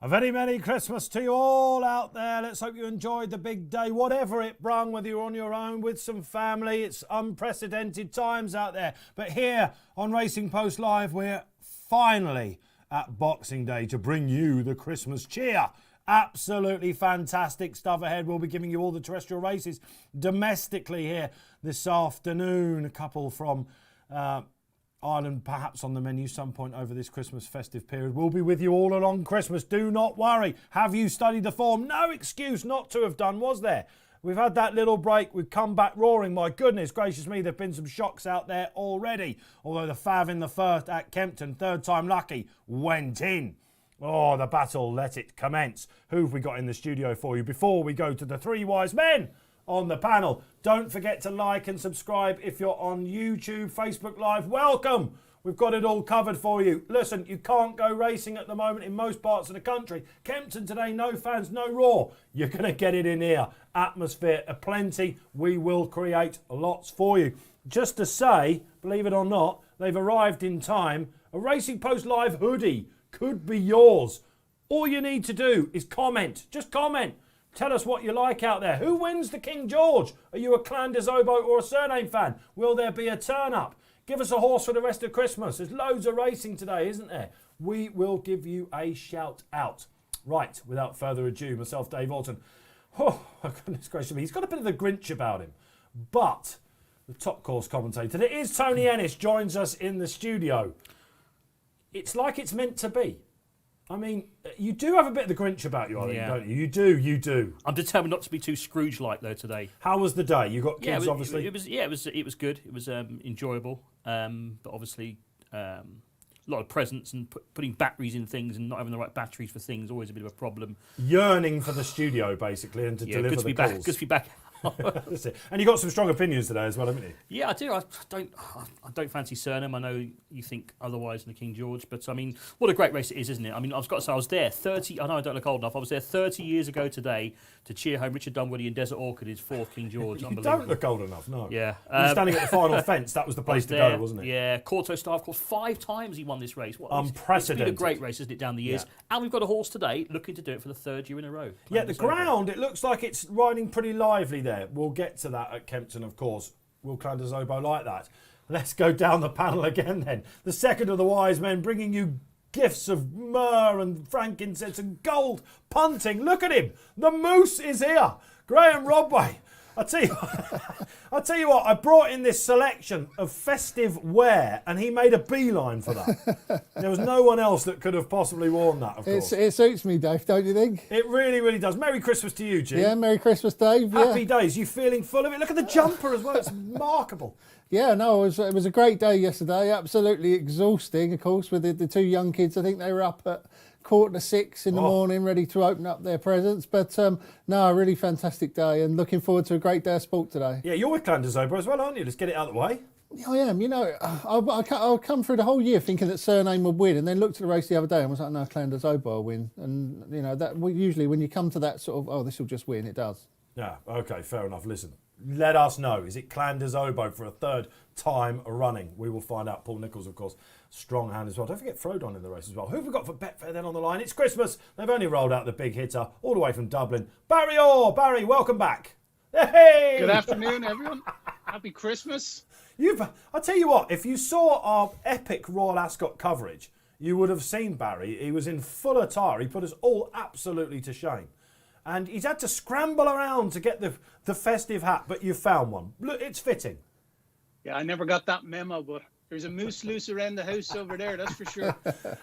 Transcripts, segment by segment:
A very Merry Christmas to you all out there. Let's hope you enjoyed the big day, whatever it brung, whether you're on your own, with some family. It's unprecedented times out there. But here on Racing Post Live, we're finally at Boxing Day to bring you the Christmas cheer. Absolutely fantastic stuff ahead. We'll be giving you all the terrestrial races domestically here this afternoon. A couple from Ireland perhaps on the menu some point over this Christmas festive period. We'll be with you all along Christmas. Do not worry. Have you studied the form? No excuse not to have done, was there? We've had that little break. We've come back roaring. My goodness gracious me, there have been some shocks out there already. Although the Fav in the first at Kempton, third time lucky, went in. Oh, the battle, let it commence. Who've we got in the studio for you before we go to the three wise men on the panel? Don't forget to like and subscribe if you're on YouTube, Facebook Live. Welcome. We've got it all covered for you. Listen, you can't go racing at the moment in most parts of the country. Kempton today, no fans, no roar. You're going to get it in here. Atmosphere aplenty. We will create lots for you. Just to say, believe it or not, they've arrived in time. A Racing Post Live hoodie could be yours. All you need to do is comment. Just comment. Tell us what you like out there. Who wins the King George? Are you a Clan des Obeaux or a Surname fan? Will there be a turn-up? Give us a horse for the rest of Christmas. There's loads of racing today, isn't there? We will give you a shout out. Right, without further ado, myself, Dave Orton. Oh, goodness gracious me. He's got a bit of the Grinch about him. But the top course commentator, it is Tony Ennis, joins us in the studio. It's like it's meant to be. I mean, you do have a bit of the Grinch about you, I think, don't you? You do. I'm determined not to be too Scrooge-like though today. How was the day? You got kids, obviously. It was good. It was enjoyable, but obviously a lot of presents and putting batteries in things and not having the right batteries for things always a bit of a problem. Yearning for the studio, basically, and to deliver the calls. Good to be back. That's it. And you got some strong opinions today as well, haven't you? Yeah, I do. I don't fancy Surname. I know you think otherwise in the King George, but I mean, what a great race it is, isn't it? I mean, I've got to say, I was there 30. I know I don't look old enough. I was there 30 years ago today to cheer home Richard Dunwoody in Desert Orchid, his fourth King George. You don't look old enough, no. Yeah, you were standing at the final fence. That was the place to go, wasn't it? Yeah, Corto Star, of course, 5 times he won this race. Unprecedented. It's been a great race, isn't it, down the years? Yeah. And we've got a horse today looking to do it for the 3rd year in a row. Yeah, the ground, it looks like it's riding pretty lively there. We'll get to that at Kempton, of course. Will Clan des Obeaux like that? Let's go down the panel again then. The second of the wise men bringing you gifts of myrrh and frankincense and gold punting. Look at him. The moose is here. Graeme Rodway. I'll tell you what, I brought in this selection of festive wear and he made a beeline for that. There was no one else that could have possibly worn that, of course. It suits me, Dave, don't you think? It really, really does. Merry Christmas to you, Jim. Yeah, Merry Christmas, Dave. Happy days. You feeling full of it? Look at the jumper as well. It's remarkable. Yeah, no, it was a great day yesterday. Absolutely exhausting, of course, with the 2 young kids. I think they were up at 5:45 in the morning, ready to open up their presents. But no, a really fantastic day and looking forward to a great day of sport today. Yeah, you're with Clan des Obeaux as well, aren't you? Let's get it out of the way. I am. You know, I'll come through the whole year thinking that Surname would win, and then looked at the race the other day and was like, no, Clan des Obeaux will win. And, you know, that usually when you come to that sort of, oh, this will just win, it does. Yeah, OK, fair enough. Listen, let us know. Is it Clan des Obeaux for a 3rd time running? We will find out. Paul Nicholls, of course, strong hand as well. Don't forget Frodon in the race as well. Who have we got for Betfair then on the line? It's Christmas. They've only rolled out the big hitter all the way from Dublin. Barry Orr. Barry, welcome back. Hey! Good afternoon, everyone. Happy Christmas. I'll tell you what, if you saw our epic Royal Ascot coverage, you would have seen Barry. He was in full attire. He put us all absolutely to shame. And he's had to scramble around to get the festive hat, but you found one. Look, it's fitting. Yeah, I never got that memo, but there's a moose loose around the house over there, that's for sure.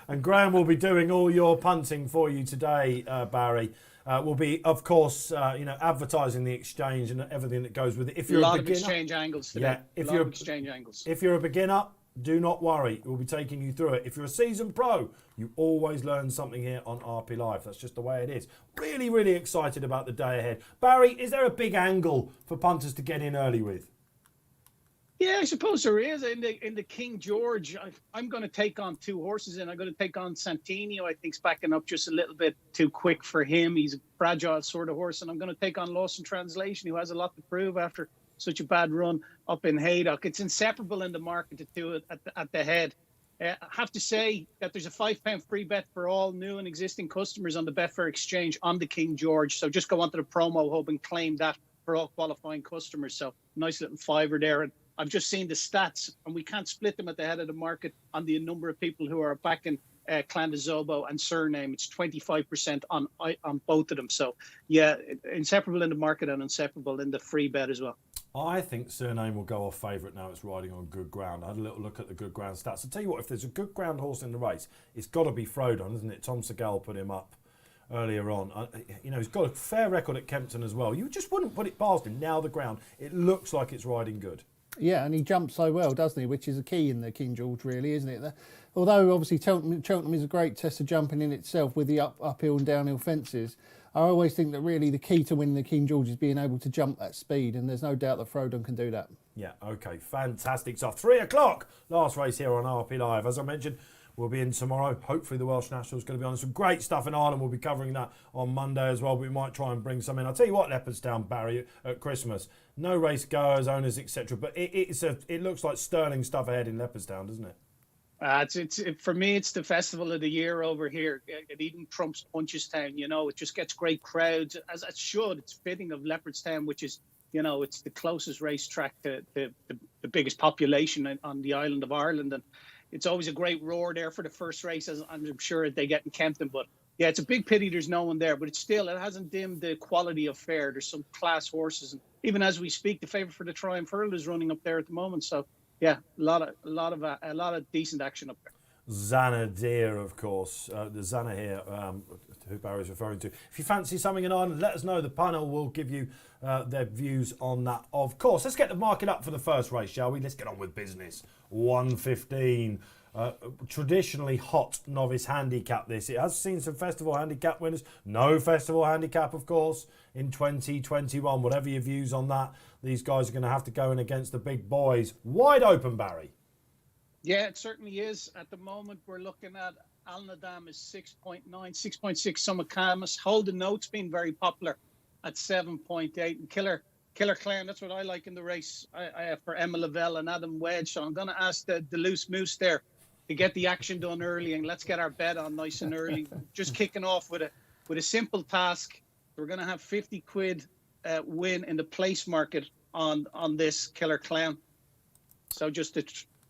And Graeme will be doing all your punting for you today, Barry. We'll be, of course, advertising the exchange and everything that goes with it. If you're a beginner, of exchange angles today. Yeah, exchange angles. If you're a beginner, do not worry. We'll be taking you through it. If you're a seasoned pro, you always learn something here on RP Live. That's just the way it is. Really, really excited about the day ahead. Barry, is there a big angle for punters to get in early with? Yeah, I suppose there is. In the King George, I'm going to take on 2 horses, and I'm going to take on Santini, who I think's backing up just a little bit too quick for him. He's a fragile sort of horse, and I'm going to take on Lost in Translation, who has a lot to prove after such a bad run up in Haydock. It's inseparable in the market to do it at the head. I have to say that there's a £5 free bet for all new and existing customers on the Betfair Exchange on the King George. So just go onto the promo hub and claim that for all qualifying customers. So nice little fiver there. And I've just seen the stats, and we can't split them at the head of the market on the number of people who are backing Clan de Zobo and Surname. It's 25% on both of them. So yeah, inseparable in the market and inseparable in the free bet as well. I think Surname will go off favourite now. It's riding on good ground. I had a little look at the good ground stats. I'll tell you what, if there's a good ground horse in the race, it's got to be Frodon, isn't it? Tom Segal put him up earlier on. He's got a fair record at Kempton as well. You just wouldn't put it past him. Now the ground, it looks like it's riding good. Yeah, and he jumps so well, doesn't he? Which is a key in the King George, really, isn't it? Although obviously Cheltenham is a great test of jumping in itself with the uphill and downhill fences. I always think that really the key to winning the King George is being able to jump at speed, and there's no doubt that Frodon can do that. Yeah, okay, fantastic stuff. 3 o'clock, last race here on RP Live. As I mentioned, we'll be in tomorrow. Hopefully the Welsh National is going to be on. Some great stuff in Ireland. We'll be covering that on Monday as well. But we might try and bring some in. I'll tell you what, Leopardstown, Barry, at Christmas. No race goers, owners, etc. But it looks like sterling stuff ahead in Leopardstown, doesn't it? For me, it's the festival of the year over here. It even trumps Punchestown. It just gets great crowds, as it should. It's fitting of Leopardstown, which is, it's the closest racetrack to the biggest population on the island of Ireland. And it's always a great roar there for the first race, as I'm sure they get in Kempton. But yeah, it's a big pity there's no one there. But it hasn't dimmed the quality of fare. There's some class horses, and even as we speak, the favourite for the Triumph Hurl is running up there at the moment. So yeah, a lot of decent action up there. Xanadir, of course, the Xana here, who Barry's referring to. If you fancy something in Ireland, let us know. The panel will give you their views on that, of course. Let's get the market up for the first race, shall we? Let's get on with business. 1:15. Traditionally hot novice handicap this. It has seen some festival handicap winners. No festival handicap, of course, in 2021. Whatever your views on that, these guys are going to have to go in against the big boys. Wide open, Barry. Yeah, it certainly is. At the moment, we're looking at Alnadam is 6.9, 6.6 Summit Camus. Hold the Note's been very popular at 7.8. And Killer Clown, that's what I like in the race I for Emma Lavelle and Adam Wedge. So I'm going to ask the Loose Moose there to get the action done early, and let's get our bet on nice and early. Just kicking off with a simple task. We're going to have 50 quid win in the place market on this Killer Clown. So just the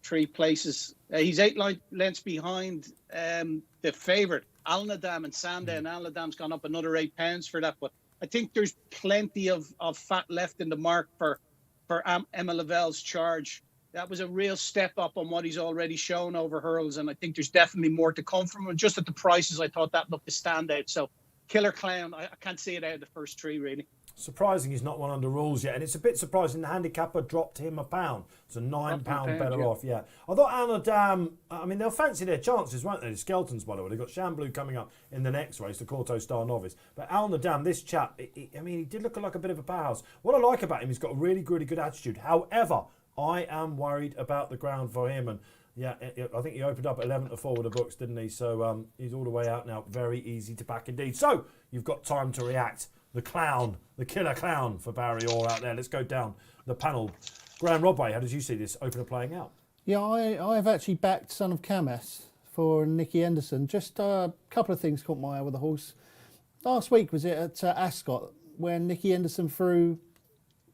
three places. He's 8 lengths behind the favourite, Alnadam and Sanday, and Alnadam's gone up another £8 for that. But I think there's plenty of fat left in the mark for Emma Lavelle's charge. That was a real step up on what he's already shown over hurls, and I think there's definitely more to come from him. Just at the prices, I thought that looked to stand out. So Killer Clown, I can't see it out of the first three, really. Surprising he's not one under rules yet, and it's a bit surprising the handicapper dropped him £1. It's a £9 better off, yeah. I thought Alnadam, they'll fancy their chances, won't they? The Skeltons, by the way. They've got Shamblu coming up in the next race, the Corto Star Novice. But Alnadam, this chap, he did look like a bit of a powerhouse. What I like about him, he's got a really, really good attitude. However, I am worried about the ground for him, and yeah, I think he opened up at 11-4 with the books, didn't he? So he's all the way out now. Very easy to back indeed. So you've got time to react. The clown, the Killer Clown for Barry all out there. Let's go down the panel. Graeme Rodway, how did you see this opener playing out? Yeah, I've actually backed Son of Camas for Nicky Henderson. Just a couple of things caught my eye with the horse. Last week, was it at Ascot, when Nicky Henderson threw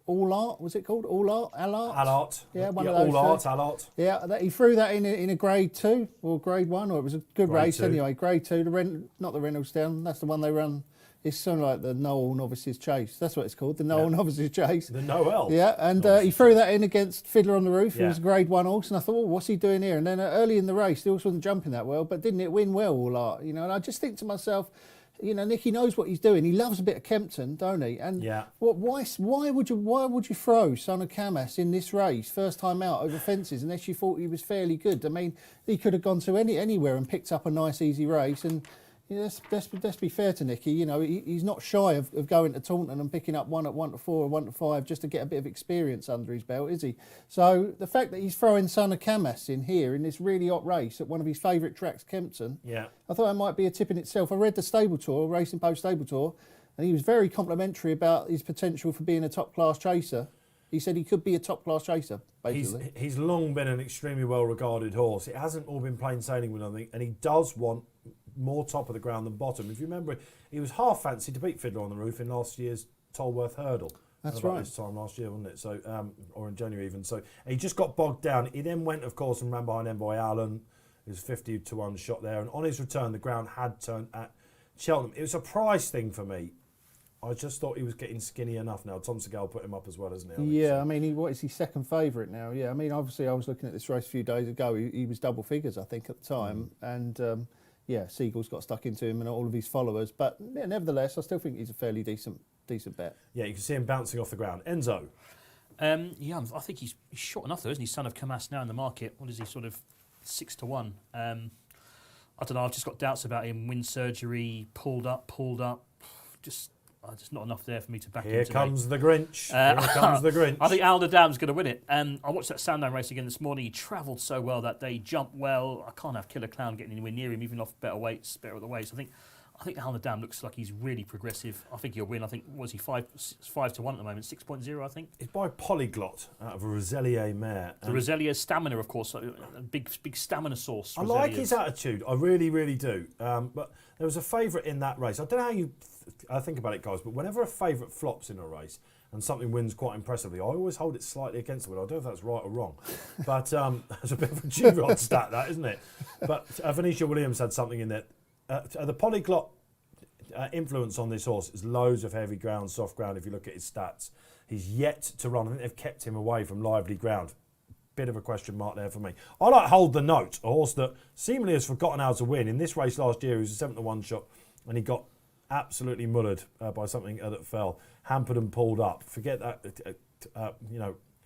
All Art, was it called? All Art? Allart. Yeah, one of those. All Art, Allart. Yeah, he threw that in a grade 2 or grade 1, or it was a good race anyway. Grade 2, not the Reynoldsdown, that's the one they run. It's sort of like the Noel Novice's Chase. That's what it's called, the Noel Novice's Chase. The Noel. Yeah, and he threw that in against Fiddler on the Roof. It was a grade 1 horse, and I thought, what's he doing here? And then early in the race, the horse wasn't jumping that well, but didn't it win well, All Art? And I just think to myself, Nicky knows what he's doing. He loves a bit of Kempton, don't he? And why would you throw Son of Camas in this race first time out over fences unless you thought he was fairly good? I mean, he could have gone to anywhere and picked up a nice easy race. And let's be fair to Nicky. He's not shy of going to Taunton and picking up one at 1-4 or 1-5 just to get a bit of experience under his belt, is he? So the fact that he's throwing Son of Camas in here in this really hot race at one of his favourite tracks, Kempton, I thought that might be a tip in itself. I read the stable tour, Racing Post stable tour, and he was very complimentary about his potential for being a top class chaser. He said he could be a top-class chaser, basically. He's long been an extremely well-regarded horse. It hasn't all been plain sailing with nothing, and he does want more top of the ground than bottom. If you remember, he was half fancied to beat Fiddler on the Roof in last year's Tolworth Hurdle. That's about right. This time last year, wasn't it? So, or in January even. So he just got bogged down. He then went, of course, and ran behind Envoy Allen. It was 50-1 shot there, and on his return, the ground had turned at Cheltenham. It was a price thing for me. I just thought he was getting skinny enough now. Tom Segal put him up as well, isn't he? I think Yeah, I mean, what is he second favourite now? Yeah, I mean, obviously, I was looking at this race a few days ago. He was double figures, I think, at the time, and yeah, Seagull's got stuck into him and all of his followers. But yeah, nevertheless, I still think he's a fairly decent bet. Yeah, you can see him bouncing off the ground. Enzo. Yeah, I think he's short enough though, isn't he? Son of Camas now in the market. What is he, sort of 6-1? I don't know. I've just got doubts about him. Wind surgery, pulled up. Just not enough there for me to back him. Here comes the Grinch. Here comes the Grinch. I think Al Nadam's going to win it. I watched that Sandown race again this morning. He travelled so well that day, jumped well. I can't have Killer Clown getting anywhere near him, even off better of the weights. I think Al Nadam looks like he's really progressive. I think he'll win. I think, was he 5-1 at the moment, 6.0, I think. It's by Polyglot out of a Rosellier mare. The Rosellier stamina, of course, a big stamina source. I like his attitude. I really, really do. But there was a favourite in that race. I don't know how you think about it, guys, but whenever a favourite flops in a race and something wins quite impressively, I always hold it slightly against the wind. I don't know if that's right or wrong. But it's a bit of a G-Rod stat, that, isn't it? But Venetia Williams had something in there. The Polyglot influence on this horse is loads of heavy ground, soft ground, if you look at his stats. He's yet to run. I think they've kept him away from lively ground. Bit of a question mark there for me. I like Hold the Note, a horse that seemingly has forgotten how to win. In this race last year, he was a 7-1 shot, and he got absolutely mullered by something that fell, hampered and pulled up. Forget that.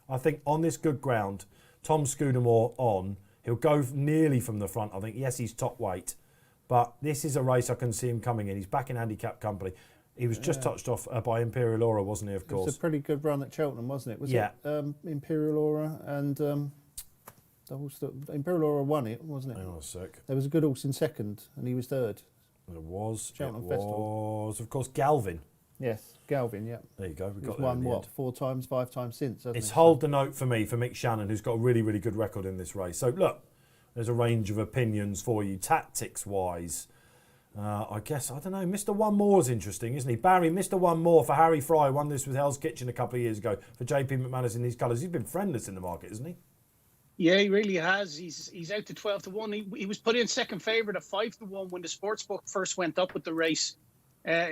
I think on this good ground, Tom Scudamore on, he'll go nearly from the front. I think, yes, he's top weight, but this is a race I can see him coming in. He's back in handicap company. He was just touched off by Imperial Aura, wasn't he, of course? It was a pretty good run at Cheltenham, wasn't it? Was it Imperial Aura and Imperial Aura won it, wasn't it? Hang on a sec. There was a good horse in second and he was third. There was. Cheltenham it Festival. was, of course, Galvin. Yes, Galvin, yeah. There you go. We got He's won, what, 4 times, 5 times since, hasn't It's he? Hold the Note for me, for Mick Shannon, who's got a really, really good record in this race. So, look, there's a range of opinions for you, tactics-wise. I guess, I don't know, Mr. One More is interesting, isn't he? Barry, Mr. One More for Harry Fry won this with Hell's Kitchen a couple of years ago for JP McManus in these colours. He's been friendless in the market, isn't he? Yeah, he really has. He's out to 12-1. He was put in second favourite at 5-1 when the sportsbook first went up with the race.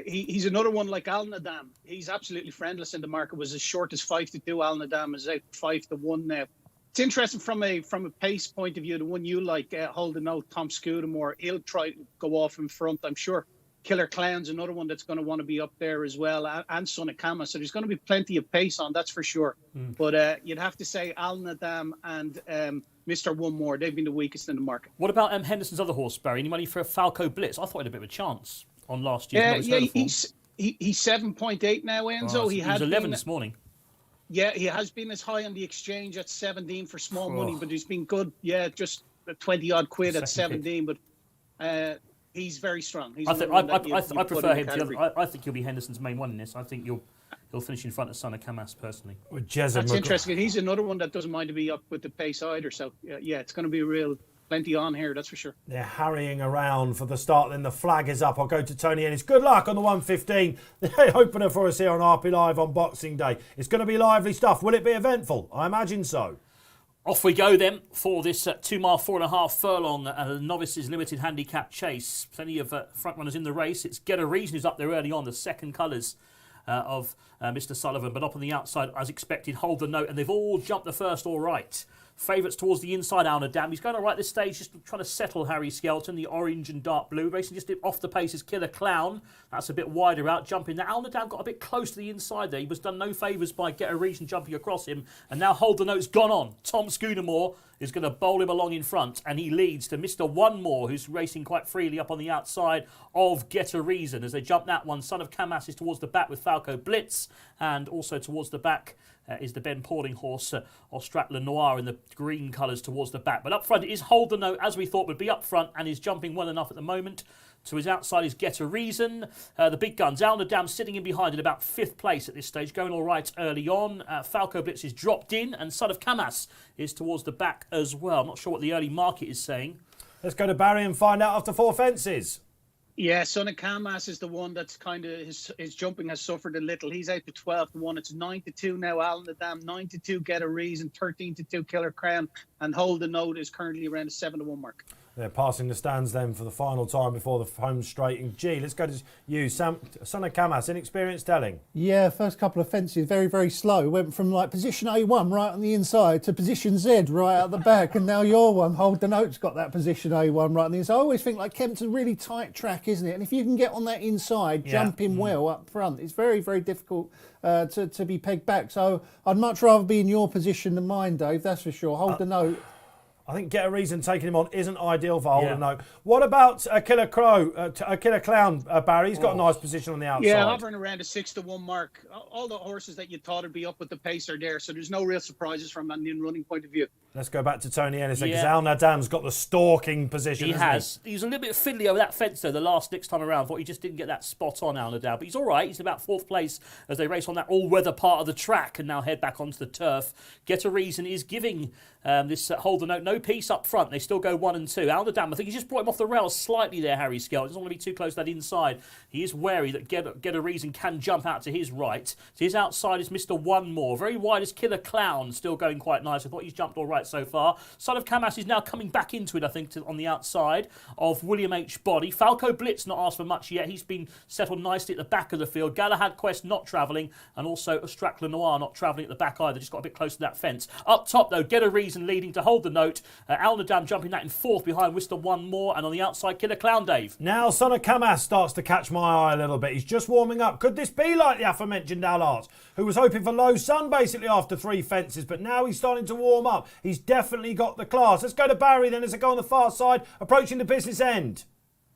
He's another one like Al Nadam. He's absolutely friendless in the market. Was as short as 5-2. Al Nadam is out 5-1 now. It's interesting from a pace point of view. The one you like, Hold the Note, Tom Scudamore, he'll try to go off in front. I'm sure Killer Clown's another one that's going to want to be up there as well, and Son of Kama. So there's going to be plenty of pace on, that's for sure. But you'd have to say Al Nadam and Mr. One More. They've been the weakest in the market. What about Henderson's other horse, Barry? Any money for Falco Blitz? I thought he had a bit of a chance on last year's he's 7.8 now, Enzo. He was 11 this morning. Yeah, he has been as high on the exchange at 17 for small money, but he's been good. Yeah, just 20-odd quid at 17, but he's very strong. He's I prefer him. I think he'll be Henderson's main one in this. I think he'll finish in front of Son of Camas personally. That's interesting. He's another one that doesn't mind to be up with the pace either. So yeah, it's going to be plenty on here, that's for sure. They're harrying around for the start, then the flag is up. I'll go to Tony Ennis. Good luck on the 1:15. The opener for us here on RP Live on Boxing Day. It's going to be lively stuff. Will it be eventful? I imagine so. Off we go then for this 2 mile, 4.5 furlong Novices Limited Handicap Chase. Plenty of front runners in the race. It's Get a Reason who's up there early on, the second colours of Mr. Sullivan, but up on the outside as expected. Hold the Note, and they've all jumped the first all right. Favourites towards the inside, Al Nadam. He's going all right this stage, just trying to settle Harry Skelton, the orange and dark blue. Racing just off the pace is Killer Clown. That's a bit wider out, jumping there. Al Nadam got a bit close to the inside there. He was done no favours by Get a Reason jumping across him. And now Hold the Note's gone on. Tom Scudamore is going to bowl him along in front, and he leads to Mr. One More, who's racing quite freely up on the outside of Get a Reason. As they jump that one, Son of Camas is towards the back with Falco Blitz, and also towards the back is the Ben Pauling horse, Ostrat Lenoir, in the green colours towards the back. But up front is Hold the Note, as we thought would be up front, and is jumping well enough at the moment. To his outside is Get a Reason. The big guns, Al Nadam sitting in behind in about 5th place at this stage, going all right early on. Falco Blitz is dropped in, and Son of Camas is towards the back as well. Not sure what the early market is saying. Let's go to Barry and find out after 4 fences. Yeah, Son of Camas is the one that's kind of, his jumping has suffered a little. He's out to 12-1. It's 9-2 now. Al Nadam 9-2. Get a Reason 13-2. Killer Crown, and Hold the Note is currently around a 7-1 mark. They're passing the stands then for the final time before the home straight. And G, let's go to you, Son of Camas, inexperienced telling. Yeah, first couple of fences, very, very slow. Went from like position A1 right on the inside to position Z right out the back. And now your one, Hold the Note's got that position A1 right on the inside. I always think like Kempton's a really tight track, isn't it? And if you can get on that inside, jumping well up front, it's very, very difficult to be pegged back. So I'd much rather be in your position than mine, Dave, that's for sure. Hold the Note. I think Get a Reason taking him on isn't ideal for Hold the Note. What about a Killer Clown, Barry? He's got a nice position on the outside. Yeah, hovering around a 6-1 mark. All the horses that you thought would be up with the pace are there, so there's no real surprises from an in-running point of view. Let's go back to Tony Ennis because Al Nadam's got the stalking position. He has. He was a little bit fiddly over that fence though next time around. Thought he just didn't get that spot on, Al Nadam. But he's all right. He's about 4th place as they race on that all-weather part of the track and now head back onto the turf. Get a Reason is giving this Hold the Note no peace up front. They still go 1 and 2. Al Nadam, I think he just brought him off the rails slightly there, Harry Skelton. Doesn't want to be too close to that inside. He is wary that Get a Reason can jump out to his right. To his outside is Mr. One More. Very wide is Killer Clown, still going quite nice. I thought he's jumped all right so far. Son of Camas is now coming back into it, I think, on the outside of William H. Body. Falco Blitz not asked for much yet. He's been settled nicely at the back of the field. Galahad Quest not travelling, and also Ostrat Lenoir not travelling at the back either. Just got a bit close to that fence. Up top, though, Get a Reason leading to Hold the Note. Al Nadam jumping that in 4th behind Wister One More, and on the outside, Killer Clown, Dave. Now, Son of Camas starts to catch my eye a little bit. He's just warming up. Could this be like the aforementioned Allard, who was hoping for low sun basically after 3 fences, but now he's starting to warm up? He's definitely got the class. Let's go to Barry then as I go on the far side, approaching the business end.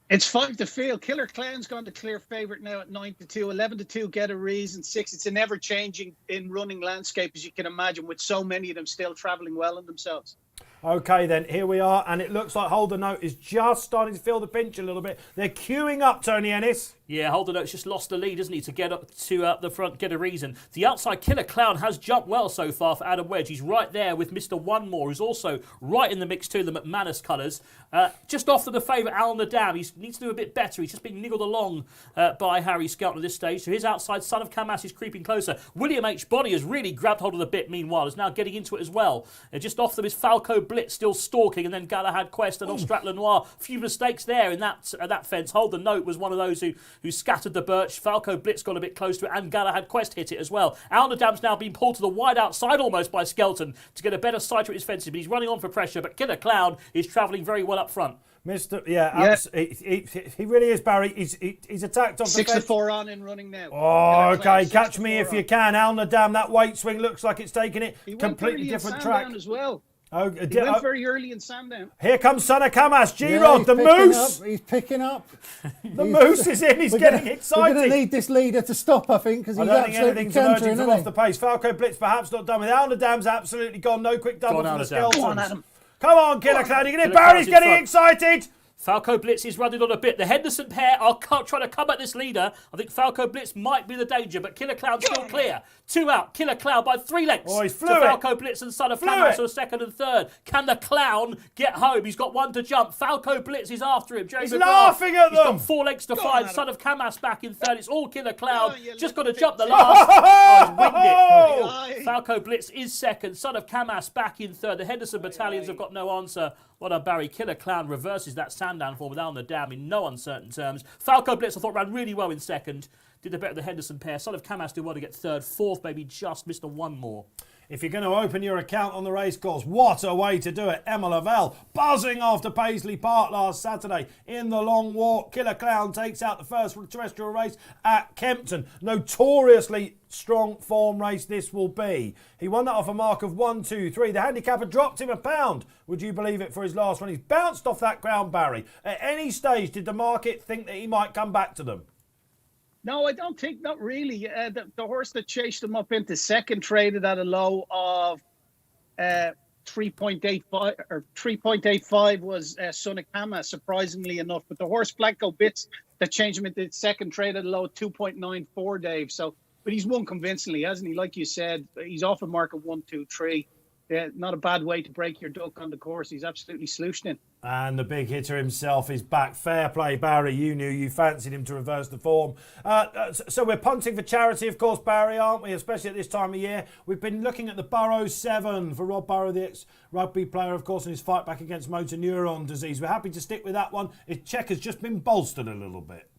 It's 5 to field. Killer Clown's gone to clear favourite now at 9-2, 11-2. Get a Reason 6. It's an ever-changing in-running landscape, as you can imagine, with so many of them still travelling well in themselves. Okay then, here we are, and it looks like Hold the Note is just starting to feel the pinch a little bit. They're queuing up, Tony Ennis. Yeah, Hold the Note's just lost the lead, hasn't he, to get up to the front, Get a Reason. The outside Killer Clown has jumped well so far for Adam Wedge. He's right there with Mr. One More, who's also right in the mix too, the McManus colours. Just off to the favourite, Al Nadam. He needs to do a bit better. He's just being niggled along by Harry Skelton at this stage. To his outside, Son of Camas is creeping closer. William H. Body has really grabbed hold of the bit, meanwhile, is now getting into it as well. Just off them is Falco Blitz, still stalking, and then Galahad Quest and Ostrat Lenoir. A few mistakes there in that fence. Hold the Note was one of those who scattered the birch. Falco Blitz got a bit close to it, and Galahad Quest hit it as well. Al Nadam's now been pulled to the wide outside almost by Skelton to get a better sight of his fences, but he's running on for pressure. But Killer Clown is travelling very well up front. He really is, Barry. He's attacked on 6-4 on in running now. Oh, okay. Catch me if you can. Al Nadam, that weight swing looks like it's taking it. He Completely different track as well. He went very early in Sandown. Here comes Son of Camas. G-Rod, the moose. He's picking up. The moose is in. He's getting excited. We're going to need this leader to stop, I think, because he's absolutely cantering, from off the pace. Falco Blitz perhaps not done with. Al Nadam's absolutely gone. No quick double from the Skeltons. Go on, Adam. Come on, Killer Clown. You get it. Barry's getting excited. Falco Blitz is running on a bit. The Henderson pair are trying to come at this leader. I think Falco Blitz might be the danger, but Killer Clown's still clear. 2 out. Killer Clown by 3 lengths. Oh, he's to Falco Blitz and Son of Camas are 2nd and 3rd. Can the Clown get home? He's got 1 to jump. Falco Blitz is after him. He's laughing at them. He's got 4 lengths to find. Son of Camas back in 3rd. It's all Killer Clown. Just got to jump the last. He's winged it. Falco Blitz is 2nd. Son of Camas back in 3rd. The Henderson battalions have got no answer. What a Barry. Killer Clown reverses that Sandown form with Al Nadam in no uncertain terms. Falco Blitz, I thought, ran really well in 2nd. Did a bit of the Henderson pair. Son of Camas did well to get 3rd. 4th, maybe just Mr. One More. If you're going to open your account on the racecourse, what a way to do it. Emma Lavelle buzzing after Paisley Park last Saturday in the long walk. Killer Clown takes out the first terrestrial race at Kempton. Notoriously strong form race this will be. He won that off a mark of 1-2-3. The handicapper dropped him £1. Would you believe it, for his last one? He's bounced off that ground, Barry. At any stage, did the market think that he might come back to them? No, I don't think, not really. The horse that chased him up into second traded at a low of 3.85 or 3.85 was Sunakama, surprisingly enough. But the horse Blanco Bits that changed him into second traded at a low of 2.94, Dave. So, but he's won convincingly, hasn't he? Like you said, he's off a mark of 1, 2, 3. Not a bad way to break your duck on the course. He's absolutely slooshed in. And the big hitter himself is back. Fair play, Barry. You knew you fancied him to reverse the form. So we're punting for charity, of course, Barry, aren't we? Especially at this time of year. We've been looking at the Burrow 7 for Rob Burrow, the ex-rugby player, of course, in his fight back against motor neuron disease. We're happy to stick with that one. His check has just been bolstered a little bit.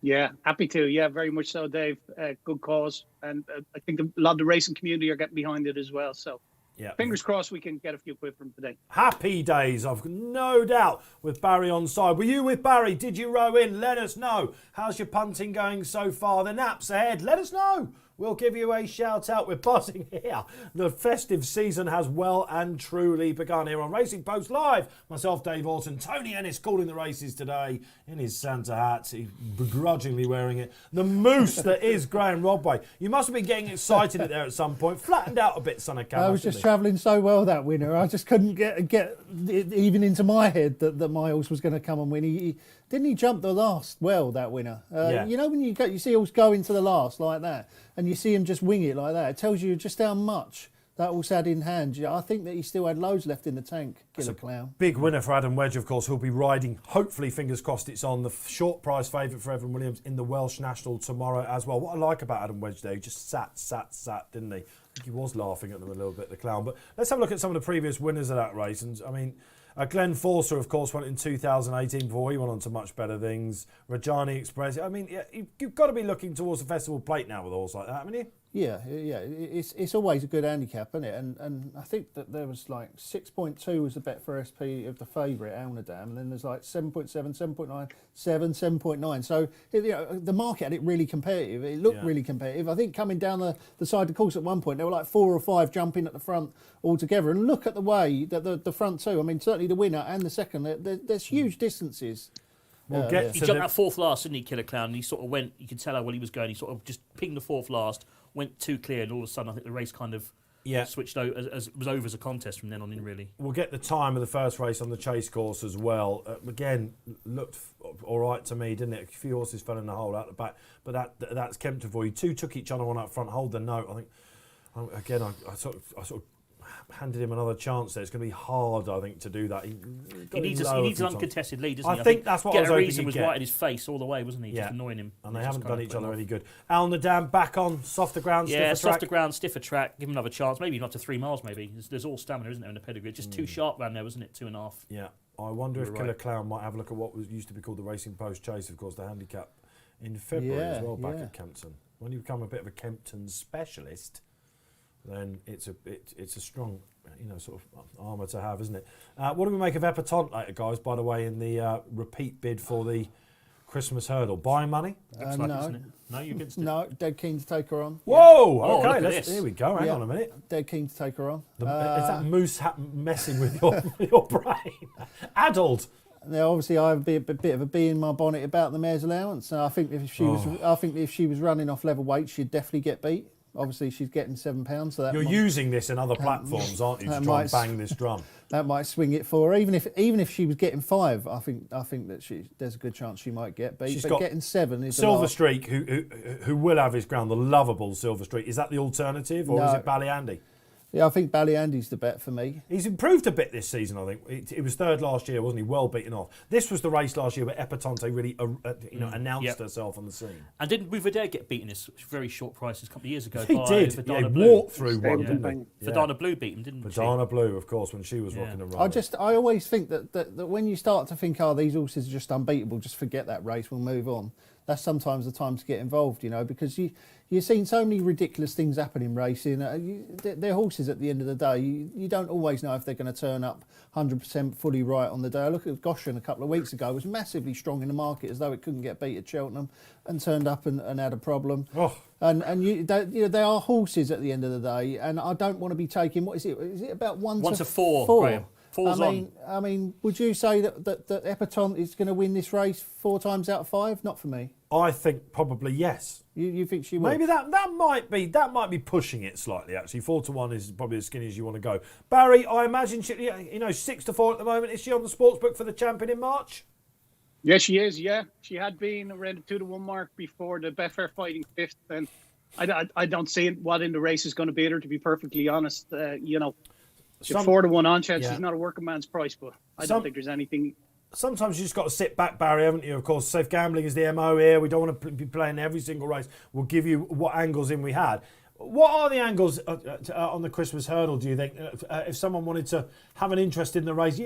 Yeah, happy to. Yeah, very much so, Dave. Good cause. And I think a lot of the racing community are getting behind it as well. So. Yeah. Fingers crossed we can get a few quid from today. Happy days, I've no doubt, with Barry on side. Were you with Barry? Did you row in? Let us know. How's your punting going so far? The nap's ahead. Let us know. We'll give you a shout out. We're buzzing here. The festive season has well and truly begun here on Racing Post Live. Myself, Dave Orton, Tony Ennis calling the races today in his Santa hat. He's begrudgingly wearing it. The moose that is Graeme Rodway. You must have been getting excited there at some point. Flattened out a bit, son of Cam. I was just travelling so well that winner. I just couldn't get it even into my head that Miles was going to come and win. Didn't he jump the last well, that winner? Yeah. You know when you see horse go into the last like that and you see him just wing it like that, it tells you just how much that horse had in hand. I think that he still had loads left in the tank, Killer Clown. Big winner for Adam Wedge, of course, who'll be riding, hopefully, fingers crossed, it's on the short price favourite for Evan Williams in the Welsh National tomorrow as well. What I like about Adam Wedge, though, he just sat, didn't he? I think he was laughing at them a little bit, the Clown. But let's have a look at some of the previous winners of that race. And I mean, Glenn Forster, of course, won it in 2018 before he went on to much better things. Rajani Express. I mean, you've got to be looking towards the festival plate now with a horse like that, haven't you? Yeah. It's always a good handicap, isn't it? And I think that there was like 6.2 was the Betfair SP of the favourite, Alnadam, and then there's like 7.7, 7.9, 7, 7.9. So the market had it really competitive. It looked really competitive. I think coming down the side of the course at one point, there were like 4 or 5 jumping at the front altogether. And look at the way that the front two, I mean, certainly the winner and the second, there's huge distances. He jumped out fourth last, didn't he, Killer Clown? And he sort of went, you could tell how well he was going. He sort of just pinged the fourth last, went too clear, and all of a sudden I think the race kind of switched over, as it was over as a contest from then on in, really. We'll get the time of the first race on the chase course as well. Again, looked all right to me, didn't it? A few horses fell in the hole out the back, but that's Kempton for you. 2 took each other on up front, hold the note. I think, again, I sort of handed him another chance there. It's going to be hard, I think, to do that. He needs an uncontested lead, doesn't he? I think that's what I was hoping Reason was right in his face all the way, wasn't he? Yeah. Just annoying him. And they haven't done each other any good. Alnadam back on softer ground, stiffer track. Softer ground, stiffer track. Give him another chance. Maybe not to 3 miles, maybe. There's all stamina, isn't there, in the pedigree? Just too sharp round there, wasn't it? 2.5. Yeah. I wonder if Killer Clown might have a look at what used to be called the Racing Post Chase, of course, the handicap in February as well, back at Kempton. When you become a bit of a Kempton specialist, then it's a strong, sort of armour to have, isn't it? What do we make of Epatante later, guys, by the way, in the repeat bid for the Christmas hurdle? Buying money? Looks like, isn't it? No, you're against it? No, dead keen to take her on. Whoa! Okay, here we go. Hang on a minute. Dead keen to take her on. Is that moose hat messing with your brain? Addled. Now, obviously, I have a bit of a bee in my bonnet about the mare's allowance. I think if she was running off level weight, she'd definitely get beat. Obviously, she's getting £7. So you're using this in other platforms, aren't you, to try and bang this drum? That might swing it for her. Even if she was getting 5, I think that there's a good chance she might get beat. But getting 7 is Silver Streak, who will have his ground, the lovable Silver Streak. Is that the alternative, or is it Ballyandy? Yeah, I think Ballyandy's the bet for me. He's improved a bit this season, I think. He was third last year, wasn't he? Well beaten off. This was the race last year where Epatante really announced herself on the scene. And didn't Bouvedere get beaten this very short prices a couple of years ago? He did. He walked through one, didn't he? Verdana Blue beat him, didn't she? Verdana Blue, of course, when she was rocking and rolling. I always think that when you start to think, these horses are just unbeatable, just forget that race, we'll move on. That's sometimes the time to get involved, because you've seen so many ridiculous things happen in racing. They're horses at the end of the day. You don't always know if they're going to turn up 100% fully right on the day. I look at Goshen a couple of weeks ago. It was massively strong in the market, as though it couldn't get beat at Cheltenham, and turned up and had a problem. Oh. And they are horses at the end of the day. And I don't want to be taking, what is it? Is it about 1 to 4? Graham. Falls on. I mean, would you say that Epatante is going to win this race 4 times out of 5? Not for me. I think probably yes. You think she will? Maybe that might be pushing it slightly. Actually, 4-1 is probably as skinny as you want to go. Barry, I imagine she, 6-4 at the moment. Is she on the sportsbook for the champion in March? Yeah, she is. Yeah, she had been around the 2-1 mark before the Betfair Fighting Fifth, and I don't see what in the race is going to beat her. To be perfectly honest, the 4-1 on chance. She's not a working man's price, but I don't think there's anything. Sometimes you just got to sit back, Barry, haven't you? Of course, safe gambling is the MO here. We don't want to be playing every single race. We'll give you what angles in we had. What are the angles on the Christmas hurdle, do you think? If someone wanted to have an interest in the race,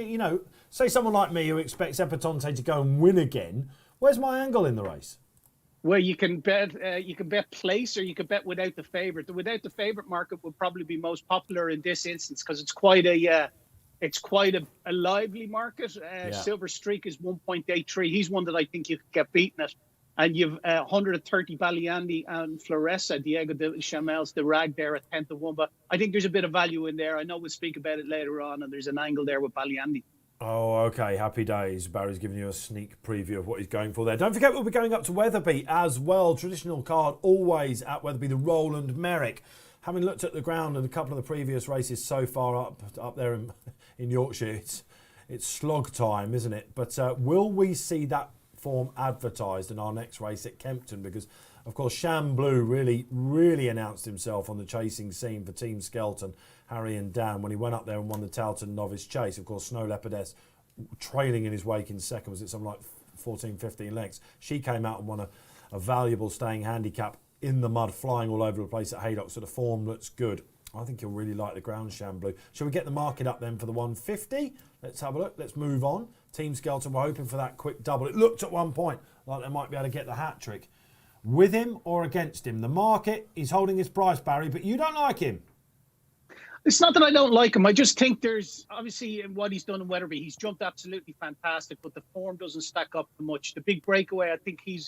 say someone like me who expects Epatante to go and win again, where's my angle in the race? Well, you can bet place, or you can bet without the favourite. The without the favourite market would probably be most popular in this instance because it's quite a lively market. Silver Streak is 1.83. He's one that I think you could get beaten at. And you've 130 Baliandi and Floressa, Diego de Chamel's the rag there at 10-1. But I think there's a bit of value in there. I know we'll speak about it later on, and there's an angle there with Baliandi. Oh, okay. Happy days. Barry's giving you a sneak preview of what he's going for there. Don't forget we'll be going up to Wetherby as well. Traditional card always at Wetherby, the Roland Merrick. Having looked at the ground and a couple of the previous races so far up there in Yorkshire, it's slog time, isn't it? But will we see that form advertised in our next race at Kempton? Because, of course, Sham Blue really announced himself on the chasing scene for Team Skelton, Harry and Dan, when he went up there and won the Towton Novice Chase. Of course, Snow Leopardess trailing in his wake in second. Was it something like 14, 15 lengths? She came out and won a valuable staying handicap in the mud, flying all over the place at Haydock. So the form looks good. I think you'll really like the ground, Sham Blue. Shall we get the market up then for the 150? Let's have a look. Let's move on. Team Skelton were hoping for that quick double. It looked at one point like they might be able to get the hat trick. With him or against him? The market is holding his price, Barry, but you don't like him. It's not that I don't like him. I just think there's, obviously, in what he's done in Wetherby, he's jumped absolutely fantastic, but the form doesn't stack up too much. The big breakaway, I think he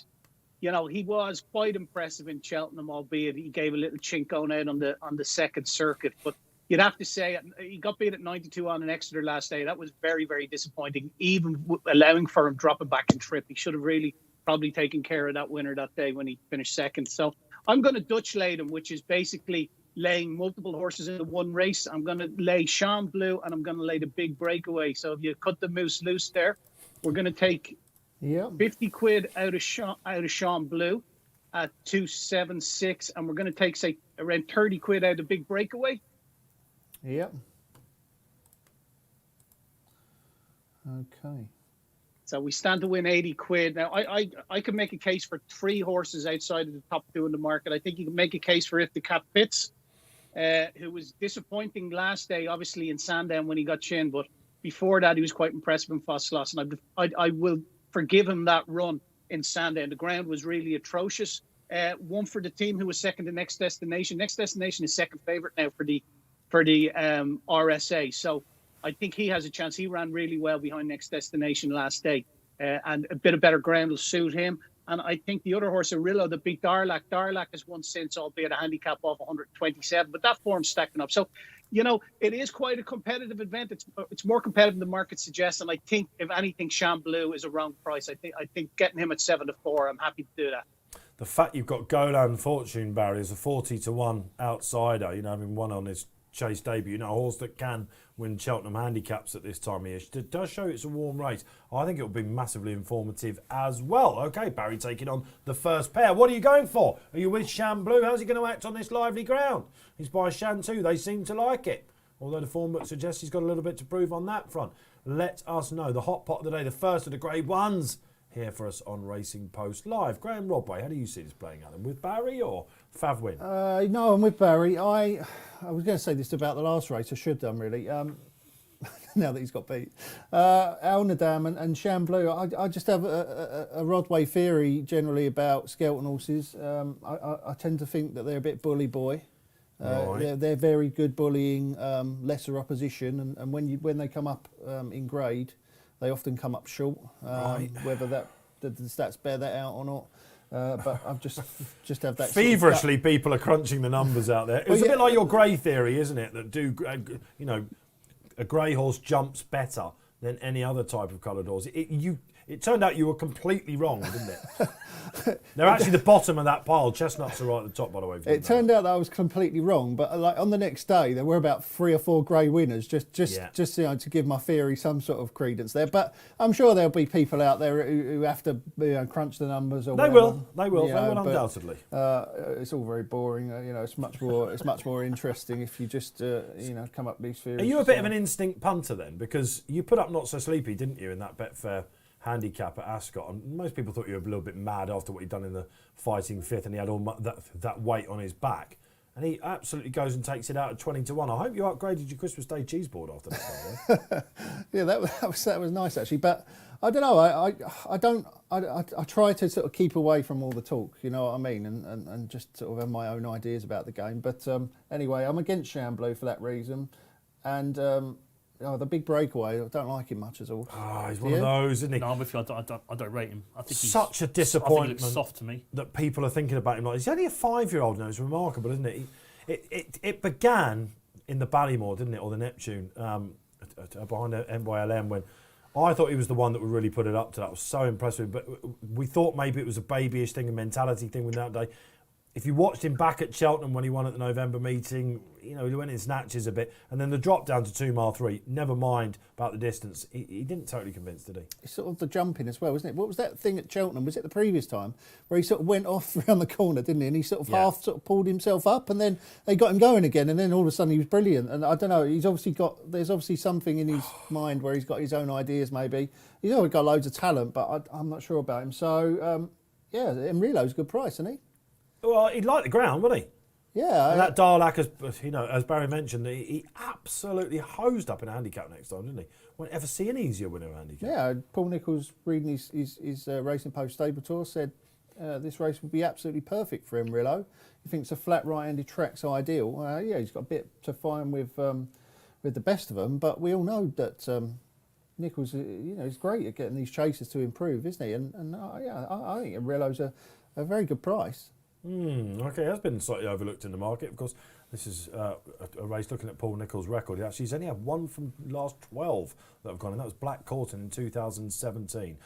was quite impressive in Cheltenham, albeit he gave a little chink going out on the second circuit. But you'd have to say he got beat at 92 on an Exeter last day. That was very, very disappointing, even allowing for him dropping back in trip. He should have really probably taken care of that winner that day when he finished second. So I'm going to Dutch lay him, which is basically laying multiple horses into one race. I'm going to lay Sham Blue and I'm going to lay the big breakaway. So if you cut the moose loose there, we're going to take 50 quid out of Sham Blue at 276, and we're going to take, say, around 30 quid out of big breakaway. Yep. Okay. So we stand to win 80 quid. Now, I could make a case for 3 horses outside of the top 2 in the market. I think you can make a case for If the Cap Fits, who was disappointing last day, obviously, in Sandown when he got chin. But before that, he was quite impressive in Fossloss. And I will forgive him that run in Sandown. The ground was really atrocious. One for the team who was second to Next Destination. Next Destination is second favourite now for the RSA. So I think he has a chance. He ran really well behind Next Destination last day, and a bit of better ground will suit him. And I think the other horse, Arillo, that beat Darlac. Darlac has won since, albeit a handicap off 127, but that form's stacking up. So, it is quite a competitive event. It's more competitive than the market suggests, and I think, if anything, Sham Blue is a wrong price. I think getting him at 7-4, I'm happy to do that. The fact you've got Golan Fortune, Barry, is a 40-1 outsider, having won on his Chase debut, a horse that can win Cheltenham handicaps at this time of year. It does show it's a warm race. I think it will be massively informative as well. Okay, Barry taking on the first pair. What are you going for? Are you with Sham Blue? How's he going to act on this lively ground? He's by Shan too. They seem to like it. Although the form book suggests he's got a little bit to prove on that front. Let us know. The hot pot of the day, the first of the Grade 1s, here for us on Racing Post Live. Graeme Rodway, how do you see this playing out? With Barry or Fav Win? No, I'm with Barry. I was going to say this about the last race. I should have done, really. Now that he's got beat. Al Nadam and Sham Blue. I just have a Rodway theory generally about Skelton horses. I tend to think that they're a bit bully boy. Right. They're very good bullying lesser opposition, and when they come up in grade, they often come up short. Right. Whether the stats bear that out or not. But I've just have that feverishly. People are crunching the numbers out there. It's a bit like your grey theory, isn't it? That a grey horse jumps better than any other type of coloured horse. It turned out you were completely wrong, didn't it? They're actually the bottom of that pile. Chestnuts are right at the top, by the way. It turned out that I was completely wrong, but like on the next day there were about 3 or 4 grey winners, just to give my theory some sort of credence there. But I'm sure there'll be people out there who have to crunch the numbers or whatever. They will undoubtedly. It's all very boring. It's much more interesting if you just come up with these theories. Are you a bit of an instinct punter then? Because you put up Not So Sleepy, didn't you, in that Betfair handicap at Ascot, and most people thought you were a little bit mad after what he'd done in the fighting fifth, and he had all that weight on his back, and he absolutely goes and takes it out at 20-1. I hope you upgraded your Christmas Day cheese board after that. Yeah, that was nice actually, but I don't know. I try to sort of keep away from all the talk, you know what I mean, and just sort of have my own ideas about the game. But anyway, I'm against Chamblou for that reason, and. The big breakaway, I don't like him much at all. He's one of those, isn't he? No, I'm with you. I don't rate him. I think he's such a disappointment. I think he looks soft to me. That people are thinking about him like he's only a 5-year-old now. It's remarkable, isn't it? It began in the Ballymore, didn't it, or the Neptune behind NYLM when I thought he was the one that would really put it up to that. I was so impressed with him. But we thought maybe it was a babyish thing, a mentality thing with that day. If you watched him back at Cheltenham when he won at the November meeting, he went in snatches a bit. And then the drop down to 2 mile 3, never mind about the distance. He didn't totally convince, did he? It's sort of the jumping as well, isn't it? What was that thing at Cheltenham? Was it the previous time where he sort of went off around the corner, didn't he? And he sort of half pulled himself up, and then they got him going again. And then all of a sudden he was brilliant. And I don't know, there's obviously something in his mind where he's got his own ideas maybe. He's always got loads of talent, but I'm not sure about him. So, Emrilo's a good price, isn't he? Well, he'd like the ground, wouldn't he? Yeah. And that Darlac, as Barry mentioned, he absolutely hosed up in a handicap next time, didn't he? Won't ever see an easier winner of a handicap. Yeah, Paul Nicholls, reading his Racing Post Stable Tour, said this race would be absolutely perfect for Emrilo. He thinks a flat right-handed track's ideal. He's got a bit to find with the best of them, but we all know that Nicholls, is great at getting these chasers to improve, isn't he? And I think Emrilo's a very good price. Okay, has been slightly overlooked in the market. Of course, this is a race looking at Paul Nicholls' record. He's only had one from the last 12 that have gone, and that was Black Corton in 2017.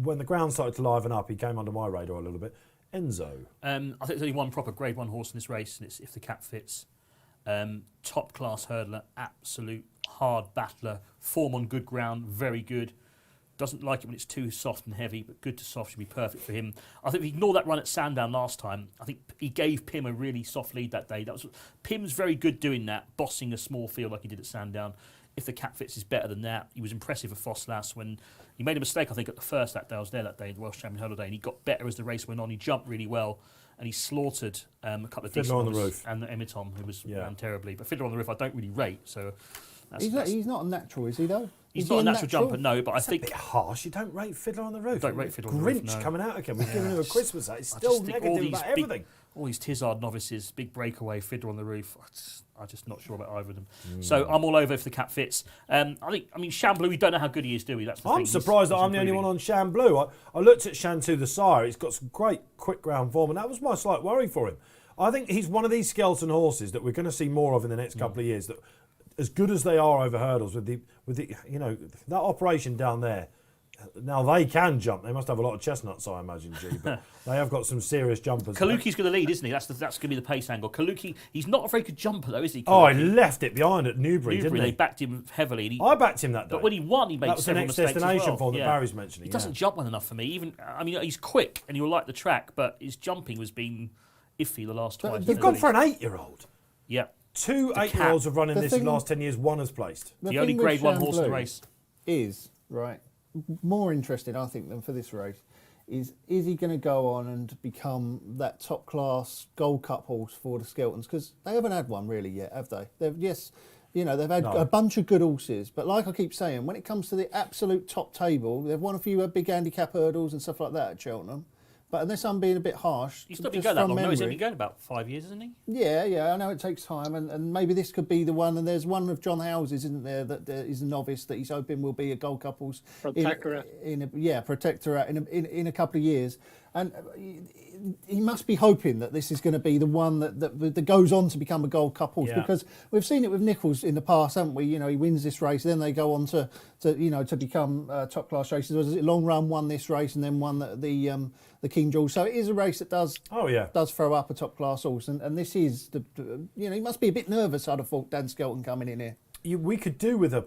When the ground started to liven up, he came under my radar a little bit. Enzo. I think there's only one proper Grade 1 horse in this race, and it's If the Cap Fits. Top class hurdler, absolute hard battler, form on good ground, very good. Doesn't like it when it's too soft and heavy, but good to soft should be perfect for him. I think if you ignore that run at Sandown last time, I think he gave Pim a really soft lead that day. Pim's very good doing that, bossing a small field like he did at Sandown. If the Cap Fits is better than that, he was impressive for Foslas when he made a mistake, I think, at the first that day. I was there that day, the Welsh Champion Holiday, and he got better as the race went on. He jumped really well, and he slaughtered a couple of Fiddler on the Roof and Emitom, who was ran terribly. But Fiddler on the Roof, I don't really rate, so... He's not a natural, is he, though? He's not a natural jumper, no, but That's I think... a bit harsh. You don't rate Fiddler on the Roof. Don't rate Fiddler on the Roof, Grinch no. coming out again. We've given him a Christmas hat. He's still negative about everything. All these Tizard novices, big breakaway, Fiddler on the Roof. I'm just not sure about either of them. So I'm all over If the Cap Fits. Chamblou, we don't know how good he is, do we? That's the thing. I'm surprised that I'm the only one on Chamblou. I looked at Chantou the Sire. He's got some great quick ground form, and that was my slight worry for him. I think he's one of these skeleton horses that we're going to see more of in the next couple of years. That, as good as they are over hurdles, with the that operation down there. Now they can jump. They must have a lot of chestnuts, I imagine, G. But they have got some serious jumpers. Kaluki's going to lead, isn't he? That's going to be the pace angle. Kaluki, he's not a very good jumper, though, is he? Kaluki? He left it behind at Newbury, didn't he? They backed him heavily. I backed him that day. But when he won, he made several mistakes as well. That was the next destination form that Barry's mentioning. He doesn't jump well enough for me. He's quick and you'll like the track, but his jumping was being iffy the last twice. They've gone for an 8-year-old. Yeah. 2 8-year-olds have run in this in the last 10 years. One has placed. The only Grade 1 horse in the race. Is, right, more interesting, I think, than for this race, is he going to go on and become that top-class Gold Cup horse for the Skeltons? Because they haven't had one really yet, have they? They've had a bunch of good horses, but like I keep saying, when it comes to the absolute top table, they've won a few big handicap hurdles and stuff like that at Cheltenham. But unless I'm being a bit harsh... He's not been going that long, no, he's only going about 5 years, isn't he? Yeah, I know it takes time, and maybe this could be the one, and there's one of John House's, isn't there, that is a novice that he's hoping will be a Gold Couples... Protectorate. Protectorate in a couple of years. And he must be hoping that this is going to be the one that goes on to become a Gold Cup horse, because we've seen it with Nichols in the past, haven't we? You know, he wins this race, then they go on to become top class races. Was it Long Run won this race and then won the King George? So it is a race that does throw up a top class horse, and this is he must be a bit nervous. I'd have thought, Dan Skelton coming in here. We could do with a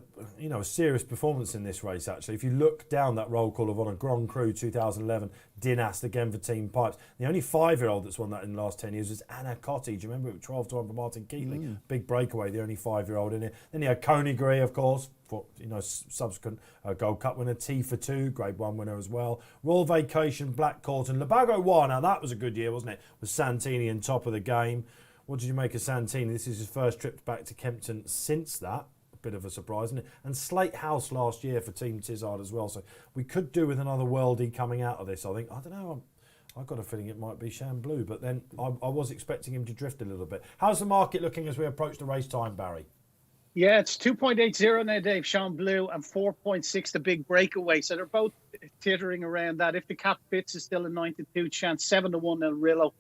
serious performance in this race, actually. If you look down that roll call of Honour, Grand Cru 2011, Dinast again for Team Pipes. The only 5-year-old that's won that in the last 10 years was Anna Cottage. You remember it was 12 to 1 for Martin Keatley. Big breakaway, the only 5-year-old in it. Then you had Coneygree, of course, for subsequent Gold Cup winner. T for 2, Grade 1 winner as well. Royal Vacation, Black Court, and Labago War. Now that was a good year, wasn't it? With Santini in top of the game. What did you make of Santini? This is his first trip back to Kempton since that. A bit of a surprise, isn't it? And Slate House last year for Team Tizard as well. So we could do with another worldie coming out of this, I think. I don't know. I've got a feeling it might be Chamblou, but then I was expecting him to drift a little bit. How's the market looking as we approach the race time, Barry? Yeah, it's 2.80 now, Dave, Chamblou, and 4.6 the big breakaway. So they're both teetering around that. If the cap fits, is still a 9-2 chance, 7-1 El Rillo.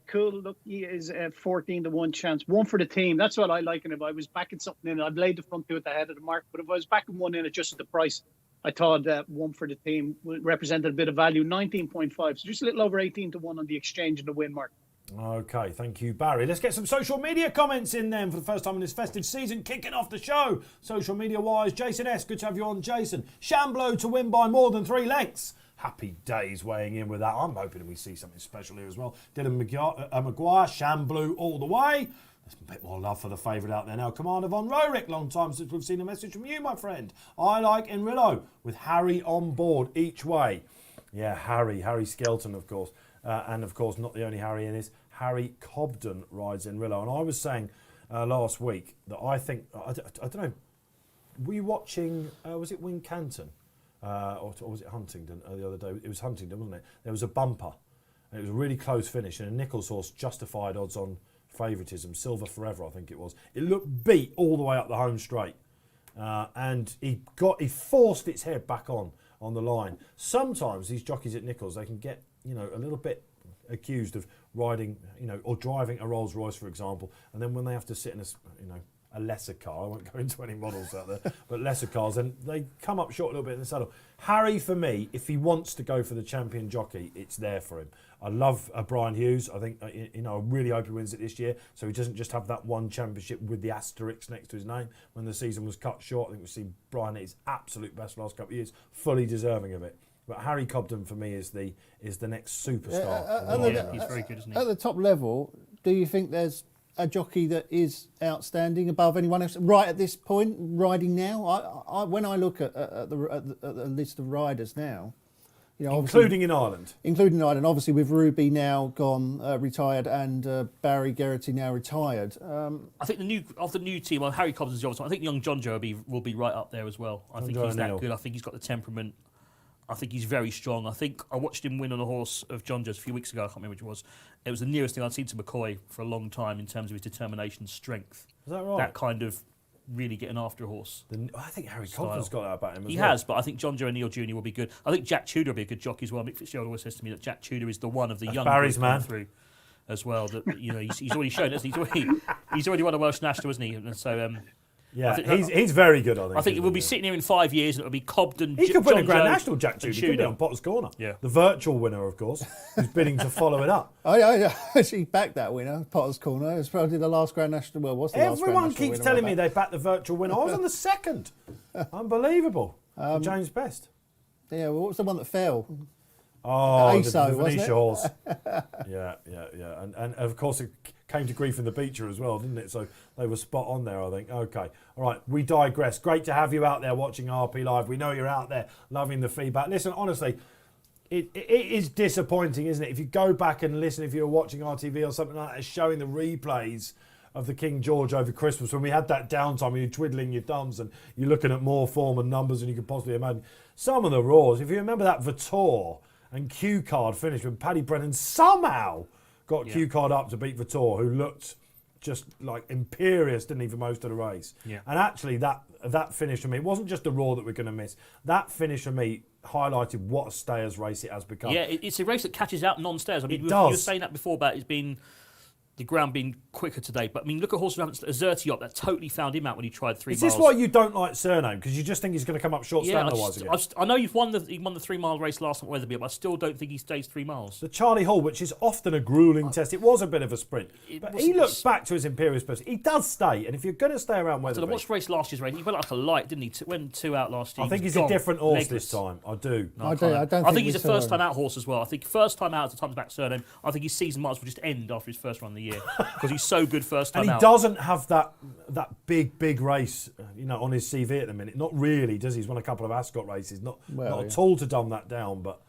Cool Look is a 14-1 chance. One for the team. That's what I like. And if I was backing something in, I'd laid the front two at the head of the mark. But if I was backing one in at just at the price, I thought one for the team represented a bit of value. 19.5. So just a little over 18-1 on the exchange and the win mark. Okay, thank you, Barry. Let's get some social media comments in then for the first time in this festive season. Kicking off the show, social media-wise, Jason S. Good to have you on, Jason. Chamblou to win by more than 3 lengths. Happy days weighing in with that. I'm hoping we see something special here as well. Dylan Maguire, Chamblou all the way. There's a bit more love for the favourite out there now. Commander Von Roerick, long time since we've seen a message from you, my friend. I like Enrillo with Harry on board each way. Yeah, Harry Skelton, of course. And, of course, not the only Harry in this. Harry Cobden rides Enrillo. And I was saying last week that I think, I don't know, were you watching, was it Wincanton? Or was it Huntingdon the other day? It was Huntingdon, wasn't it? There was a bumper. And it was a really close finish. And a Nichols horse justified odds on favouritism. Silver Forever, I think it was. It looked beat all the way up the home straight. And he forced its head back on the line. Sometimes these jockeys at Nichols, they can get, a little bit accused of riding, or driving a Rolls Royce, for example. And then when they have to sit in a lesser car, I won't go into any models out there, but lesser cars, and they come up short a little bit in the saddle. Harry, for me, if he wants to go for the champion jockey, it's there for him. I love Brian Hughes. I think, I really hope he wins it this year, so he doesn't just have that one championship with the asterisk next to his name when the season was cut short. I think we've seen Brian at his absolute best last couple of years, fully deserving of it. But Harry Cobden, for me, is the next superstar. He's very good, isn't he? At the top level, do you think there's a jockey that is outstanding above anyone else right at this point, riding now? When I look at the list of riders now, including in Ireland, obviously with Ruby now gone, retired, and Barry Geraghty now retired. I think the new team, Harry Cobden's the obvious one. I think young John Joe will be right up there as well. I think he's that good. I think he's got the temperament. I think he's very strong. I think I watched him win on a horse of John Joe's a few weeks ago. I can't remember which it was. It was the nearest thing I'd seen to McCoy for a long time in terms of his determination and strength. Is that right? That kind of really getting after a horse. I think Harry Cobden's got that about him as well. He has, but I think John Joe and Neil Jr. will be good. I think Jack Tudor will be a good jockey as well. Mick Fitzgerald always says to me that Jack Tudor is the one of the young Barry's man through as well. That he's already shown us. He's already won a Welsh National, isn't he? And so. Yeah, he's very good, I think. I think we'll be sitting here in 5 years and it'll be Cobden. He could win a Grand Joe, National, Jack Tudor. He could be on Potter's Corner. Yeah. The virtual winner, of course, who's bidding to follow it up. Oh, yeah. Actually backed that winner, Potter's Corner. It's probably the last Grand National. Well, what's the last Grand National? Everyone keeps telling me they backed the virtual winner. I was on the second. Unbelievable. James Best. Yeah, well, what was the one that fell? Oh, ASO, the wasn't Venetia it? horse. Yeah. And of course it came to grief in the Beecher as well, didn't it? So they were spot on there, I think. Okay. All right, we digress. Great to have you out there watching RP Live. We know you're out there loving the feedback. Listen, honestly, it is disappointing, isn't it? If you go back and listen, if you're watching RTV or something like that, showing the replays of the King George over Christmas, when we had that downtime and you're twiddling your thumbs and you're looking at more form and numbers than you could possibly imagine. Some of the roars, if you remember that Vitor and Q Card finished when Paddy Brennan somehow got Q Card up to beat Vitor, who looked just like imperious, didn't he, for most of the race. Yeah. And actually that finish for me, it wasn't just the roar that we're going to miss. That finish for me highlighted what a stayers race it has become. Yeah, it's a race that catches out non-stayers. I mean, It you does. were saying that before about it being the ground being quicker today. But I mean, look at horses like Azertiop that totally found him out when he tried 3 Is miles. this why you don't like Surname? Because you just think he's going to come up short standard-wise again? I know he won the 3-mile race last time at Wetherby, but I still don't think he stays 3 miles. The Charlie Hall, which is often a gruelling test, it was a bit of a sprint. But he looks back to his Imperious person. He does stay, and if you're going to stay around Wetherby... I watched race last year's race. He went like a light, didn't he? Went 2 out last year. I think he's a different horse this time. I do. No, I don't I think think he's a we saw first-time out horse as well. I think first time out at the time back Surname. I think his season might as well just end after his first run of the year because he's so good first time And he out. doesn't have that big race, on his CV at the minute. Not really, does he? He's won a couple of Ascot races. Not at all to dumb that down, but...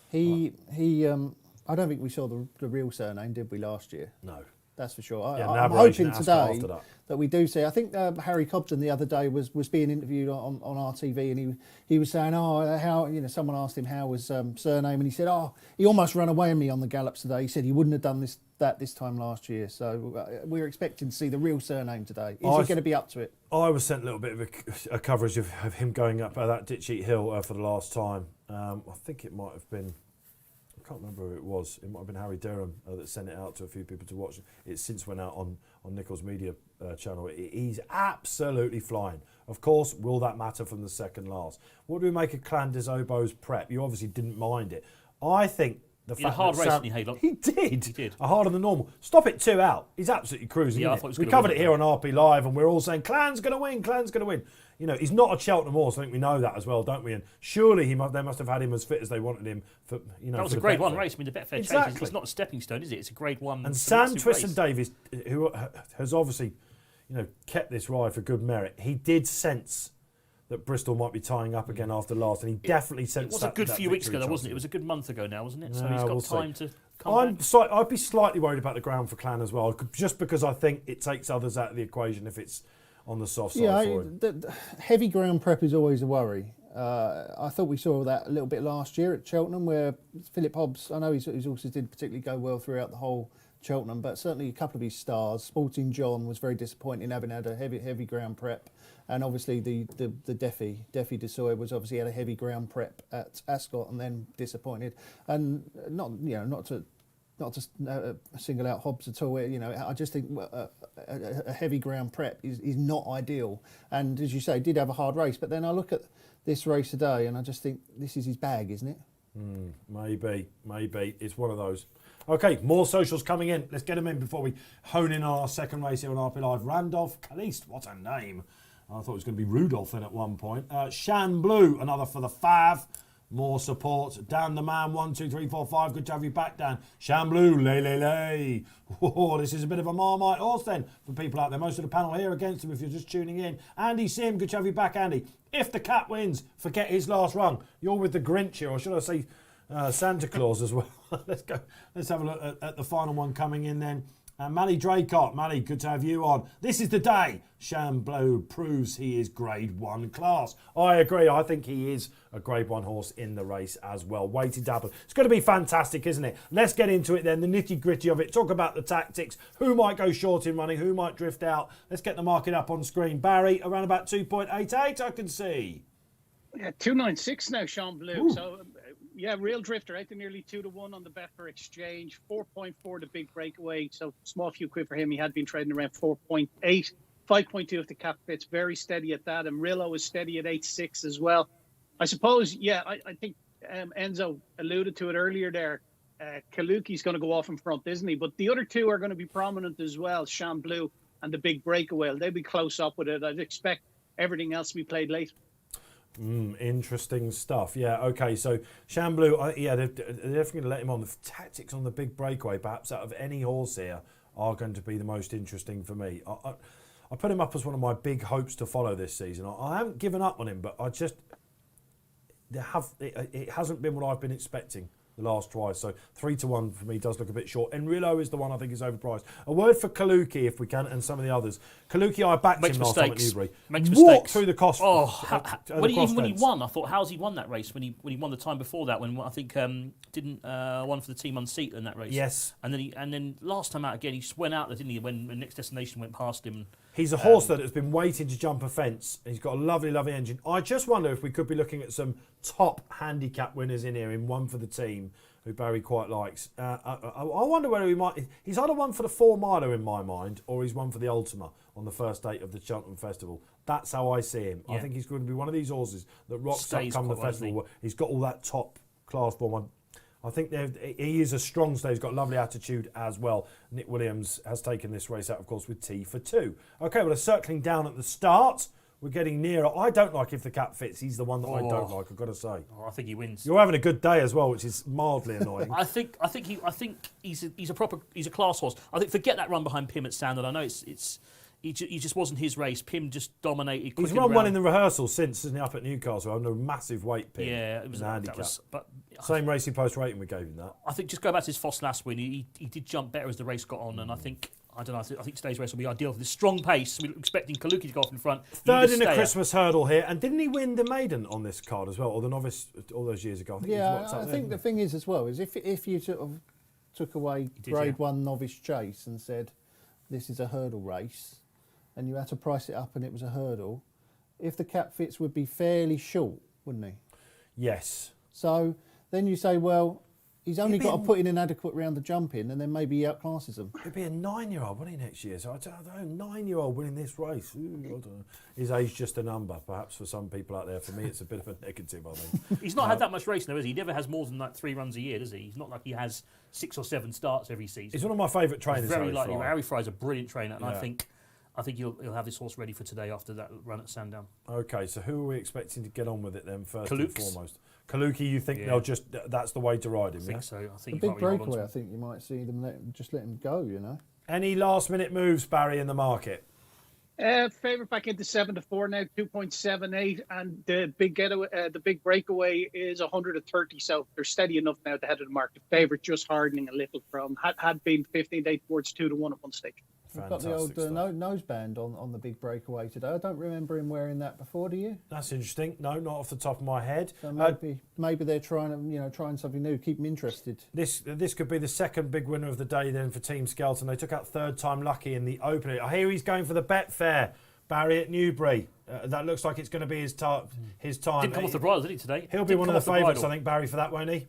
He I don't think we saw the real Surname, did we, last year? No. That's for sure. Yeah, I'm Aberration hoping Ascot today after that we do see. I think Harry Cobden the other day was being interviewed on RTV, and he was saying, how someone asked him how was Surname, and he said, he almost ran away with me on the gallops today. He said he wouldn't have done this time last year. So we're expecting to see the real Surname today. Is he going to be up to it? I was sent a little bit of a coverage of him going up that Ditcheat Hill for the last time. I think it might have been... I can't remember who it was. It might have been Harry Durham that sent it out to a few people to watch. It's since went out on Nichols' media channel. He's absolutely flying. Of course, will that matter from the second last? What do we make of Clan des Oboes' prep? You obviously didn't mind it. I think the fact a hard that race, didn't he, Haylock? He did. He did. A harder than normal. Stop it 2 out. He's absolutely cruising. Yeah, I isn't thought he was we gonna covered win it here on RP Live, and we're all saying Clan's going to win. Clan's going to win. He's not a Cheltenham horse. I think we know that as well, don't we? And surely they must have had him as fit as they wanted him for. That was a Grade 1 race. I mean, the Betfair Exactly. Exchange, it's not a stepping stone, is it? It's a Grade 1. And Sam Twiston-Davies, who has obviously, kept this ride for good merit, he did sense that Bristol might be tying up again after last, and he definitely sensed that. It was a good that few weeks ago, victory though, wasn't it? It chance. was a good month ago now, wasn't it? So Yeah, he's got we'll time see. to come back. I'd be slightly worried about the ground for Clan as well, just because I think it takes others out of the equation if it's on the soft side for him. The heavy ground prep is always a worry. I thought we saw that a little bit last year at Cheltenham, where Philip Hobbs, I know his horses did particularly go well throughout the whole Cheltenham, but certainly a couple of his stars. Sporting John was very disappointing having had a heavy ground prep, and obviously the Defi de Soy was obviously had a heavy ground prep at Ascot and then disappointed. And not to single out Hobbs at all. I just think a heavy ground prep is not ideal. And as you say, did have a hard race. But then I look at this race today and I just think this is his bag, isn't it? Maybe. It's one of those. Okay, more socials coming in. Let's get them in before we hone in on our second race here on RP Live. Randolph Caliste, what a name. I thought it was going to be Rudolph in at one point. Shan Blue, another for the Fav. More support. Dan the man, 1, 2, 3, 4, 5. Good to have you back, Dan. Shan Blue, lay. Oh, this is a bit of a Marmite horse then for people out there. Most of the panel here against him if you're just tuning in. Andy Sim, good to have you back, Andy. If the cat wins, forget his last run. You're with the Grinch here, or should I say Santa Claus as well. Let's go. Let's have a look at the final one coming in then. Mally Draycott. Mally, good to have you on. This is the day Shamblo proves he is Grade 1 class. I agree. I think he is a Grade 1 horse in the race as well. Weighted double. It's going to be fantastic, isn't it? Let's get into it then. The nitty-gritty of it. Talk about the tactics. Who might go short in running? Who might drift out? Let's get the market up on screen. Barry, around about 2.88, I can see. Yeah, 296 now, Sean Blue. Ooh. So, real drifter, out to nearly 2-1 on the Betfair Exchange. 4.4 the big breakaway. So, small few quid for him. He had been trading around 4.8. 5.2 if the cap fits. Very steady at that. And Rillo is steady at 8.6 as well. I suppose, I think Enzo alluded to it earlier there. Kaluki's going to go off in front, isn't he? But the other two are going to be prominent as well. Sean Blue and the big breakaway. They'll be close up with it. I'd expect everything else to be played late. Interesting stuff. Yeah, okay, so Shamblu, they're definitely going to let him on. The tactics on the big breakaway, perhaps out of any horse here, are going to be the most interesting for me. I put him up as one of my big hopes to follow this season. I haven't given up on him, but it hasn't been what I've been expecting the last twice. So 3-1 for me does look a bit short. Enrillo is the one I think is overpriced. A word for Kaluki if we can, and some of the others. Kaluki, I backed him last time at Newbury. Makes Walked mistakes. through the cost. Even when he won, I thought, how's he won that race? When he won the time before that, when I think didn't won for the team unseat in that race. Yes. And then last time out again, he just went out there, didn't he? When the next destination went past him. He's a horse that has been waiting to jump a fence. He's got a lovely, lovely engine. I just wonder if we could be looking at some top handicap winners in here, in one for the team, who Barry quite likes. I wonder whether he might... He's either one for the 4 miler in my mind, or he's one for the Ultima on the first date of the Cheltenham Festival. That's how I see him. Yeah. I think he's going to be one of these horses that rocks up come the festival. He's got all that top class one. I think he is a strong stay. He's got lovely attitude as well. Nick Williams has taken this race out, of course, with T for 2. Okay, well, they're circling down at the start. We're getting nearer. I don't like If the Cap Fits. He's the one that I don't like, I've got to say. Oh, I think he wins. You're having a good day as well, which is mildly annoying. I think he's a class horse. I think forget that run behind Pim at Standard. I know he just wasn't his race. Pim just dominated. He's run one in the rehearsal since, isn't he, up at Newcastle under a massive weight Pim. Yeah, it was a handicap. But same Racing Post rating we gave him that. I think just go back to his Foss last win. He did jump better as the race got on, and I think today's race will be ideal for this strong pace. We're expecting Kaluki to go off in front. Third in the Christmas hurdle here, and didn't he win the maiden on this card as well, or the novice all those years ago? I think the thing is as well is if you sort of took away Grade 1 novice chase and said this is a hurdle race, and you had to price it up and it was a hurdle, If the Cap Fits would be fairly short, wouldn't he? Yes. So then you say, well, he's only got to put in an adequate round of jumping, and then maybe he outclasses them. He'd be a 9-year-old, wouldn't he, next year? So I don't know, 9-year-old winning this race. Ooh, I don't know. His age just a number, perhaps for some people out there. For me, it's a bit of a negative, I think. He's not had that much racing, though, has he? He never has more than like 3 runs a year, does he? He's not like he has 6 or 7 starts every season. He's one of my favourite trainers. Very likely. Harry Fry's a brilliant trainer, and I think he'll have this horse ready for today after that run at Sandown. Okay, so who are we expecting to get on with it then first and foremost? Kaluki, you think they'll just, that's the way to ride him, I think so. I think a big breakaway, I think you might see them let him go, you know. Any last minute moves, Barry, in the market? Favourite back into 7-4 now, 2.78, and the big getaway, the big breakaway is 130. So they're steady enough now to head of the market. Favourite just hardening a little from had been 15-8 towards 2-1 at one stage. We've got the old noseband on the big breakaway today. I don't remember him wearing that before. Do you? That's interesting. No, not off the top of my head. So maybe they're trying something new, keep them interested. This could be the second big winner of the day then for Team Skelton. They took out third time lucky in the opening. I hear he's going for the Betfair, Barry at Newbury. That looks like it's going to be his time. Didn't come off the bridle, did he, today? He'll be one of the favourites, I think, Barry, for that, won't he?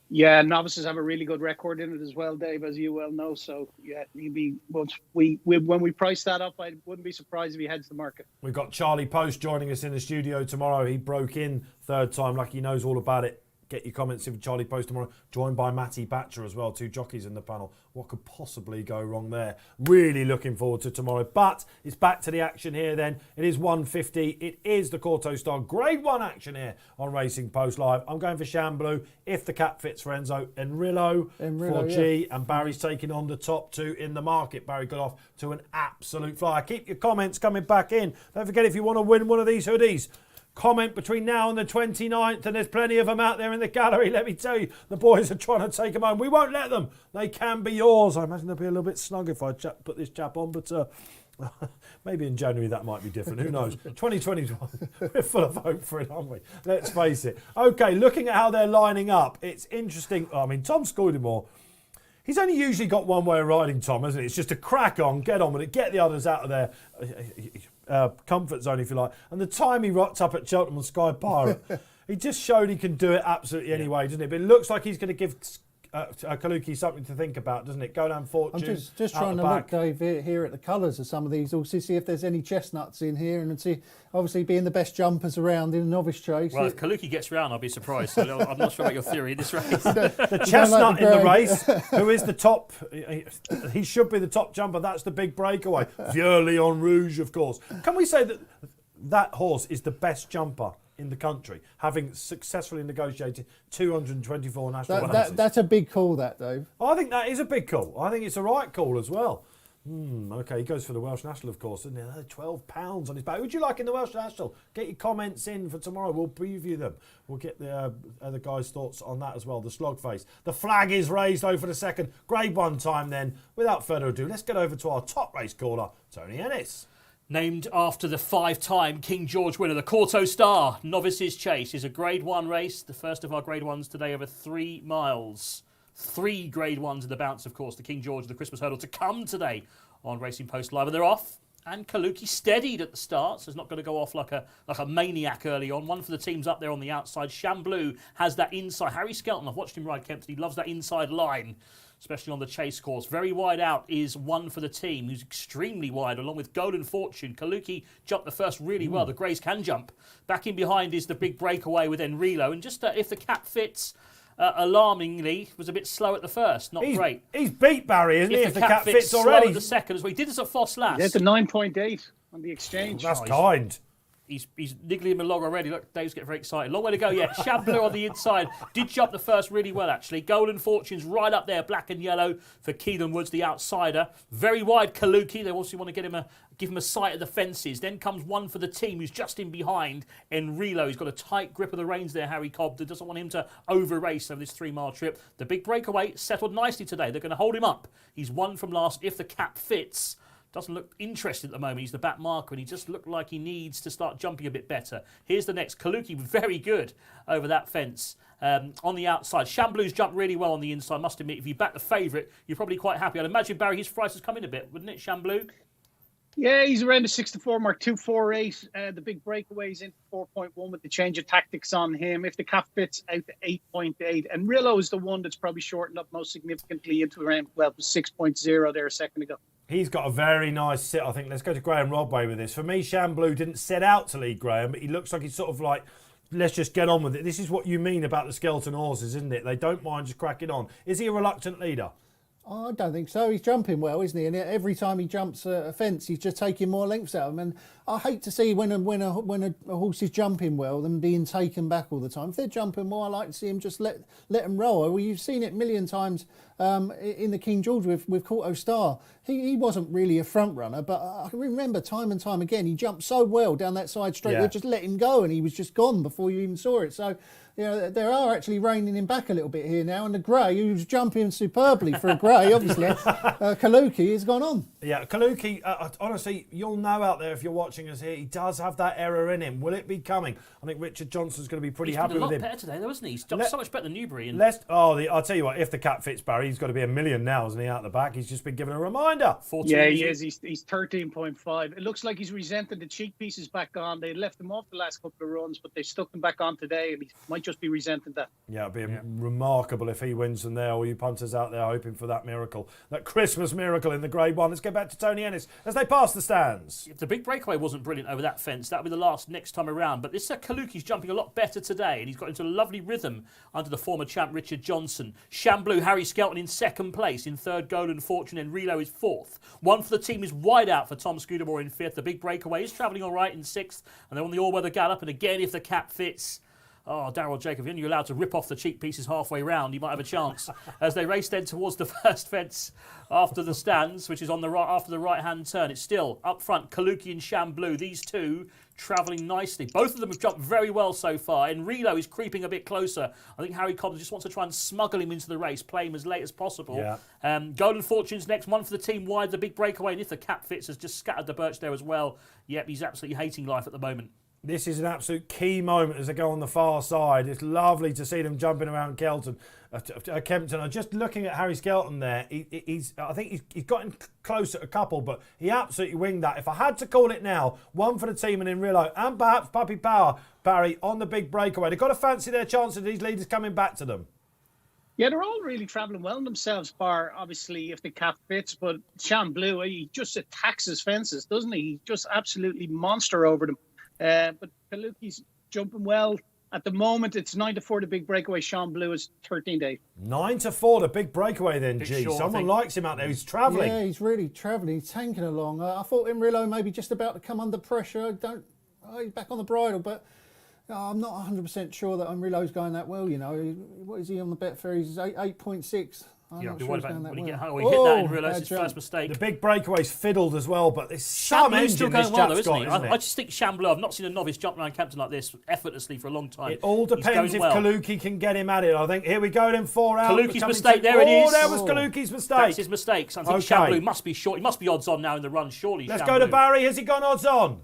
Yeah, novices have a really good record in it as well, Dave, as you well know. So yeah, when we price that up, I wouldn't be surprised if he heads the market. We've got Charlie Post joining us in the studio tomorrow. He broke in third time, like he knows all about it. Get your comments in for Charlie Post tomorrow. Joined by Matty Batcher as well, 2 jockeys in the panel. What could possibly go wrong there? Really looking forward to tomorrow. But it's back to the action here then. It is 1:50. It is the Corto Star Grade 1 action here on Racing Post Live. I'm going for Shamblu. If the Cap Fits for Enzo. Enrillo for G. And Barry's taking on the top 2 in the market. Barry got off to an absolute flyer. Keep your comments coming back in. Don't forget, if you want to win one of these hoodies, comment between now and the 29th, and there's plenty of them out there in the gallery. Let me tell you, the boys are trying to take them home. We won't let them. They can be yours. I imagine they'll be a little bit snug if I put this chap on, but maybe in January that might be different. Who knows? 2021, we're full of hope for it, aren't we? Let's face it. Okay, looking at how they're lining up, it's interesting. I mean, Tom Scudamore, he's only usually got one way of riding, Tom, hasn't he? It's just to crack on, get on with it, get the others out of their comfort zone, if you like. And the time he rocked up at Cheltenham on Sky Pirate, he just showed he can do it absolutely anyway, doesn't it? But it looks like he's going to give Kaluki something to think about, doesn't it? Go down Fortune. I'm just trying to look, Dave, here at the colours of some of these, also see if there's any chestnuts in here, and see, obviously being the best jumpers around in a novice chase. Well, if Kaluki gets round, I'll be surprised. So I'm not sure about your theory in this race. The chestnut in the race, who is the top, he should be the top jumper. That's the big breakaway. Vieux Leon Rouge, of course. Can we say that horse is the best jumper in the country, having successfully negotiated 224 national balances? That's a big call, that, Dave. I think that is a big call. I think it's a right call as well. Okay, he goes for the Welsh National, of course, doesn't he? £12 on his back. Who'd you like in the Welsh National? Get your comments in for tomorrow. We'll preview them. We'll get the other guys' thoughts on that as well. The slog face. The flag is raised over the second. Grade 1 time then. Without further ado, let's get over to our top race caller, Tony Ennis. Named after the 5-time King George winner, the Corto Star Novices Chase is a Grade 1 race, the first of our Grade 1s today, over 3 miles. 3 Grade 1s in the bounce, of course, the King George, the Christmas Hurdle to come today on Racing Post Live. And they're off And Kaluki steadied at the start, so it's not going to go off like a maniac early on. One for the teams up there on the outside. Shamblu has that inside. Harry Skelton, I've watched him ride Kempton. He loves that inside line, especially on the chase course. Very wide out is one for the team, who's extremely wide, along with Golden Fortune. Kaluki jumped the first really well. The Greys can jump. Back in behind is the big breakaway with Enrilo. And just if the cap fits... alarmingly, was a bit slow at the first. Not great. He's beat Barry, isn't he? If the cap fits already. Slow at the second as well. He did this at Foss last. He did the 9.8 on the exchange. That's kind. He's niggling him along already. Look, Dave's getting very excited. Long way to go, yeah. Shamblu on the inside. Did jump the first really well, actually. Golden Fortune's right up there, black and yellow for Keelan Woods, the outsider. Very wide Kaluki. They also want to give him a sight of the fences. Then comes one for the team who's just in behind. Enrilo, he's got a tight grip of the reins there, Harry Cobb. That doesn't want him to over-race over this 3-mile trip. The big breakaway settled nicely today. They're going to hold him up. He's one from last if the cap fits. Doesn't look interested at the moment. He's the back marker and he just looked like he needs to start jumping a bit better. Here's the next. Kaluki, very good over that fence on the outside. Shamblu's jumped really well on the inside. Must admit, if you back the favourite, you're probably quite happy. I'd imagine, Barry, his price has come in a bit, wouldn't it, Shamblu? Yeah, he's around the 6-4 mark, 248. The big breakaway's in 4.1 with the change of tactics on him. If the cap fits out to 8.8. And Rillo is the one that's probably shortened up most significantly into around, 6.0 there a second ago. He's got a very nice sit, I think. Let's go to Graeme Rodway with this. For me, Shamblu didn't set out to lead Graeme, but he looks like he's sort of like, let's just get on with it. This is what you mean about the Skelton horses, isn't it? They don't mind just cracking on. Is he a reluctant leader? I don't think so. He's jumping well, isn't he? And every time he jumps a fence, he's just taking more lengths out of him. And I hate to see when a horse is jumping well, them being taken back all the time. If they're jumping well, I like to see him just let them roll. Well, you've seen it a million times in the King George with Corto Star. He wasn't really a front runner, but I can remember time and time again, he jumped so well down that side straight. They just let him go and he was just gone before you even saw it. So, you know, they are actually reining him back a little bit here now. And the grey, who's jumping superbly for a grey, obviously, Kaluki has gone on. Yeah, Kaluki, honestly, you'll know out there if you're watching us here, he does have that error in him. Will it be coming? I think Richard Johnson's going to be pretty happy with him. He's been a lot better today, though, isn't he? He's jumped so much better than Newbury. And I'll tell you what, if the cap fits Barry, he's got to be $1 million now, isn't he, out the back? He's just been given a reminder. 14, yeah, he is. He's 13.5. It looks like he's resented the cheek pieces back on. They left him off the last couple of runs, but they stuck him back on today, and he might just be resenting that. Yeah, it'd be remarkable if he wins from there. All you punters out there hoping for that miracle, that Christmas miracle in the Grade 1. Let's get back to Tony Ennis as they pass the stands. If the big breakaway wasn't brilliant over that fence, that would be the last next time around. But this Kaluki's jumping a lot better today, and he's got into a lovely rhythm under the former champ Richard Johnson. Shamblu, Harry Skelton in second place. In third, Golden Fortune, and Relo is fourth. One for the team is wide out for Tom Scudamore in fifth. The big breakaway is travelling all right in sixth, and they're on the all-weather gallop. And again, if the cap fits... Oh, Darryl Jacob, you're allowed to rip off the cheek pieces halfway round. You might have a chance as they race then towards the first fence after the stands, which is on the right after the right-hand turn. It's still up front, Kaluki and Shamblu. These two travelling nicely. Both of them have jumped very well so far. And Relo is creeping a bit closer. I think Harry Cobb just wants to try and smuggle him into the race, play him as late as possible. Yeah. Golden Fortune's next, one for the team wide, the big breakaway. And if the cap fits, has just scattered the birch there as well. Yep, he's absolutely hating life at the moment. This is an absolute key moment as they go on the far side. It's lovely to see them jumping around Kempton. I'm just looking at Harry Skelton there. I think he's gotten close at a couple, but he absolutely winged that. If I had to call it now, one for the team and in Rillo, and perhaps Puppy Power, Barry, on the big breakaway. They've got to fancy their chance of these leaders coming back to them. Yeah, they're all really travelling well themselves, bar obviously if the cap fits. But Shamblu, he just attacks his fences, doesn't he? He just absolutely monster over them. But Kaluki's jumping well. At the moment, it's 9-4 the big breakaway. Shamblu is 13-8. 9-4 the big breakaway then, G. Someone likes him out there. He's travelling. Yeah, he's really travelling. He's tanking along. I thought Imrillo maybe just about to come under pressure. He's back on the bridle, but I'm not 100% sure that Imrillo's going that well, you know. What is he on the Betfair? He's 8.6. I'm not sure he's going that well. He hit that and realised his first mistake. The big breakaway's fiddled as well, but there's some engine this chap's got, isn't it? I just think Shamblu, I've not seen a novice jump around Kempton like this effortlessly for a long time. It all depends if Kaluki can get him at it. I think, here we go then, 4 out. Kaluki's mistake, there it is. There was Kaluki's mistake. That's his mistake. So I think Shamblu must be short. He must be odds on now in the run, surely. Let's go to Barry. Has he gone odds on?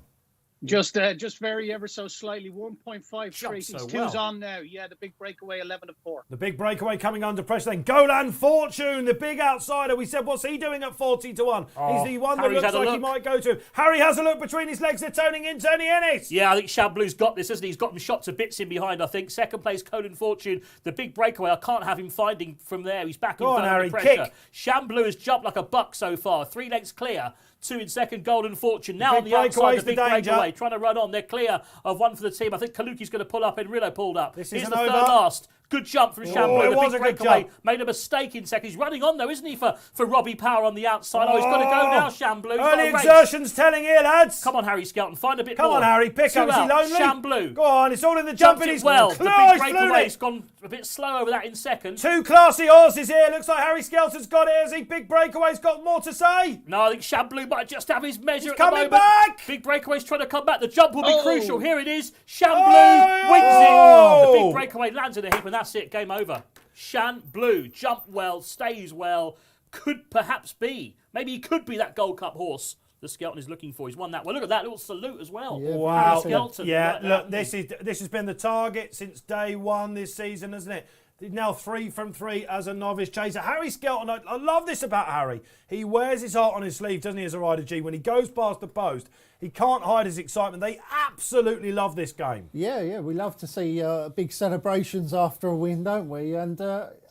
Just very ever so slightly, 1.5 straight. so He's well. two's on now. Yeah, the big breakaway, 11-4. The big breakaway coming under pressure then. Golan Fortune, the big outsider. We said, what's he doing at 40 to 1? He's the one that Harry's looks had a like he look. might go to. Harry has a look between his legs. They're turning in, turning Ennis. Yeah, I think Chablou's got this, hasn't he? He's got them shot to bits in behind, I think. Second place, Colin Fortune. The big breakaway, I can't have him finding from there. He's back in Go on, front Harry, under pressure. kick. Chamblou has jumped like a buck so far. 3 lengths clear. 2 in second, Golden Fortune. Now on big the outside, breakaway's the big the danger. breakaway. Trying to run on. They're clear of one for the team. I think Kaluki's going to pull up and Rillo pulled up. This is Here's an the third over. last. Good jump from Chamblou. it The was big a good breakaway jump. made a mistake in second. He's running on though, isn't he, for Robbie Power on the outside? Oh, he's got to go now, Chamblou. He's got Early a race. exertions telling here, lads. Come on, Harry Skelton. Find a bit Come more. on, Harry. Pick 2 up. Is he out. lonely? Chamblou. Go on. It's all in the Jumped jumping. it He's well. The Close, big flew breakaway's it. gone a bit slow over that in second. 2 classy horses here. Looks like Harry Skelton's got it. Has he? Big breakaway's got more to say. No, I think Chamblou might just have his measure at the coming moment. back. Big breakaway's trying to come back. The jump will be Oh. crucial. Here it is. Chamblou Oh. wins it. The big breakaway lands in a heap and that's it. Game over. Chamblou jumped well, stays well. Could perhaps be. Maybe he could be that Gold Cup horse that Skelton is looking for. He's won that. Well, look at that little salute as well. Yeah, Wow. Skelton. Yeah, Like look, that. this has been the target since day one this season, hasn't it? Now 3 from 3 as a novice chaser. Harry Skelton, I love this about Harry. He wears his heart on his sleeve, doesn't he, as a rider, G? When he goes past the post, he can't hide his excitement. They absolutely love this game. Yeah, we love to see big celebrations after a win, don't we? And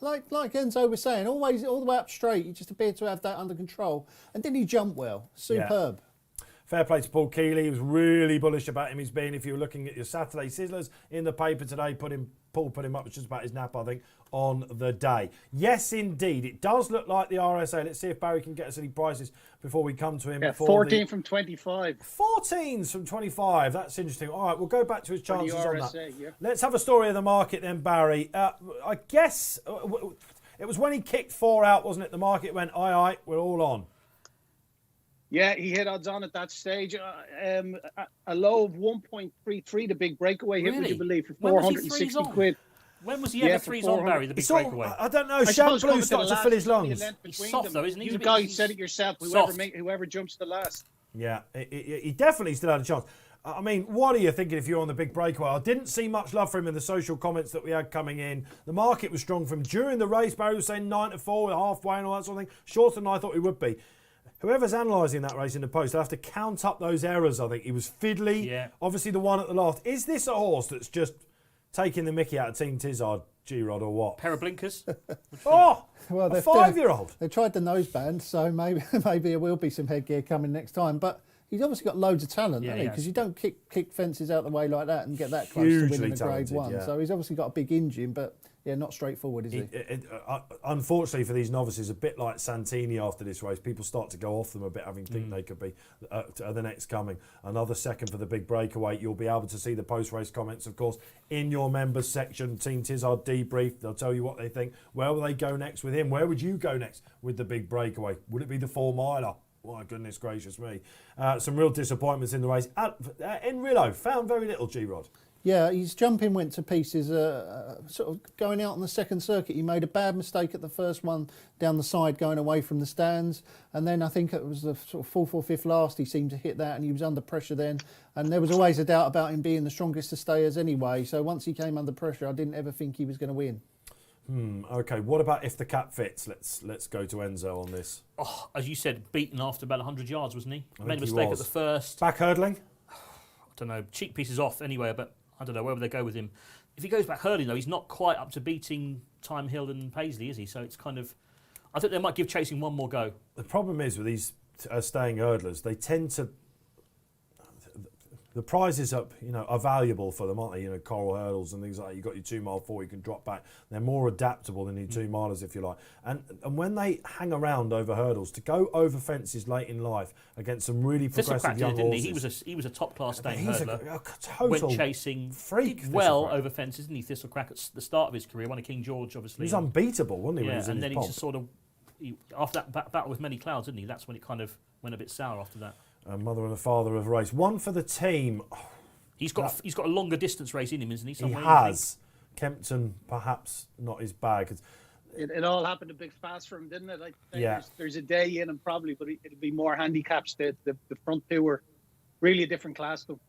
like Enzo was saying, always all the way up straight, you just appear to have that under control. And didn't he jump well? Superb. Fair play to Paul Keeley. He was really bullish about him. He's been, if you were looking at your Saturday Sizzlers in the paper today, Paul put him up just about his nap, I think, on the day. Yes, indeed. It does look like the RSA. Let's see if Barry can get us any prices before we come to him. Yeah, 14 from 25. 14s from 25. That's interesting. All right, we'll go back to his For the chances on that. RSA, yeah. Let's have a story of the market then, Barry. I guess it was when he kicked 4 out, wasn't it? The market went, aye, we're all on. Yeah, he hit odds on at that stage. A low of 1.33, the big breakaway hit, would you believe, for When was he 460 threes on? quid. When was he Yeah, ever for threes on, 400. Barry, the big It's all, breakaway? I don't know. I suppose coming Chamblou to starts the to fill last, his lungs. He's soft though, isn't he? You He's a guy, bit- you said it yourself. soft. Whoever jumps the last. Yeah, he definitely still had a chance. I mean, what are you thinking if you're on the big breakaway? I didn't see much love for him in the social comments that we had coming in. The market was strong for him. During the race, Barry was saying 9-4, halfway and all that sort of thing. Shorter than I thought he would be. Whoever's analysing that race in the post, they'll have to count up those errors, I think. He was fiddly. Yeah. Obviously, the one at the last. Is this a horse that's just taking the mickey out of Team Tizard, G-Rod, or what? Pair of blinkers. Oh, Well, a they've 5-year-old. They tried the noseband, so maybe there will be some headgear coming next time. But he's obviously got loads of talent, Yeah, hasn't he? he Because has. you don't kick fences out the way like that and get that close Hugely to winning a Grade talented, 1. yeah. So he's obviously got a big engine, but yeah, not straightforward, is he? Unfortunately for these novices, a bit like Santini after this race, people start to go off them a bit, having think they could be the next coming. Another second for the big breakaway. You'll be able to see the post-race comments, of course, in your members section. Team Tizard debrief. They'll tell you what they think. Where will they go next with him? Where would you go next with the big breakaway? Would it be the 4-miler? My goodness gracious me. Some real disappointments in the race. Enrillo found very little, G-Rod. Yeah, his jumping went to pieces. Sort of going out on the second circuit, he made a bad mistake at the first one down the side, going away from the stands, and then I think it was the sort of fourth or fifth last he seemed to hit that, and he was under pressure then. And there was always a doubt about him being the strongest of stayers anyway. So once he came under pressure, I didn't ever think he was going to win. Okay, what about if the cap fits? Let's go to Enzo on this. Oh, as you said, beaten after about 100 yards, wasn't he? I Made a think he mistake at was. the first. Back hurdling? I don't know. Cheek pieces off anyway, but I don't know where would they go with him. If he goes back hurdling, though, he's not quite up to beating Time Hill and Paisley, is he? So it's kind of... I think they might give chasing one more go. The problem is with these staying hurdlers, they tend to... The prizes are valuable for them, aren't they? Coral hurdles and things like that. You've got your 2 mile 4, you can drop back. They're more adaptable than your 2 milers, if you like. And when they hang around over hurdles, to go over fences late in life against some really progressive young didn't horses. he? He was a top class staying He's hurdler. a total Went chasing, freak. did well Thistlecrack. over fences, didn't he? Thistlecrack at the start of his career, won a King George, obviously. He was unbeatable, wasn't he? When he Yeah, was in and his then he pomp? just sort of... after that battle with Many Clouds, didn't he? That's when it kind of went a bit sour after that. A mother and a father of a race. One for the team. He's got a longer distance race in him, isn't he? He Somewhere, has. Kempton, perhaps not his bag. It all happened a bit fast for him, didn't it? Like, Yeah. There's a day in him probably, but it'll be more handicaps. The front two were really a different class though.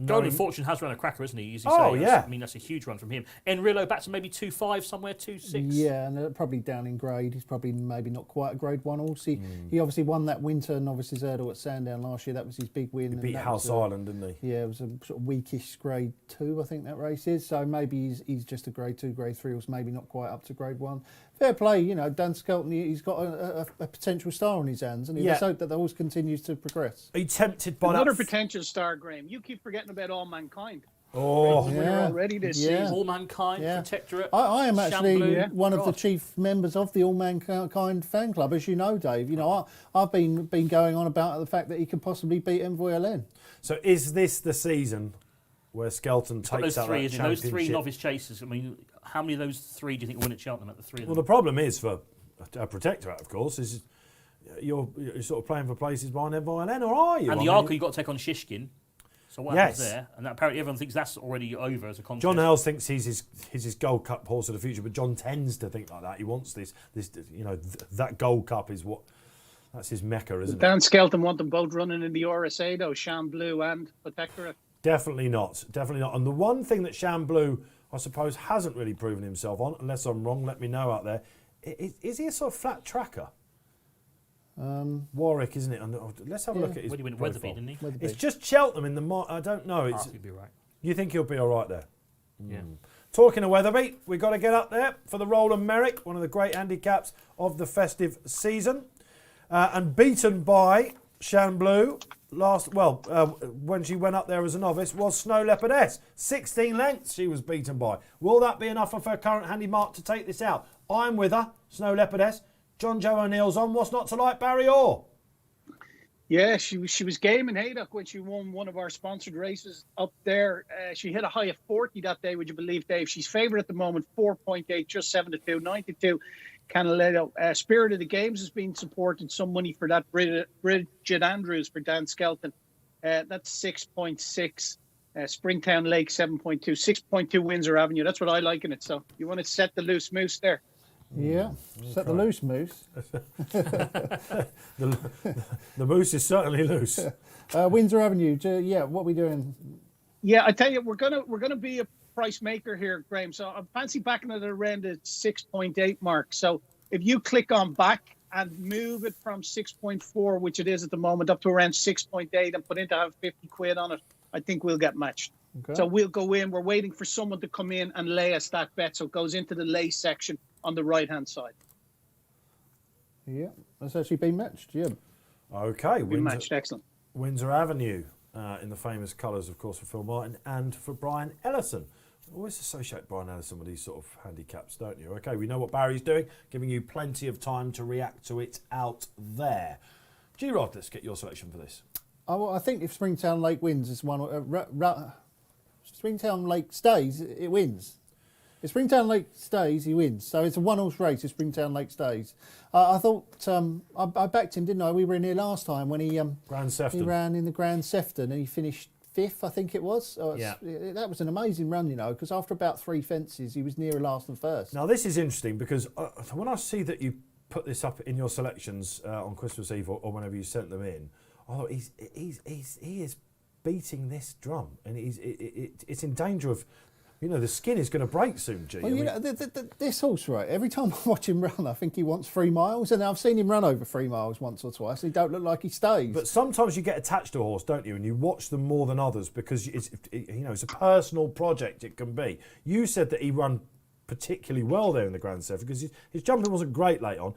Golden Fortune has run a cracker, isn't he? As you Oh, say. yeah. I mean, that's a huge run from him. Enrillo back to maybe 2.5 somewhere, 2.6. Yeah, and probably down in grade. He's probably maybe not quite a grade 1 horse. He obviously won that winter novices hurdle at Sandown last year. That was his big win. He beat House Island, didn't he? Yeah, it was a sort of weakish grade 2, I think that race is. So maybe he's just a grade 2, grade 3 horse, maybe not quite up to grade 1. Fair play, Dan Skelton, he's got a potential star on his hands, and let's hope that the horse continues to progress. Are you tempted by another potential star, Graeme? You keep forgetting about All Mankind. Oh, yeah. Already this season. All Mankind, Protectorate. I am actually Shamblu. one of the chief members of the All Mankind fan club, as you know, Dave. I've been going on about the fact that he could possibly beat Envoy LN. So is this the season where Skelton takes out that championship? Those 3 novice chasers, I mean, how many of those 3 do you think will win at Cheltenham at the 3 of them? Well, the problem is for a Protectorate, of course, is you're sort of playing for places behind Envoy LN, or are you? And the Arco, you've got to take on Shishkin. So what happens there? And apparently everyone thinks that's already over as a contest. John Hales thinks he's his Gold Cup horse of the future, but John tends to think like that. He wants this that Gold Cup is that's his mecca, isn't it? Dan Skelton want them both running in the RSA though, Shamblu and Protectorate. Definitely not. And the one thing that Shamblu, I suppose, hasn't really proven himself on, unless I'm wrong, let me know out there, is he a sort of flat tracker? Warwick, isn't it? Let's have a look at his When he went profile. Wetherby, didn't he? Wetherby. It's just Cheltenham in the... I don't know. You'd be right. You think he'll be all right there? Yeah. Talking of Wetherby, we've got to get up there for the Roland Merrick, one of the great handicaps of the festive season. And beaten by Shamblu when she went up there as a novice, was Snow Leopardess. 16 lengths she was beaten by. Will that be enough of her current handy mark to take this out? I'm with her, Snow Leopardess. John Joe O'Neill's on. What's not to like, Barry Orr? Yeah, she was game in Haydock when she won one of our sponsored races up there. She hit a high of 40 that day, would you believe, Dave? She's favourite at the moment, 4.8, just 7-2, 92. Canaletto. Spirit of the Games has been supported, some money for that. Bridget Andrews for Dan Skelton. That's 6.6. Springtown Lake, 7.2. 6.2 Windsor Avenue. That's what I like in it. So you want to set the loose moose there. Yeah, set the loose moose. The moose is certainly loose. Windsor Avenue, what are we doing? Yeah, I tell you, we're gonna be a price maker here, Graeme. So I fancy backing it around the 6.8 mark. So if you click on back and move it from 6.4, which it is at the moment, up to around 6.8 and put in to have 50 quid on it, I think we'll get matched. Okay. So we'll go in. We're waiting for someone to come in and lay us that bet. So it goes into the lay section on the right-hand side. Yeah, that's actually been matched, yeah. Okay. Been matched, excellent. Windsor Avenue, in the famous colours, of course, for Phil Martin and for Brian Ellison. I always associate Brian Ellison with these sort of handicaps, don't you? Okay, we know what Barry's doing, giving you plenty of time to react to it out there. G-Rod, let's get your selection for this. I think if Springtown Lake wins, it's one. Springtown Lake stays, it wins. If Springtown Lake stays, he wins. So it's a one-horse race if Springtown Lake stays. I thought, I backed him, didn't I? We were in here last time when he ran in the Grand Sefton and he finished 5th, I think it was. That was an amazing run, because after about 3 fences, he was nearer last than first. Now, this is interesting because when I see that you put this up in your selections on Christmas Eve or whenever you sent them in, I thought he is beating this drum and it's in danger of... the skin is going to break soon, G. Well, this horse, right, every time I watch him run, I think he wants 3 miles, and I've seen him run over 3 miles once or twice, and he don't look like he stays. But sometimes you get attached to a horse, don't you, and you watch them more than others because it's a personal project it can be. You said that he ran particularly well there in the Grand Sefton because his jumping wasn't great late on.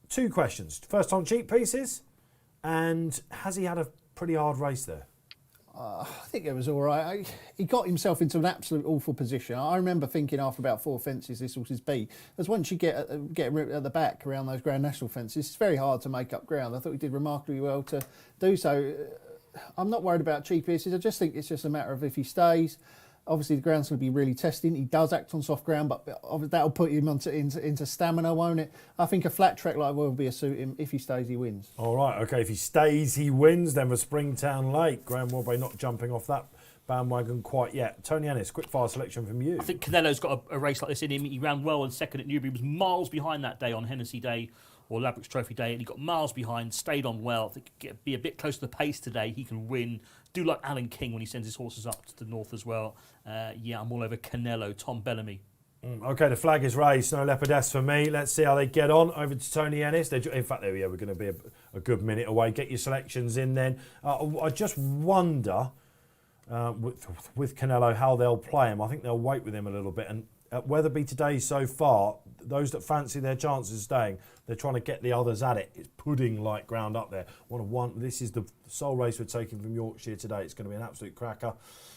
2 questions. First on cheap pieces, and has he had a pretty hard race there? I think it was all right. He got himself into an absolute awful position. I remember thinking after about 4 fences, this horse is beat. Because once you get at the back around those Grand National fences, it's very hard to make up ground. I thought he did remarkably well to do so. I'm not worried about cheap pieces. I just think it's just a matter of if he stays. Obviously, the ground's going to be really testing. He does act on soft ground, but that'll put him into stamina, won't it? I think a flat track like will be a suit him. If he stays, he wins. All right, okay. If he stays, he wins. Then for Springtown Lake, Graeme Rodway not jumping off that bandwagon quite yet. Tony Ennis, quick fire selection from you. I think Canelo's got a race like this in him. He ran well in second at Newbury. He was miles behind that day on Hennessy Day or Ladbrokes Trophy Day, and he got miles behind, stayed on well. I think be a bit close to the pace today. He can win. Do like Alan King when he sends his horses up to the north as well. I'm all over Canelo, Tom Bellamy. Okay, the flag is raised. No Leopardess for me. Let's see how they get on. Over to Tony Ennis. In fact, we're going to be a good minute away. Get your selections in then. I just wonder with Canelo how they'll play him. I think they'll wait with him a little bit. And at Wetherby today so far, those that fancy their chances of staying, they're trying to get the others at it. It's pudding-like ground up there. This is the sole race we're taking from Yorkshire today. It's going to be an absolute cracker.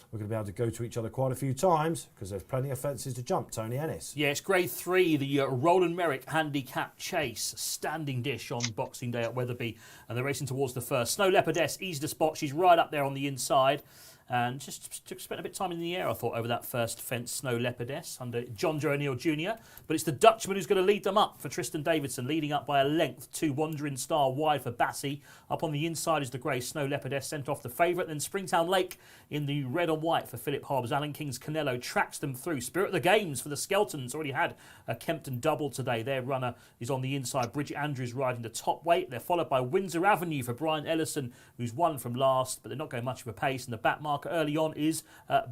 We're going to be able to go to each other quite a few times because there's plenty of fences to jump. Tony Ennis. Yeah, it's grade 3, the Roland Merrick handicap chase. Standing dish on Boxing Day at Wetherby. And they're racing towards the first. Snow Leopardess, easy to spot. She's right up there on the inside. And just spent a bit of time in the air, I thought, over that first fence, Snow Leopardess, under John Joe O'Neill Jr. But it's the Dutchman who's going to lead them up for Tristan Davidson, leading up by a length to Wandering Star wide for Bassi. Up on the inside is the grey Snow Leopardess, sent off the favourite. Then Springtown Lake in the red and white for Philip Hobbs. Alan King's Canelo tracks them through. Spirit of the Games for the Skeltons. Already had a Kempton double today. Their runner is on the inside. Bridget Andrews riding the top weight. They're followed by Windsor Avenue for Brian Ellison, who's won from last, but they're not going much of a pace. And the back marker early on is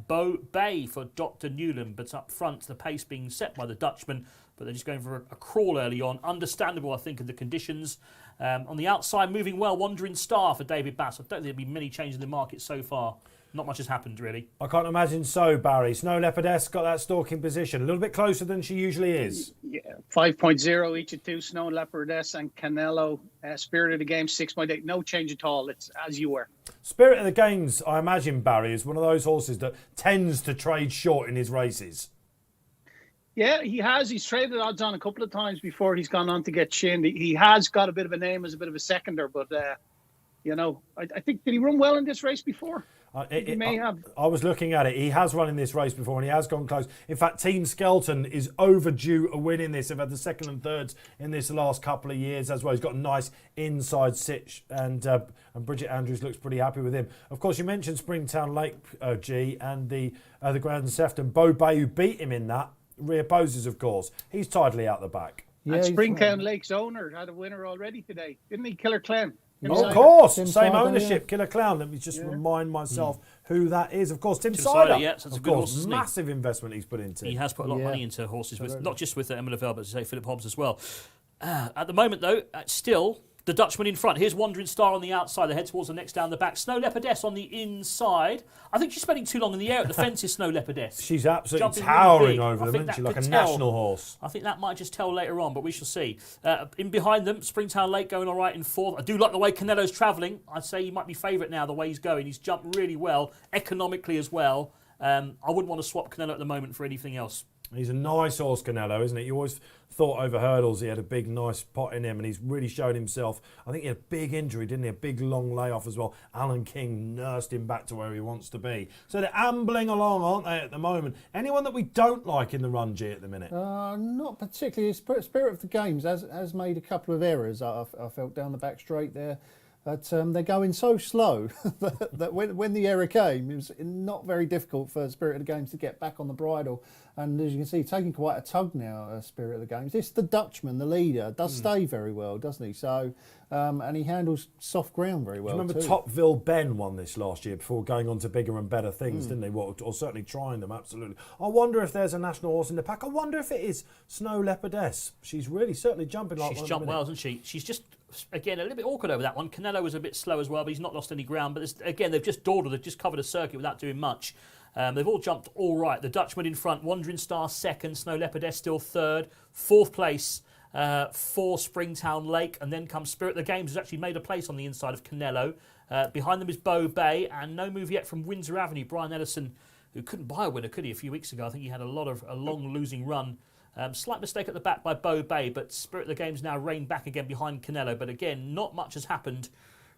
Bow Bay for Dr. Newland. But up front, the pace being set by the Dutchman. But they're just going for a crawl early on. Understandable, I think, of the conditions. On the outside, moving well, Wandering Star for David Bass. I don't think there'll be many changes in the market so far. Not much has happened, really. I can't imagine so, Barry. Snow Leopardess got that stalking position. A little bit closer than she usually is. Yeah, 5.0 each of two, Snow Leopardess and Canelo. Spirit of the Game, 6.8. No change at all. It's as you were. Spirit of the Games, I imagine, Barry, is one of those horses that tends to trade short in his races. Yeah, he has. He's traded odds on a couple of times before he's gone on to get shinned. He has got a bit of a name as a bit of a seconder, but, I think, did he run well in this race before? He may have. I was looking at it. He has run in this race before and he has gone close. In fact, Team Skelton is overdue a win in this. They've had the second and thirds in this last couple of years as well. He's got a nice inside sit and Bridget Andrews looks pretty happy with him. Of course, you mentioned Springtown Lake, G, and the Grand Sefton. Bo Bay, who beat him in that, reopposes, of course. He's tidily out the back. Yeah, and Springtown Lake's owner had a winner already today, didn't he? Killer Clem. Of course, Tim same Sider, ownership, yeah. Killer Clown. Let me just remind myself who that is. Of course, Tim Sider. Yeah, so of course, massive investment he's put into. He has put a lot of money into horses, not just with Emma Lavelle, but to say Philip Hobbs as well. At the moment, though, still the Dutchman in front. Here's Wandering Star on the outside. They head towards the next down the back. Snow Leopardess on the inside. I think she's spending too long in the air at the fences, Snow Leopardess. She's absolutely Jumping towering really over them, isn't she? Like a tell. national horse. I think that might just tell later on, but we shall see. In behind them, Springtown Lake going all right in fourth. I do like the way Canelo's travelling. I'd say he might be favourite now, the way he's going. He's jumped really well, economically as well. I wouldn't want to swap Canelo at the moment for anything else. He's a nice horse, Canelo, isn't it? You always thought over hurdles he had a big, nice pot in him, and he's really shown himself. I think he had a big injury, didn't he? A big, long layoff as well. Alan King nursed him back to where he wants to be. So they're ambling along, aren't they, at the moment? Anyone that we don't like in the run, G, at the minute? Not particularly. Spirit of the Games has made a couple of errors, I felt, down the back straight there. But they're going so slow that when the error came, it was not very difficult for Spirit of the Games to get back on the bridle. And as you can see, taking quite a tug now, Spirit of the Games. This the Dutchman, the leader, does stay very well, doesn't he? So, and he handles soft ground very well. Do you remember Topville Ben won this last year before going on to bigger and better things, didn't they? Well, or certainly trying them, absolutely. I wonder if there's a national horse in the pack. I wonder if it is Snow Leopardess. She's really certainly jumping like one. She's jumped well, hasn't she? She's just, again, a little bit awkward over that one. Canelo was a bit slow as well, but he's not lost any ground. But again, they've just dawdled. They've just covered a circuit without doing much. They've all jumped all right. The Dutchman in front, Wandering Star second, Snow Leopardess still third. Fourth place for Springtown Lake. And then comes Spirit of the Games, who's actually made a place on the inside of Canelo. Behind them is Bow Bay, and no move yet from Windsor Avenue. Brian Ellison, who couldn't buy a winner, could he, a few weeks ago? I think he had a long losing run. Slight mistake at the back by Bow Bay, but Spirit of the Games now reined back again behind Canelo. But again, not much has happened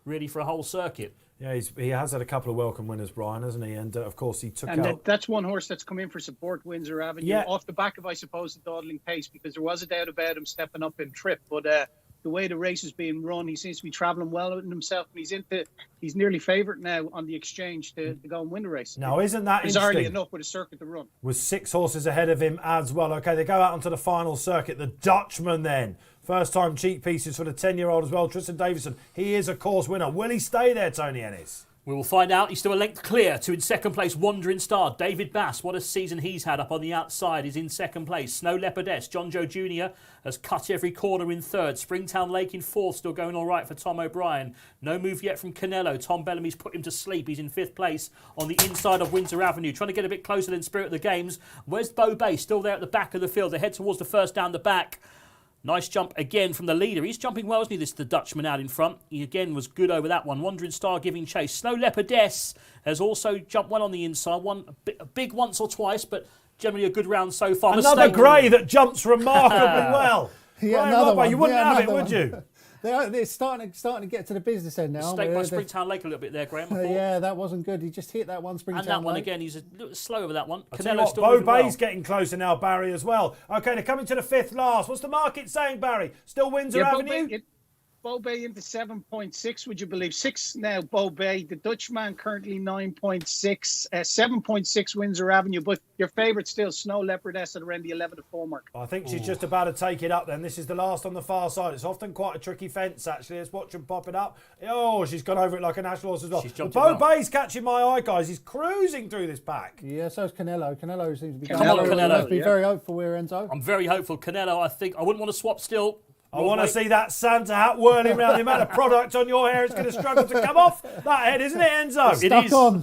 really for a whole circuit. Yeah, he has had a couple of welcome winners, Brian, hasn't he? And of course, he took out... that's one horse that's come in for support, Windsor Avenue, off the back of, I suppose, the dawdling pace, because there was a doubt about him stepping up in trip. But the the way the race is being run, he seems to be travelling well with himself. And he's nearly favourite now on the exchange to go and win the race. Now, isn't that bizarrely interesting? enough with a circuit to run. With 6 horses ahead of him as well. Okay, they go out onto the final circuit. The Dutchman then. First time cheek pieces for the 10-year-old as well. Tristan Davison, he is a course winner. Will he stay there, Tony Ennis? We will find out. He's still a length clear to in second place, Wandering Star. David Bass, what a season he's had up on the outside, is in second place. Snow Leopardess, John Joe Jr. has cut every corner in third. Springtown Lake in fourth, still going all right for Tom O'Brien. No move yet from Canelo. Tom Bellamy's put him to sleep. He's in fifth place on the inside of Windsor Avenue, trying to get a bit closer than Spirit of the Games. Where's Bo Bay? Still there at the back of the field. They head towards the first down the back. Nice jump again from the leader. He's jumping well, isn't he, this the Dutchman out in front. He again was good over that one. Wandering Star giving chase. Snow Leopardess has also jumped well on the inside. A big once or twice, but generally a good round so far. Another grey that jumps remarkably well. Yeah, Graeme another Rodway, one. you wouldn't Yeah, have it, another would you? They're starting to get to the business end now. aren't Mistake we? by Springtown Lake a little bit there, Graham. I thought. Yeah, that wasn't good. He just hit that one, Springtown And that one Lake. again, he's a little slow over that one. I'll tell you what, still Bo moving well. Bay's getting closer now, Barry, as well. Okay, they're coming to the 5th last. What's the market saying, Barry? Still Windsor Avenue? Bo Bay into 7.6, would you believe? 6 now, Bo Bay. The Dutchman currently 9.6. 7.6 Windsor Avenue. But your favourite still, Snow Leopardess at around the 11-4 mark. I think she's just about to take it up then. This is the last on the far side. It's often quite a tricky fence, actually. Let's watch them pop it up. Oh, she's gone over it like a national horse as well. She's jumped Bo it well. Bay's catching my eye, guys. He's cruising through this pack. Yeah, so's Canelo. Canelo seems to be Come going on, very well. Canelo. Must be very hopeful here, Enzo. I'm very hopeful. Canelo, I think. I wouldn't want to swap still. I want to see that Santa hat whirling around. The amount of product on your hair is going to struggle to come off that head, isn't it, Enzo? It Stuck is. on.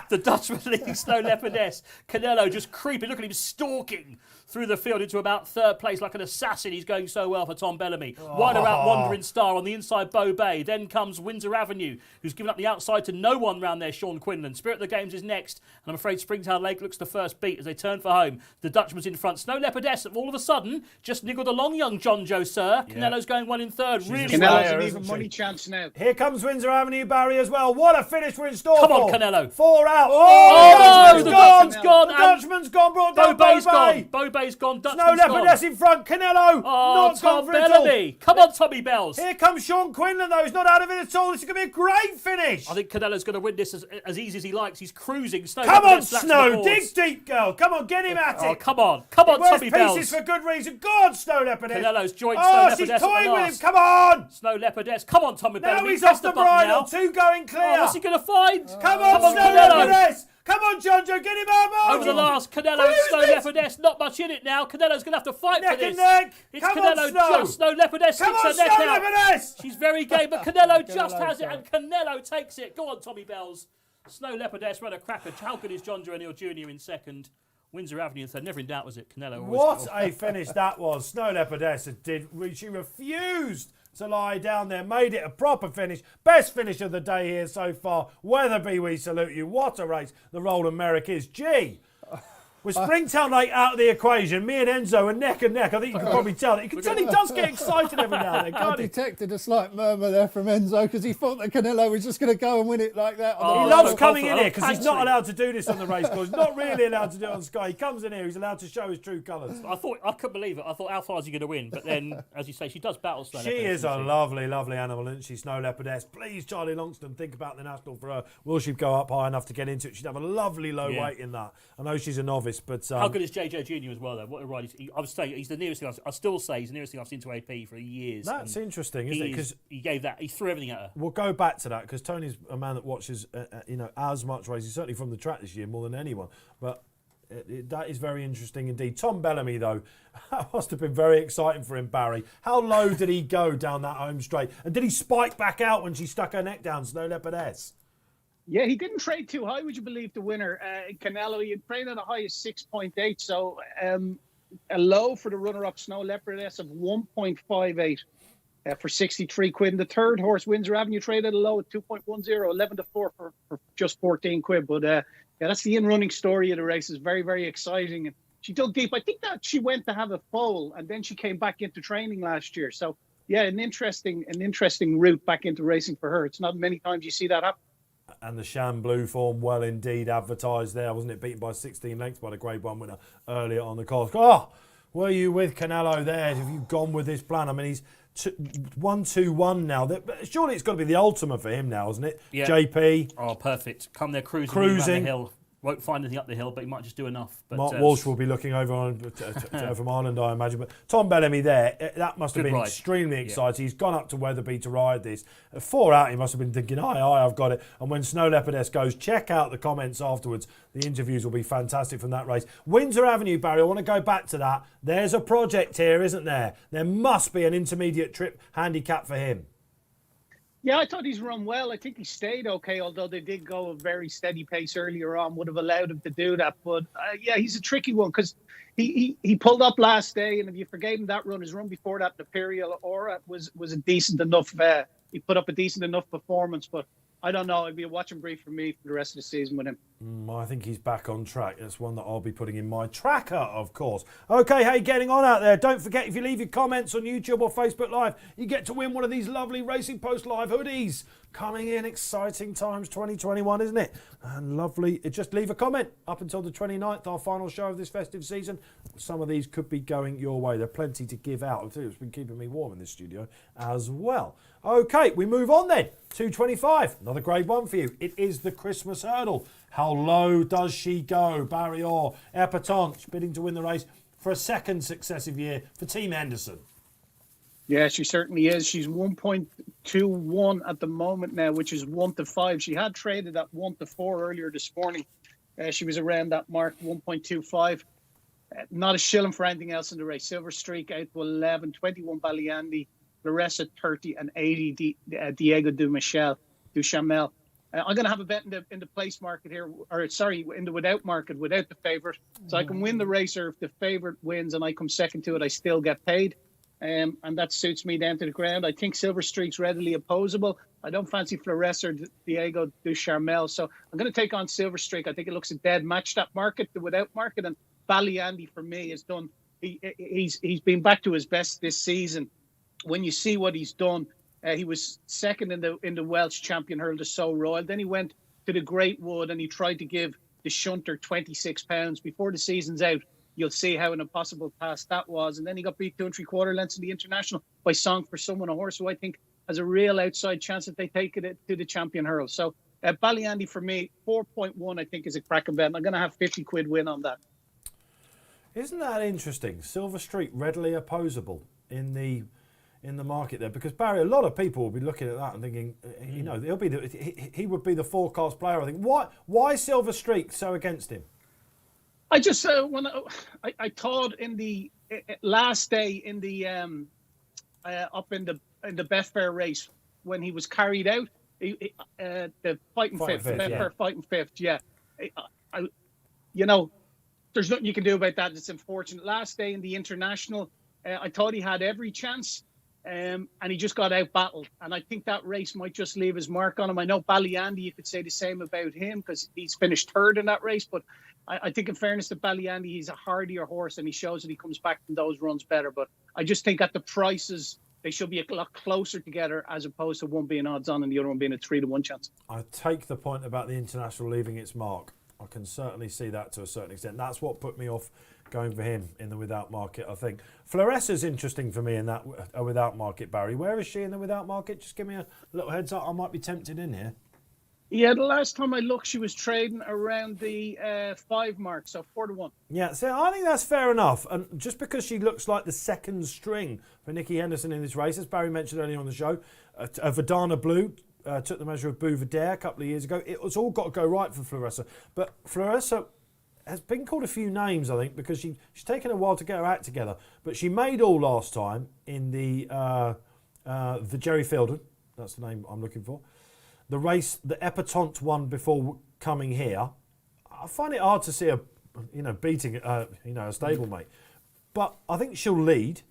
The Dutchman leading Snow Leopardess. Canelo just creeping. Look at him stalking through the field into about third place like an assassin. He's going so well for Tom Bellamy. Wide about Wandering Star on the inside, Bo Bay. Then comes Windsor Avenue, who's given up the outside to no one round there, Sean Quinlan. Spirit of the Games is next, and I'm afraid Springtown Lake looks the first beat as they turn for home. The Dutchman's in front. Snow Leopardess, all of a sudden, just niggled along, young John Joe, sir. Canelo's going well in third. Really well. Canelo's an isn't even she? money chance now. Here comes Windsor Avenue, Barry, as well. What a finish we're in store Come for. on, Canelo. 4 out. Oh, the the Dutchman's Dutchman's gone. gone. The and Dutchman's gone. Brought Bo down Bo Bay's Bay. gone. Bo Bay's gone. Snow Dutchman's gone. Leopardess in front. Canelo. Oh, not gone Tom for it all. Bellamy. Come on, Tommy Bells. Here comes Sean Quinlan, though. He's not out of it at all. This is going to be a great finish. I think Canelo's going to win this as easy as he likes. He's cruising. Snow Come on, Leopardess slaps the Snow. boards. Dig deep, girl. Come on, get him at Oh, it. come on. Come on, Where's Tommy pieces Bells. for good reason? Go on, Snow Leopardess. Canelo's joined Oh, Snow she's Leopardess at toying the with him. last. Come on. Snow Leopardess. Come on, Tommy Now Bellamy. he's Press off the button bridle. now. 2 going clear. Oh, what's he going to find? Come on, Snow Canelo. Leopardess. Come on, John Joe. Get him out. Over the last, Canelo Who and is Snow this? Leopardess. Not much in it now. Canelo's going to have to fight Neck for this. and neck. It's Come on, Canelo Snow. just. Snow Leopardess Come sticks on, her neck Snow out. Leopardess. She's very gay, but Canelo just Canelo's has it, got and Canelo takes it. Go on, Tommy Bells. Snow Leopardess ran a cracker. How good is John Joe O'Neill Jr. in second? Windsor Avenue in third. Never in doubt, was it? Canelo. always What got- a finish that was. Snow Leopardess she refused to lie down there, made it a proper finish. Best finish of the day here so far. Weatherby, we salute you. What a race the Roland Merrick is. Gee. With Springtown Lake out of the equation, me and Enzo are neck and neck. I think you can probably tell. You can tell he does get excited every now and then, I can't he? detected a slight murmur there from Enzo because he thought that Canelo was just going to go and win it like that. He Oh, loves so coming in confident. here because he's not Thanks, allowed to do this on the race course. He's not really allowed to do it on Sky. He comes in here, he's allowed to show his true colours. I couldn't believe it. I thought, how far is he going to win? But then, as you say, she does battle Snow She Leopardess, is a doesn't she? lovely, lovely animal, isn't she, Snow Leopardess? Please, Charlie Longston, think about the national for her. Will she go up high enough to get into it? She'd have a lovely low Yeah. weight in that. I know she's a novice, but How good is JJ Jr. as well, though? What a ride! I would say he's the nearest thing. I still say he's the nearest thing I've seen to AP for years. that's and interesting, isn't it? Because he gave that. He threw everything at her. we'll go back to that because Tony's a man that watches, as much racing, certainly from the track this year, more than anyone. But that is very interesting indeed. Tom Bellamy, though, that must have been very exciting for him, Barry. How low did he go down that home straight? And did he spike back out when she stuck her neck down, Snow Leopardess? Yeah, he didn't trade too high, would you believe, the winner, Canelo. He had traded at a high of 6.8, so a low for the runner-up Snow Leopardess of 1.58 for 63 quid. And the third horse, Windsor Avenue, traded a low at 2.10, 11-4 for just 14 quid. But yeah, that's the in-running story of the race. It's very, very exciting. And she dug deep. I think that she went to have a foal, and then she came back into training last year. So yeah, an interesting route back into racing for her. It's not many times you see that happen. And the Sham Blue form well indeed advertised there, wasn't it? Beaten by 16 lengths by the Grade 1 winner earlier on the course. Oh, Were you with Canelo there? Have you gone with this plan? I mean, he's 1-2-1 now. Surely it's got to be the ultimate for him now, isn't it? Yeah. JP. Oh, perfect. Come there cruising. Around the hill. Won't find anything up the hill, but he might just do enough. But, Mark Walsh will be looking over from Ireland, I imagine. But Tom Bellamy there, that must have been extremely exciting. He's gone up to Wetherby to ride this. 4 out, he must have been thinking, aye, I've got it. And when Snow Leopardess goes, check out the comments afterwards. The interviews will be fantastic from that race. Windsor Avenue, Barry, I want to go back to that. There's a project here, isn't there? There must be an intermediate trip handicap for him. Yeah, I thought he's run well. I think he stayed okay, although they did go a very steady pace earlier on, would have allowed him to do that. But yeah, he's a tricky one because he pulled up last day, and if you forgave him that run, his run before that, the Imperial Aura, was a decent enough. He put up a decent enough performance, but I don't know. It'd be a watching brief for me for the rest of the season with him. I think he's back on track. That's one that I'll be putting in my tracker, of course. Okay, hey, getting on out there. Don't forget, if you leave your comments on YouTube or Facebook Live, you get to win one of these lovely Racing Post Live hoodies. Coming in, exciting times 2021, isn't it? And lovely. Just leave a comment up until the 29th, our final show of this festive season. Some of these could be going your way. There are plenty to give out. I'll tell you, it's been keeping me warm in this studio as well. Okay, we move on then. 225, another grade one for you. It is the Christmas hurdle. How low does she go? Barry Orr, Epatante, bidding to win the race for a second successive year for Team Henderson. Yeah, she certainly is. She's 1.21 at the moment now, which is 1-5. She had traded at 1-4 earlier this morning. She was around that mark, 1.25. Not a shilling for anything else in the race. Silver Streak out to 11, 21 Baliandi, Larissa 30 and 80 Diego Duchamel. I'm going to have a bet in the place market here, or sorry, in the without market without the favourite. So I can win the race, or if the favourite wins and I come second to it, I still get paid. And that suits me down to the ground. I think Silver Streak's readily opposable. I don't fancy Flores or Diego Duchamel. So I'm going to take on Silver Streak. I think it looks a dead match, that market, the without market. And Baliandi, for me, has done. He's been back to his best this season. When you see what he's done, he was second in the Welsh champion hurl to So Royal. Then he went to the Great Wood and he tried to give the shunter £26 before the season's out. You'll see how an impossible task that was. And then he got beat 2 3/4 lengths in the International by Song for Someone, a horse who I think has a real outside chance that they take it to the champion hurl. So Baliandi for me, 4.1, I think is a cracking bet. I'm going to have 50 quid win on that. Isn't that interesting? Silver Streak readily opposable in the market there, because Barry, a lot of people will be looking at that and thinking, you know, he would be the forecast player. I think why Silver Streak so against him? I just when I thought in the last day in the up in the Betfair race when he was carried out, the fighting fifth, Betfair fighting fifth, yeah. You know, there's nothing you can do about that. It's unfortunate. Last day in the International, I thought he had every chance. And he just got out battled, and I think that race might just leave his mark on him. I know Baliandi, you could say the same about him because he's finished third in that race, but I think in fairness to Baliandi, he's a hardier horse and he shows that he comes back from those runs better. But I just think at the prices, they should be a lot closer together as opposed to one being odds on and the other one being a 3-1 chance. I take the point about the International leaving its mark. I can certainly see that to a certain extent. That's what put me off going for him in the without market, I think. Floresa's interesting for me in that without market, Barry. Where is she in the without market? Just give me a little heads up. I might be tempted in here. Yeah, the last time I looked, she was trading around the 5 mark, so 4-1. Yeah, so I think that's fair enough. And just because she looks like the second string for Nicky Henderson in this race, as Barry mentioned earlier on the show, Verdana Blue took the measure of Bouvardere a couple of years ago. It's all got to go right for Floresa. But Floresa has been called a few names, I think, because she's taken a while to get her act together. But she made all last time in the Jerry Fielden. That's the name I'm looking for. The race, the Epatante one before coming here. I find it hard to see her, beating, a stablemate. But I think she'll lead.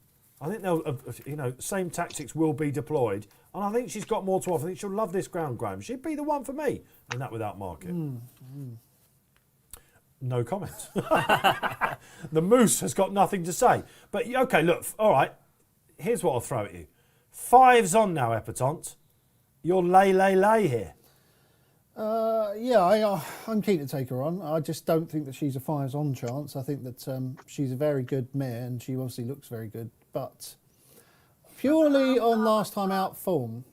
I think they'll, same tactics will be deployed. And I think she's got more to offer. I think she'll love this ground, Graeme. She'd be the one for me in that without market. No comments. The Moose has got nothing to say. But, okay, look, all right. Here's what I'll throw at you. 5's on now, Epatante. You're lay here. I'm keen to take her on. I just don't think that she's a fires on chance. I think that she's a very good mare and she obviously looks very good. But purely on last time out form,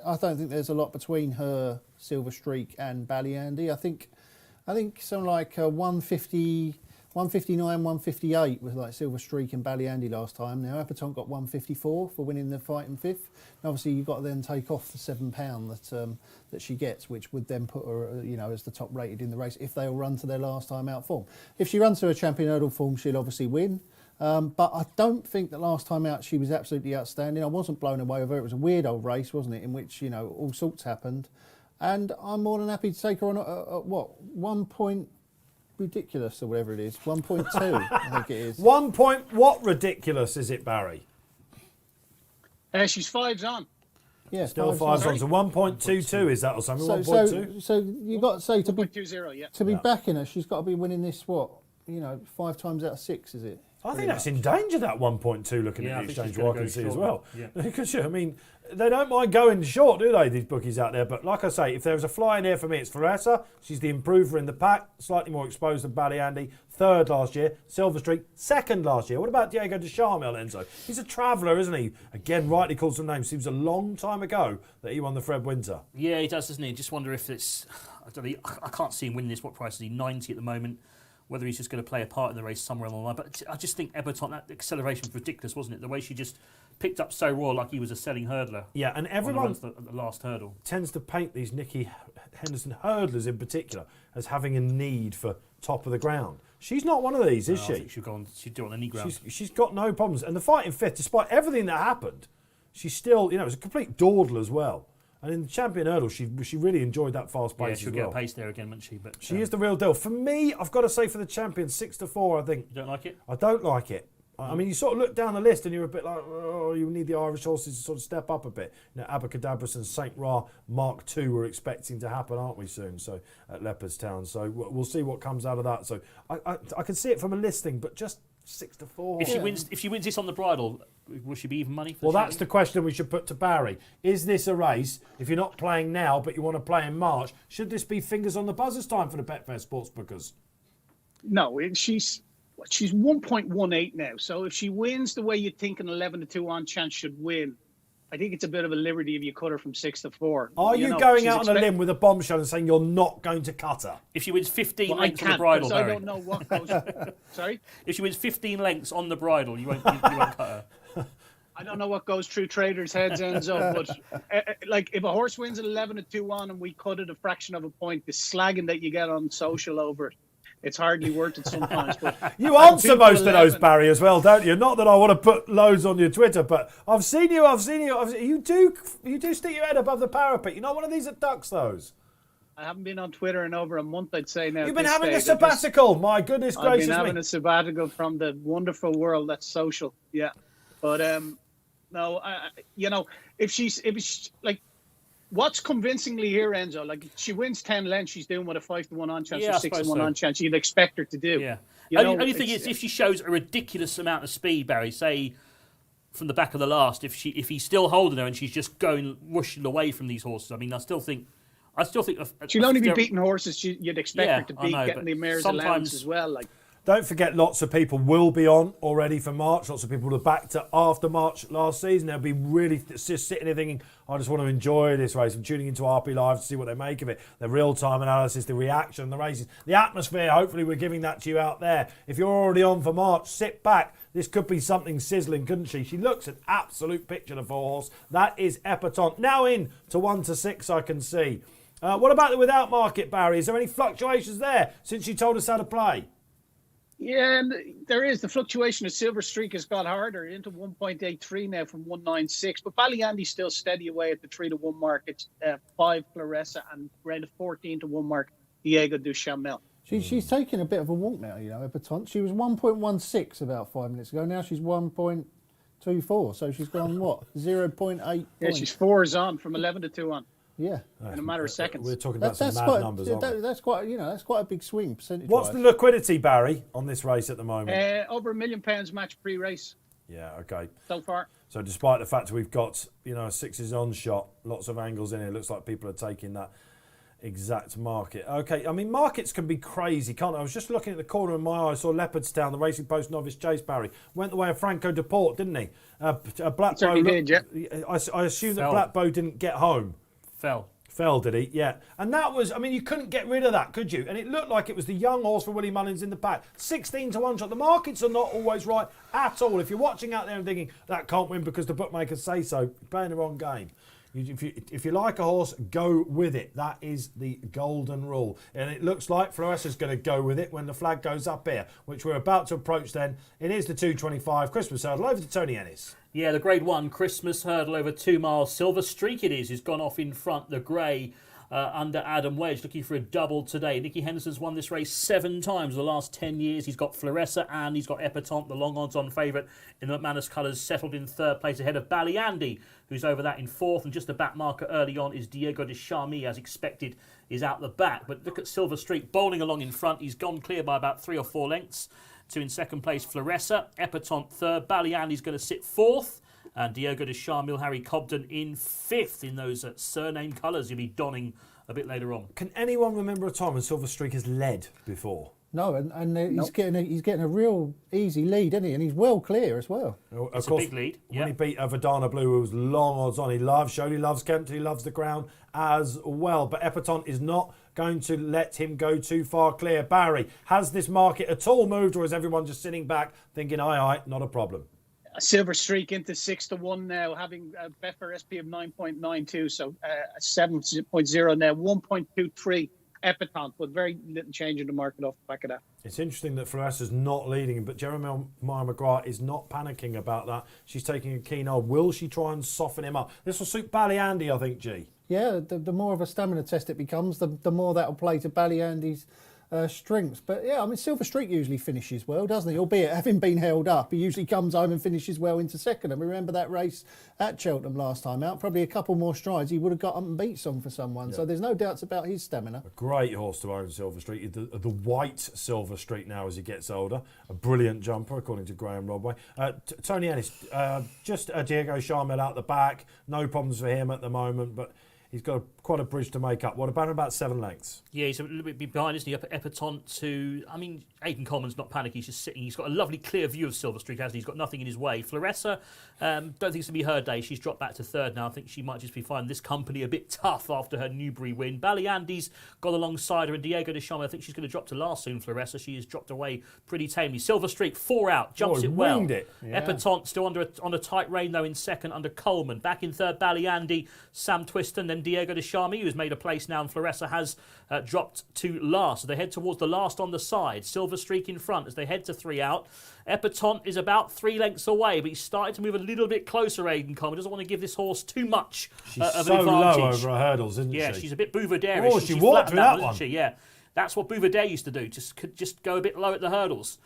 I don't think there's a lot between her, Silver Streak and Ballyandy. I think something like 150, 159, 158 was like Silver Streak and Ballyandy last time. Now Epatante got 154 for winning the fight in fifth. And obviously you've got to then take off the £7 that she gets, which would then put her, as the top rated in the race if they'll run to their last time out form. If she runs to her champion hurdle form, she'll obviously win. But I don't think that last time out she was absolutely outstanding. I wasn't blown away with her. It was a weird old race, wasn't it, in which all sorts happened. And I'm more than happy to take her on at 1 point ridiculous or whatever it is, 1.2 I think it is. 1 point what ridiculous is it, Barry? She's 5s on. Yeah, Still fives on. So 1.22 is that or something? 1.2. So you got to say to be 1.20, yeah. To be backing her, she's got to be winning this 5 times out of 6, is it? I think that's in danger, that 1.2, looking at the exchange, what I can see as well. Yeah. Because, they don't mind going short, do they, these bookies out there? But like I say, if there's a fly in here for me, it's Faressa. She's the improver in the pack, slightly more exposed than Ballyandy. 3rd last year. Silver Streak, 2nd last year. What about Diego de Charmel, Enzo? He's a traveller, isn't he? Again, rightly called some names. Seems a long time ago that he won the Fred Winter. Yeah, he does, doesn't he? Just wonder if it's... I can't see him winning this. What price is he? 90 at the moment. Whether he's just going to play a part in the race somewhere along the line. But I just think Epatante, that acceleration was ridiculous, wasn't it? The way she just picked up so raw like he was a selling hurdler. Yeah, and everyone the last hurdle tends to paint these Nicky Henderson hurdlers in particular as having a need for top of the ground. She's not one of these, is she? I think she'd do it on any ground. She's got no problems. And the fight in fifth, despite everything that happened, she's still, it was a complete dawdle as well. And in the champion hurdle, she really enjoyed that fast pace she'll as well. get a pace there again, won't she? But she is the real deal. For me, I've got to say for the champion, 6-4, I think. You don't like it? I don't like it. I mean, you sort of look down the list and you're a bit like, oh, you need the Irish horses to sort of step up a bit. Abacadabras and St. Ra Mark II we're expecting to happen, aren't we, soon? So at Leopardstown. So we'll see what comes out of that. So I can see it from a listing, but just 6-4. If she wins this on the bridle, will she be even money? Well, that's the question we should put to Barry. Is this a race, if you're not playing now but you want to play in March, should this be fingers on the buzzers time for the Betfair sportsbookers? No, she's 1.18 now. So if she wins the way you think an 11-2 on chance should win, I think it's a bit of a liberty if you cut her from 6-4. Are you going out on a limb with a bombshell and saying you're not going to cut her? If she wins 15 lengths on the bridle, I don't know what goes... Sorry? If she wins 15 lengths on the bridle, you won't cut her. I don't know what goes through traders' heads, Enzo, but if a horse wins an 11-2 on and we cut it a fraction of a point, the slagging that you get on social over it, it's hardly worth it sometimes. But you answer most of those, Barry, as well, don't you? Not that I want to put loads on your Twitter, but I've seen you. You do stick your head above the parapet. You're not one of these that ducks those. I haven't been on Twitter in over a month, I'd say now. You've been having a sabbatical. My goodness gracious me. I've been having a sabbatical from the wonderful world that's social. Yeah, but no, if she's like. What's convincingly here, Enzo? Like, if she wins 10 lengths, she's doing what a 5-1 on chance or 6-1 on chance you'd expect her to do. Yeah. Only thing is, if she shows a ridiculous amount of speed, Barry, say from the back of the last, if he's still holding her and she's just going whooshing away from these horses, I mean, I still think she'll only be beating horses you'd expect her to beat, getting the mare's allowance as well. Like. Don't forget, lots of people will be on already for March. Lots of people will are back to after March last season. They'll be really just sitting there thinking, I just want to enjoy this race. I'm tuning into RP Live to see what they make of it. The real-time analysis, the reaction, the races, the atmosphere. Hopefully we're giving that to you out there. If you're already on for March, sit back. This could be something sizzling, couldn't she? She looks an absolute picture of a horse. That is Epatante. Now in to 1-6, I can see. What about the without market, Barry? Is there any fluctuations there since you told us how to play? Yeah, and there is. The fluctuation of Silver Streak has got harder into 1.83 now from 1.96. But Ballyandy's still steady away at the 3-1 mark. It's 5 Clarissa and around the 14-1 mark, Diego de Charmel. She's taking a bit of a walk now, Epatante. She was 1.16 about 5 minutes ago. Now she's 1.24. So she's gone, 0.8 Yeah, she's 4s on from 11-2 on. Yeah, in a matter of seconds. We're talking about some mad numbers, aren't we? That's quite a big swing percentage. What's the liquidity, Barry, on this race at the moment? Over £1 million match pre-race. Yeah, okay. So far. So despite the fact we've got a 6s on shot, lots of angles in it, looks like people are taking that exact market. Okay, I mean, markets can be crazy, can't they? I was just looking at the corner of my eye, I saw Leopardstown, the Racing Post novice Chase Barry, went the way of Franco Deport, didn't he? Certainly did, yeah. I assume that Blackbow didn't get home. Fell, did he? Yeah. And that was, I mean, you couldn't get rid of that, could you? And it looked like it was the young horse for Willie Mullins in the pack. 16 to 1 shot. The markets are not always right at all. If you're watching out there and thinking, that can't win because the bookmakers say so, you're playing the wrong game. If you like a horse, go with it. That is the golden rule. And it looks like Floressa's going to go with it when the flag goes up here, which we're about to approach then. It is the 2:25 Christmas hurdle. Over to Tony Ennis. Yeah, the Grade 1 Christmas hurdle over 2 miles. Silver Streak it is, who's gone off in front. The grey under Adam Wedge, looking for a double today. Nicky Henderson's won this race 7 times in the last 10 years. He's got Floressa and he's got Epatante, the long odds-on favourite in the McManus colours, settled in 3rd place ahead of Ballyandy, who's over that in 4th. And just a back marker early on is Diego de Charmy, as expected, is out the back. But look at Silver Streak bowling along in front. He's gone clear by about 3 or 4 lengths. To in 2nd place, Floressa. Epatante 3rd. Ballyandy's going to sit 4th. And Diego de Charmil, Harry Cobden in 5th in those surname colours he'll be donning a bit later on. Can anyone remember a time when Silver Streak has led before? No, and he's getting a real easy lead, isn't he? And he's well clear as well. It's a big lead. When he beat Verdana Blue, who was long odds on, he loves Kempton, he loves the ground as well. But Epatante is not going to let him go too far clear. Barry, has this market at all moved, or is everyone just sitting back thinking, aye, not a problem? Silver Streak into 6 to 1 now, having a Betfair SP of 9.92, so 7.0 now, 1.23 Epatante, with very little change in the market off the back of that. It's interesting that Floressa's not leading, but Jeremiah McGrath is not panicking about that. She's taking a keen eye. Will she try and soften him up? This will suit Ballyandy, I think, G. Yeah, the more of a stamina test it becomes, the more that'll play to Ballyandy's strengths. But yeah, I mean, Silver Streak usually finishes well, doesn't he? Albeit having been held up, he usually comes home and finishes well into 2nd. And remember that race at Cheltenham last time out, probably a couple more strides, he would have got up and beat some for someone. Yeah. So there's no doubts about his stamina. A great horse to own, Silver Streak. The white Silver Streak now as he gets older. A brilliant jumper, according to Graeme Rodway. Tony Ennis, just Diego Charmel out the back. No problems for him at the moment, but he's got quite a bridge to make up. What about 7 lengths? Yeah, he's a little bit behind, isn't he? Up at Epatante to, I mean, Aidan Coleman's not panicking. He's just sitting. He's got a lovely clear view of Silver Streak, hasn't he? He's got nothing in his way. Floressa, don't think it's going to be her day. She's dropped back to 3rd now. I think she might just be finding this company a bit tough after her Newbury win. Ballyandy's got alongside her, and Diego de Charme, I think she's going to drop to last soon, Floressa. She has dropped away pretty tamely. Silver Streak, 4 out, jumps it well. It. Yeah. Epatante still on a tight rein, though, in 2nd under Coleman. Back in 3rd, Ballyandy, Sam Twiston, then Diego de Charme, who's made a place now, and Floressa has dropped to last. So they head towards the last on the side. Silver Streak in front as they head to 3 out. Epatante is about 3 lengths away, but he's starting to move a little bit closer, Aidan Coleman. Doesn't want to give this horse too much of an advantage. She's so low over her hurdles, isn't she? Yeah, she's a bit Bouvardere-ish. Oh, she walked through that one. Isn't she? Yeah. That's what Bouvardere used to do, just go a bit low at the hurdles.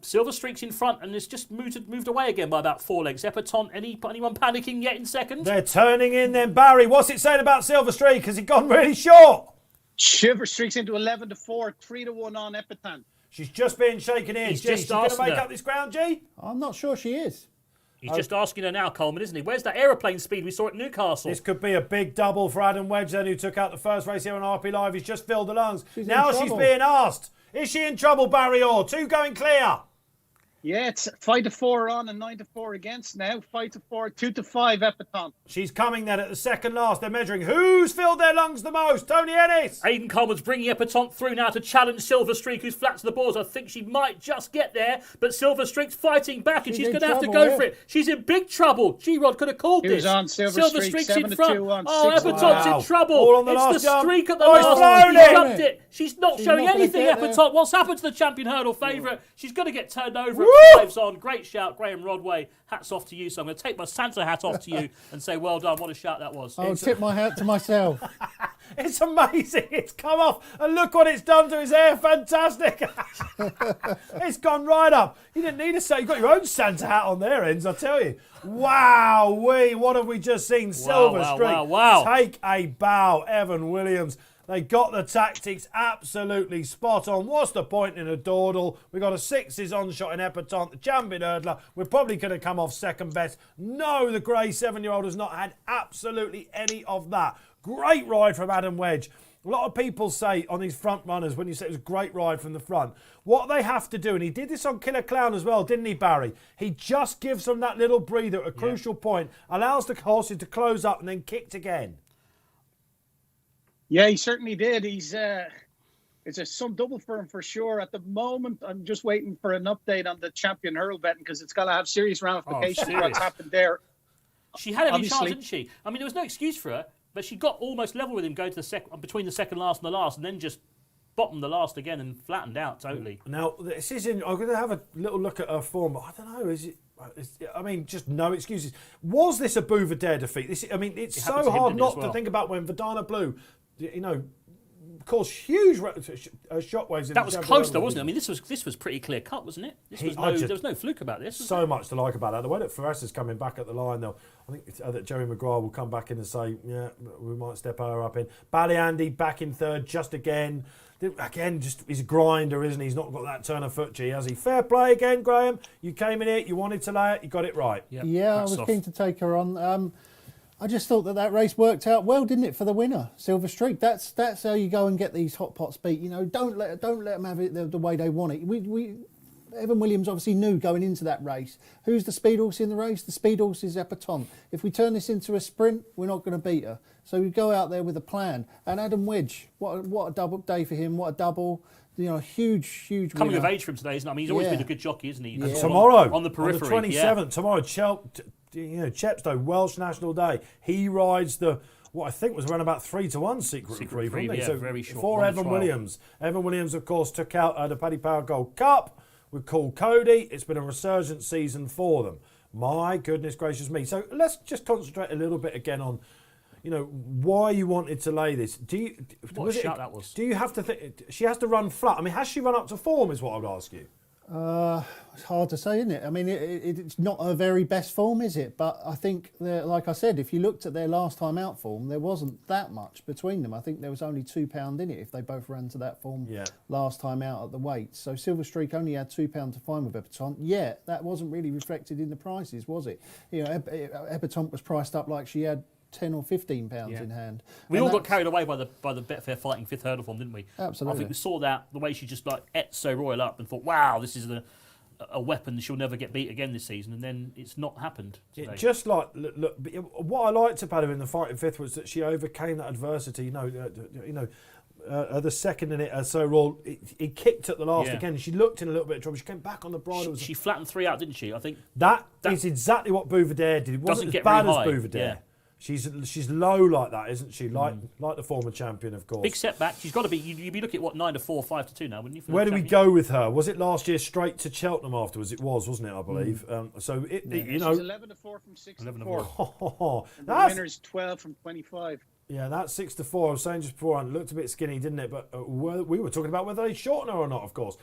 Silver Streak's in front and it's just moved away again by about 4 lengths. Epatante, anyone panicking yet in 2nd? They're turning in then. Barry, what's it saying about Silver Streak? Has he gone really short? Silver Streak's into 11 to 4, 3 to 1 on Epatante. She's just being shaken in. He's G, just she's going to make her. up this ground, G? I'm not sure she is. He's just asking her now, Coleman, isn't he? Where's that aeroplane speed we saw at Newcastle? This could be a big double for Adam Wedge then, who took out the first race here on RP Live. He's just filled the lungs. Now she's being asked, is she in trouble, Barry Orr? 2 going clear. Yeah, it's 5 to 4 on and 9 to 4 against now. 5 to 4, 2 to 5 Epatante. She's coming then at the 2nd last. They're measuring who's filled their lungs the most. Tony Ennis. Aidan Coleman's bringing Epatante through now to challenge Silver Streak, who's flat to the boards. I think she might just get there, but Silver Streak's fighting back and she's going to have to go for it. She's in big trouble. G-Rod could have called this. On Silver Streak's Streak, in front. On, oh, Epatante's in trouble. All on the it's last the jump. Streak at the He's last. She's jumped it. She's not showing not gonna anything, get there. Epatante. What's happened to the champion hurdle favourite? She's going to get turned over. Lives on. Great shout, Graeme Rodway. Hats off to you. So I'm going to take my Santa hat off to you and say, well done. What a shout that was. I'll tip my hat to myself. It's amazing. It's come off. And look what it's done to his hair. Fantastic. It's gone right up. You didn't need to say. You've got your own Santa hat on their ends, I tell you. Wow. What have we just seen? Silver Streak. Wow. Take a bow. Evan Williams. They got the tactics absolutely spot on. What's the point in a dawdle? We got a 6s on shot in Epatante, the champion hurdler. We're probably going to come off 2nd best. No, the grey 7-year-old has not had absolutely any of that. Great ride from Adam Wedge. A lot of people say on these front runners, when you say it was a great ride from the front, what they have to do, and he did this on Killer Clown as well, didn't he, Barry? He just gives them that little breather at a crucial point, allows the horses to close up and then kicked again. Yeah, he certainly did. It's a some double for him for sure. At the moment, I'm just waiting for an update on the champion hurl betting because it's got to have serious ramifications for what's happened there. She had every chance, didn't she? I mean, there was no excuse for her, but she got almost level with him going to the second, between the second last and the last, and then just bottomed the last again and flattened out totally. Now, this is I'm going to have a little look at her form, but I don't know, I mean, just no excuses. Was this a Bouvardere defeat? It's so hard not to think about when Verdana Blue, caused huge shockwaves. That was close though, wasn't it? I mean, this was pretty clear cut, wasn't it? There was no fluke about this. So much to like about that. The way that Ferreira's coming back at the line, though, I think that Jerry Maguire will come back in and say, yeah, we might step her up in. Ballyandy back in third, just again. Again, just he's a grinder, isn't he? He's not got that turn of foot, has he? Fair play again, Graeme. You came in it, you wanted to lay it, you got it right. Yep. Yeah, I was keen to take her on. I just thought that race worked out well, didn't it, for the winner, Silver Streak? That's how you go and get these hot pots beat. Don't let them have it the way they want it. Evan Williams obviously knew going into that race. Who's the speed horse in the race? The speed horse is Epatante. If we turn this into a sprint, we're not going to beat her. So we go out there with a plan. And Adam Wedge, what a double day for him! What a double! Huge winner. Coming of age for him today, isn't it? I mean, he's always been a good jockey, isn't he? Yeah. And tomorrow, on the periphery, on the 27th, tomorrow, Chepstow, Welsh National Day. He rides what I think was around about 3-1 Secret Reprieve, yeah, so very short. For Evan Williams. Evan Williams, of course, took out the Paddy Power Gold Cup with Cool Cody. It's been a resurgent season for them. My goodness gracious me. So let's just concentrate a little bit again on, why you wanted to lay this. What a shot that was. Do you have to think she has to run flat? I mean, has she run up to form is what I would ask you. It's hard to say, isn't it? I mean, it's not her very best form, is it? But I think, like I said, if you looked at their last time out form, there wasn't that much between them. I think there was only £2 in it if they both ran to that form last time out at the weights. So Silver Streak only had £2 to find with Epatante. Yeah, that wasn't really reflected in the prices, was it? Epatante was priced up like she had £10 or £15 in hand. We all got carried away by the Betfair Fighting fifth hurdle form, didn't we? Absolutely. I think we saw that, the way she just ate So Royal up and thought, wow, this is a weapon, she'll never get beat again this season, and then it's not happened today. It just look, what I liked about her in the Fighting Fifth was that she overcame that adversity. The second in it, So Royal, he kicked at the last again. She looked in a little bit of trouble. She came back on the bridle. She flattened 3 out, didn't she? I think that is exactly what Bouvardere did. It wasn't as bad as Bouvardere. Yeah. She's low like that, isn't she? Like the former champion, of course. Big setback. She's got to be. You'd be looking at 9-4, 5-2 now, wouldn't you? Where do we go with her? Was it last year straight to Cheltenham afterwards? It was, wasn't it? I believe. She's 11-4 from 6-4. And the winner's 12 from 25. Yeah, that 6-4. I was saying just before, it looked a bit skinny, didn't it? But we were talking about whether they shorten her or not, of course.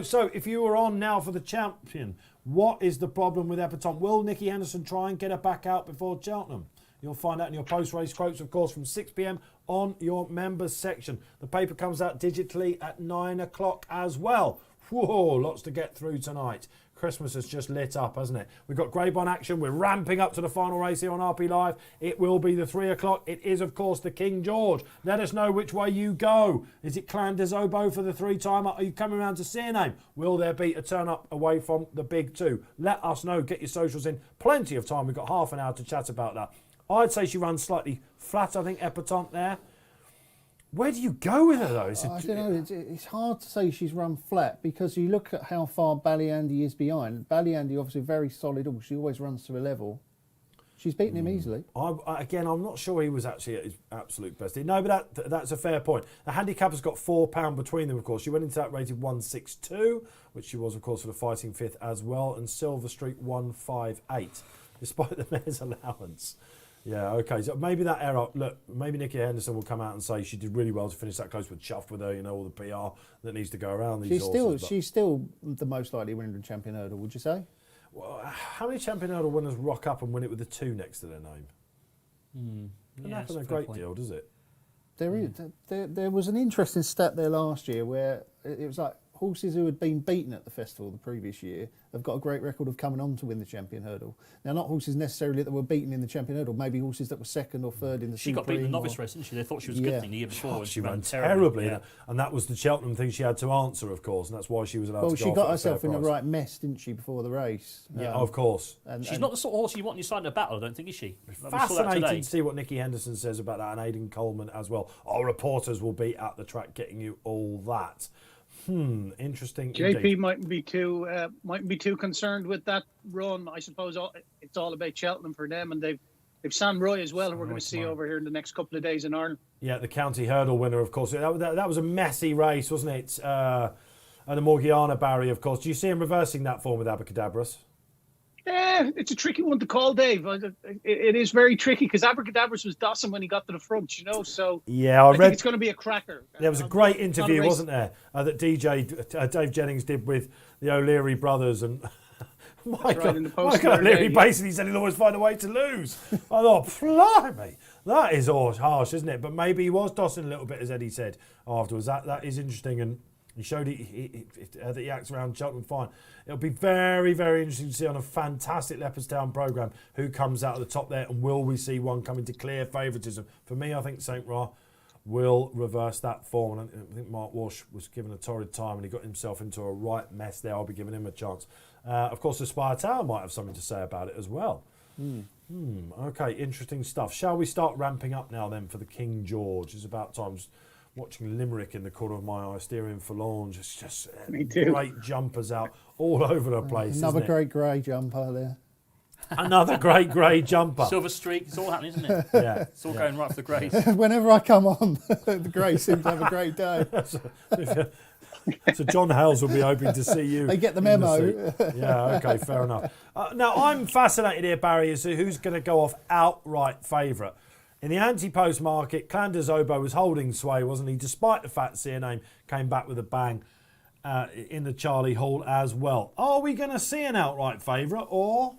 So if you were on now for the champion, what is the problem with Epatante? Will Nicky Henderson try and get her back out before Cheltenham? You'll find out in your post-race quotes, of course, from 6 p.m. on your members section. The paper comes out digitally at 9 o'clock as well. Whoa, lots to get through tonight. Christmas has just lit up, hasn't it? We've got Greybon action. We're ramping up to the final race here on RP Live. It will be the 3 o'clock. It is, of course, the King George. Let us know which way you go. Is it Clan des Obeaux for the 3-timer? Are you coming around to Cyrname? Will there be a turn-up away from the big 2? Let us know. Get your socials in. Plenty of time. We've got half an hour to chat about that. I'd say she runs slightly flat, I think, Epatante there. Where do you go with her, though? I don't know. It's hard to say she's run flat because you look at how far Ballyandy is behind. Ballyandy, obviously, very solid. She always runs to a level. She's beaten him easily. I'm not sure he was actually at his absolute best. No, but that's a fair point. The handicap has got £4 between them, of course. She went into that rated 162, which she was, of course, for the Fighting Fifth as well, and Silver Streak 158, despite the mare's allowance. Yeah, okay. So maybe that error. Look, maybe Nicky Henderson will come out and say she did really well to finish that close, with chuffed with her. All the PR that needs to go around these horses. She's still the most likely winner of the champion hurdle. Would you say? Well, how many champion hurdle winners rock up and win it with a 2 next to their name? Doesn't happen a great deal, does it? There was an interesting stat there last year where it was like horses who had been beaten at the festival the previous year have got a great record of coming on to win the Champion Hurdle. Now, not horses necessarily that were beaten in the Champion Hurdle, maybe horses that were second or third in the She got beaten in the Novice race, didn't she? They thought she was a good thing the year before. Oh, she ran terribly. Yeah. And that was the Cheltenham thing she had to answer, of course, and that's why she was allowed to go. Well, she got herself in a right mess, didn't she, before the race? Yeah, of course. She's not the sort of horse you want on your side in a battle, I don't think, is she? Fascinating to see what Nicky Henderson says about that, and Aidan Coleman as well. Our reporters will be at the track getting you all that. Interesting. JP indeed. mightn't be too concerned with that run. I suppose it's all about Cheltenham for them, and they've Sam Roy as well, who we're going to see over here in the next couple of days in Ireland. Yeah, the county hurdle winner, of course. That was a messy race, wasn't it? And the Morgiana Barry, of course. Do you see him reversing that form with Abracadabras? It's a tricky one to call, Dave. It is very tricky because Abracadabras was Dawson when he got to the front, you know. So yeah, I think it's going to be a cracker. There was a great interview, wasn't there, that DJ Dave Jennings did with the O'Leary brothers, and Michael O'Leary basically said he'll always find a way to lose. I thought, blimey, that is harsh, isn't it? But maybe he was Dawson a little bit, as Eddie said afterwards. That is interesting, and he showed that he acts around Cheltenham fine. It'll be very, very interesting to see on a fantastic Leopardstown programme who comes out at the top there, and will we see one coming to clear favouritism? For me, I think St. Ra will reverse that form, and I think Mark Walsh was given a torrid time and he got himself into a right mess there. I'll be giving him a chance. Of course, Aspire Tower might have something to say about it as well. Okay, interesting stuff. Shall we start ramping up now then for the King George? It's about time. Just watching Limerick in the corner of my eye, steering Forlonge. It's just great jumpers out all over the place. Another great grey jumper there. Another great grey jumper. Silver streak, it's all happening, isn't it? Yeah. It's all going right for the greys. Whenever I come on, the greys seem to have a great day. So John Hales will be hoping to see you. They get the memo. Yeah, okay, fair enough. Now, I'm fascinated here, Barry, as to who's going to go off outright favourite. In the anti-post market, Clanders Obo was holding sway, wasn't he? Despite the fact Name came back with a bang in the Charlie Hall as well. Are we going to see an outright favourite, or...?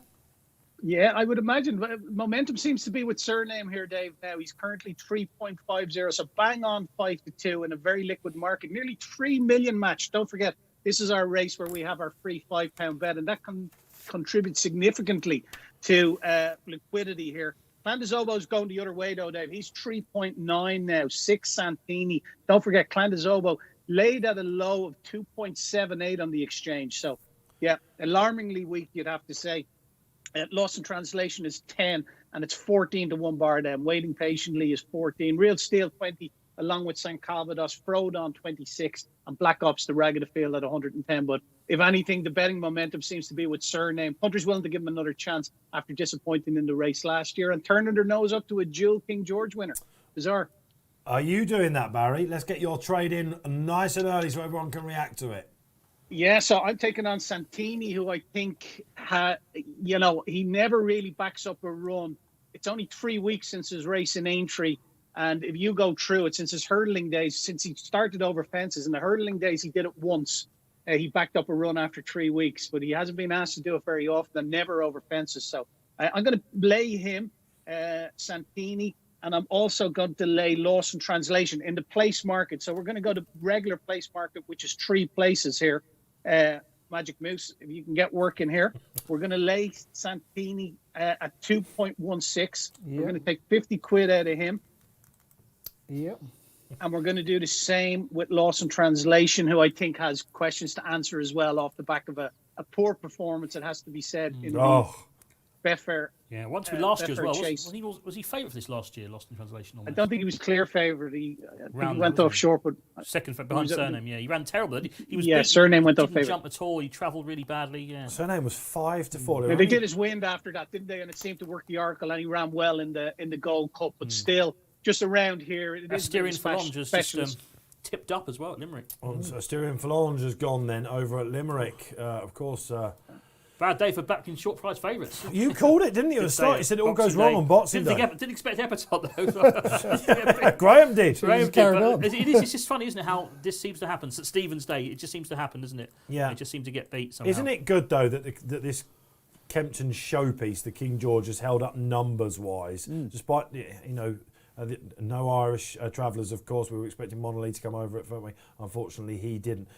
Yeah, I would imagine. Momentum seems to be with Surname here, Dave. Now he's currently 3.50, so bang on 5-2 in a very liquid market. Nearly 3 million match. Don't forget, this is our race where we have our free £5 bet, and that can contribute significantly to liquidity here. Clanders Obo's going the other way, though, Dave. He's 3.9 now, 6 Santini. Don't forget, Clanders Obo laid at a low of 2.78 on the exchange. So, yeah, alarmingly weak, you'd have to say. Loss in translation is 10, and it's 14 to 1 bar down. Waiting patiently is 14. Real Steel 20, along with St. Calvados. Frodon 26, and Black Ops the Ragged Field at 110. But if anything, the betting momentum seems to be with Surname. Hunter's willing to give him another chance after disappointing in the race last year and turning their nose up to a dual King George winner. Bizarre. Are you doing that, Barry? Let's get your trade in nice and early so everyone can react to it. Yeah, so I'm taking on Santini, who I think, he never really backs up a run. It's only 3 weeks since his race in Aintree. And if you go through it, since his hurdling days, since he started over fences, in the hurdling days, he did it once. He backed up a run after 3 weeks, but he hasn't been asked to do it very often, and never over fences. So I'm going to lay him, Santini, and I'm also going to lay Loss in Translation in the place market. So we're going to go to regular place market, which is 3 places here. Magic Moose, if you can get working here. We're going to lay Santini at 2.16. We're going to take 50 quid out of him. Yep. And we're going to do the same with Loss in Translation, who I think has questions to answer as well off the back of a poor performance, it has to be said, in the Betfair. Yeah, once we last year as well. Was he favourite for this last year, Lost in Translation? I don't think he was clear favourite. He went off short, but second behind Surname. Yeah, he ran terrible. He was Surname went off favourite. Didn't jump at all. He travelled really badly. Yeah, Surname was 5-4. Now, they did his wind after that, didn't they? And it seemed to work the oracle, and he ran well in the Gold Cup. But still, just around here, it is steering Forlonge just tipped up as well at Limerick. So steering Forlonge has gone then over at Limerick, of course. Bad day for backing short price favourites. You called it, didn't you? At the start, you said it all goes wrong on Boxing Day. Didn't expect Epitaph though. Graeme did. It's just funny, isn't it, how this seems to happen. St Stephen's Day, it just seems to happen, doesn't it? Yeah. It just seems to get beat somehow. Isn't it good, though, that this Kempton showpiece, the King George, has held up numbers-wise, despite, no Irish travellers, of course. We were expecting Monolith to come over it, weren't we? Unfortunately, he didn't.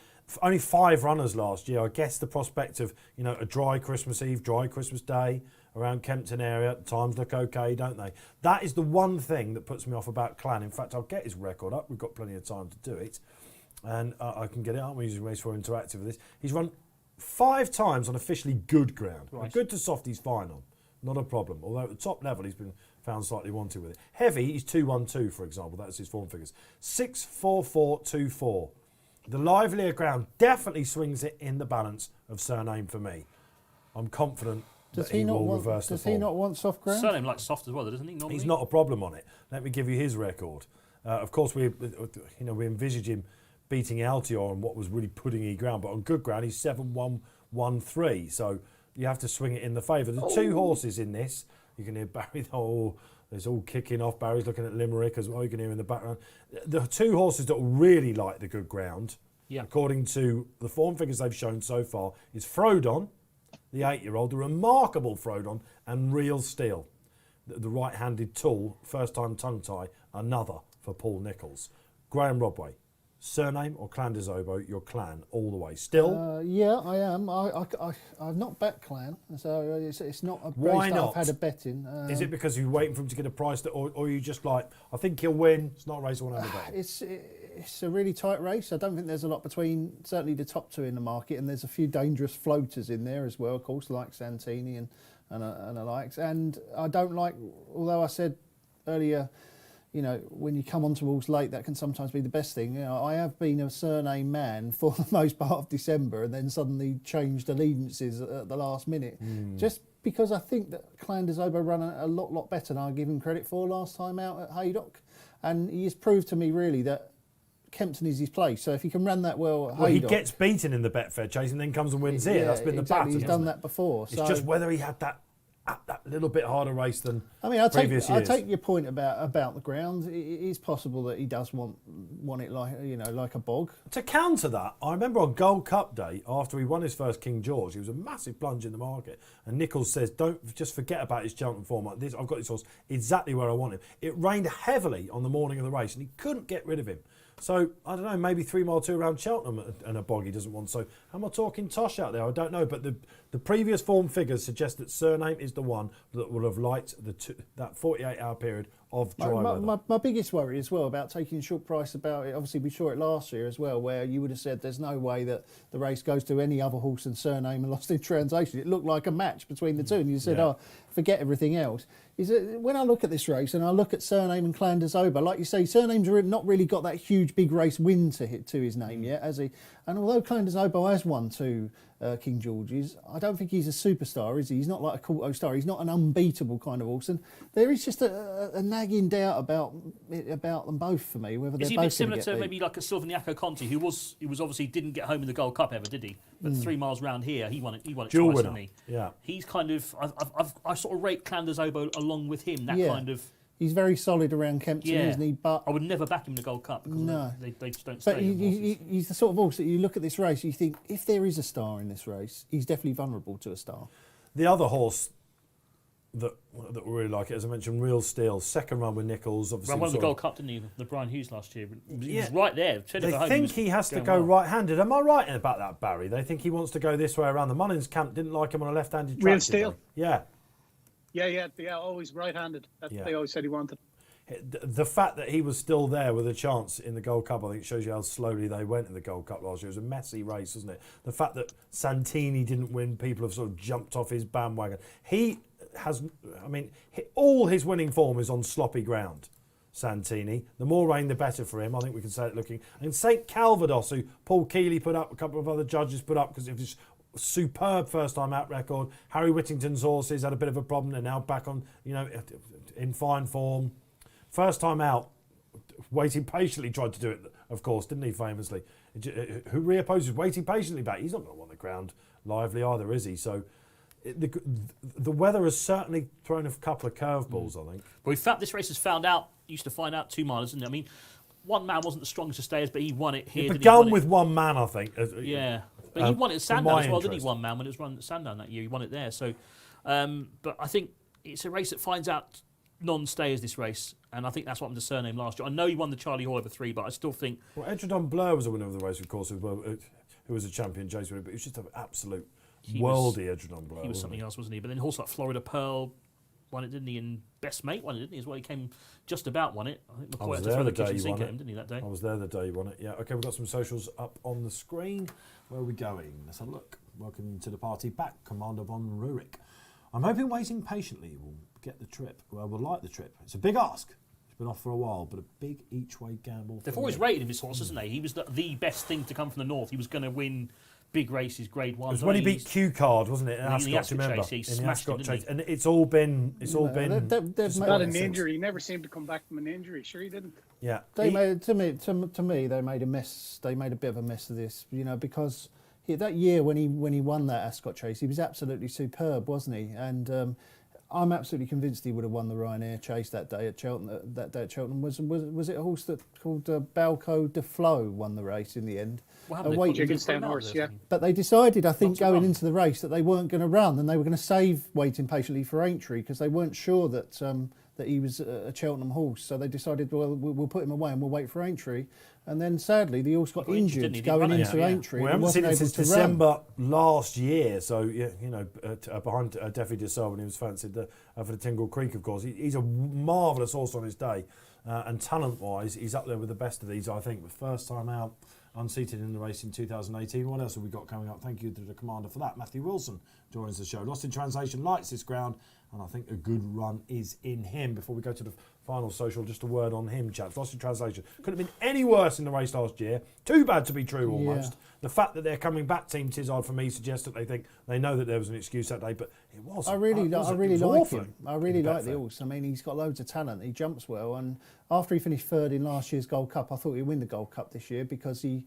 only 5 runners last year. I guess the prospect of, a dry Christmas Eve, dry Christmas Day around Kempton area, times look okay, don't they? That is the one thing that puts me off about Clan. In fact, I'll get his record up. We've got plenty of time to do it. And I can get it up. We're using Race4 Interactive with this. He's run 5 times on officially good ground. Right. Good to soft, he's fine on. Not a problem. Although at the top level, he's been found slightly wanting with it. Heavy, he's 2-1-2, for example. That's his form figures. 6-4-4-2-4. The livelier ground definitely swings it in the balance of Surname for me. I'm confident that he will reverse the form. Does he not want soft ground? Surname likes soft as well, doesn't he? Normally? He's not a problem on it. Let me give you his record. Of course, we envisage him beating Altior on what was really puddingy ground, but on good ground, he's 7-1-1-3. So you have to swing it in the favour. The 2 horses in this, you can hear Barry. It's all kicking off. Barry's looking at Limerick as well. You can hear in the background. The 2 horses that really like the good ground, according to the form figures they've shown so far, is Frodon, the 8-year-old, the remarkable Frodon, and Real Steel, the right-handed tool, first-time tongue-tie, another for Paul Nicholls. Graeme Rodway, Surname or Clan des Obeaux, your Clan all the way. Still? Yeah, I am. I've not bet Clan, so it's not a Why race that not? I've had a bet in. Is it because you're waiting for him to get a price, or are you just like, I think he'll win, it's not a race I want to have a bet? It's a really tight race. I don't think there's a lot between certainly the top 2 in the market, and there's a few dangerous floaters in there as well, of course, like Santini and the likes. And I don't like, although I said earlier, when you come onto rules late, that can sometimes be the best thing. I have been a Surname man for the most part of December, and then suddenly changed allegiances at the last minute, just because I think that Clan des Obeaux ran a lot better than I give him credit for last time out at Haydock, and he has proved to me really that Kempton is his place. So if he can run that well at He Haydock, gets beaten in the Betfair Chase and then comes and wins here. That's been the exactly. pattern. He's done that before. It's just whether he had that little bit harder race than previous years. I take your point about the ground. It is possible that he does want it like a bog. To counter that, I remember on Gold Cup Day, after he won his first King George, he was a massive plunge in the market. And Nicholls says, don't just forget about his Cheltenham form. Like this, I've got this horse exactly where I want him. It rained heavily on the morning of the race and he couldn't get rid of him. So, I don't know, maybe 3 mile 2 around Cheltenham and a bog he doesn't want. So, am I talking tosh out there? I don't know. But the previous form figures suggest that Surname is the one that would have liked that 48-hour period of dry weather. My biggest worry as well about taking short price about it, obviously we saw it last year as well, where you would have said there's no way that the race goes to any other horse than Surname and lost in translation. It looked like a match between the 2, and you said, forget everything else. Is that when I look at this race and I look at Surname and Clan des Obeaux, like you say, Surname's not really got that huge big race win to his name yet, has he? And although Clan des Obeaux has won 2 King Georges, I don't think he's a superstar, is he? He's not like a Courto Star. He's not an unbeatable kind of horse. And there is just a nagging doubt about them both for me. Whether is they're he a bit both similar to beat. maybe like a Silvaniaco Conti, who was obviously didn't get home in the Gold Cup ever, did he? But 3 miles round here, he won it. He won it Dual twice, winner. didn't he? Yeah. He's kind of I sort of rate Clan des Obeaux along with him. That kind of. He's very solid around Kempton, isn't he? But I would never back him in the Gold Cup because they just don't but stay. he's the sort of horse that you look at this race, you think if there is a star in this race, he's definitely vulnerable to a star. The other horse that we really like it, as I mentioned, Real Steel, second run with Nicholls. Obviously, Won the Gold Cup, didn't he? The Brian Hughes last year. He was right there. They think he has to go right-handed. Am I right about that, Barry? They think he wants to go this way around. The Mullins camp didn't like him on a left-handed track. Real Steel? Yeah. Yeah, always right-handed. They always said he wanted. The fact that he was still there with a chance in the Gold Cup, I think shows you how slowly they went in the Gold Cup last year. It was a messy race, wasn't it? The fact that Santini didn't win, people have sort of jumped off his bandwagon. He has, all his winning form is on sloppy ground, Santini. The more rain, the better for him. I think we can say it looking. And St Calvados, who Paul Keeley put up, a couple of other judges put up because it was superb first time out record. Harry Whittington's horses had a bit of a problem. They're now back on, in fine form. First time out, waiting patiently, tried to do it, of course, didn't he, famously? Who reopposes, waiting patiently back. He's not going to want the ground lively either, is he? So the weather has certainly thrown a couple of curveballs, I think. But this race used to find out 2 miles, isn't it? I mean, one man wasn't the strongest of stayers, but he won it here. It began with one man, I think. Yeah. But he won it at Sandown as well, didn't he? interest. One man when it was run at Sandown that year. He won it there. So, but I think it's a race that finds out non-stayers this race, and I think that's what happened to Surname last year. I know he won the Charlie Hall over 3, but I still think... Well, Edredon Blur was a winner of the race, of course, as well, who was a champion chase winner, but he was just an absolute worldy Edgerton blower. He was something else, wasn't he? But then also like Florida Pearl won it, didn't he? And Best Mate won it, didn't he? As well, he came just about won it. I think McCoy had to throw the kitchen sink at him, didn't he, that day? I was there the day he won it. Yeah. Okay, we've got some socials up on the screen. Where are we going? Let's have a look. Welcome to the party back, Commander von Rurik. I'm hoping waiting patiently will get the trip. Well, we'll like the trip. It's a big ask. It's been off for a while, but a big each-way gamble. They've always rated him, his horse, hasn't they? He was the best thing to come from the north. He was going to win big races, Grade 1. It was when he beat Q Card, wasn't it? In the Ascot chase, he smashed him, didn't he? And it's all been. They've Not an injury. He never seemed to come back from an injury. Sure, he didn't. Yeah. They made to me they made a mess. They made a bit of a mess of this, because that year when he won that Ascot chase, he was absolutely superb, wasn't he? And I'm absolutely convinced he would have won the Ryanair chase that day at Cheltenham. Was it a horse that called Balco de Flo won the race in the end? Jigginstown horse, yeah. But they decided, I think, going into the race that they weren't going to run and they were going to save waiting patiently for Aintree because they weren't sure that that he was a Cheltenham horse. So they decided, well, we'll put him away and we'll wait for Aintree. And then sadly, the horse got injured going into Aintree. We haven't seen it since December last year. So, behind Defi Dessau when he was fancied for the Tingle Creek, of course. He's a marvellous horse on his day. And talent-wise, he's up there with the best of these, I think. The first time out, unseated in the race in 2018. What else have we got coming up? Thank you to the commander for that. Matthew Wilson joins the show. Lost in Translation likes this ground, and I think a good run is in him. Before we go to the final social, just a word on him, chaps. Lost in Translation couldn't have been any worse in the race last year. Too bad to be true, almost. Yeah. The fact that they're coming back, Team Tizard, for me, suggests that they know that there was an excuse that day, but it wasn't. I really like him. I really like the horse. I mean, he's got loads of talent. He jumps well, and after he finished third in last year's Gold Cup, I thought he'd win the Gold Cup this year because he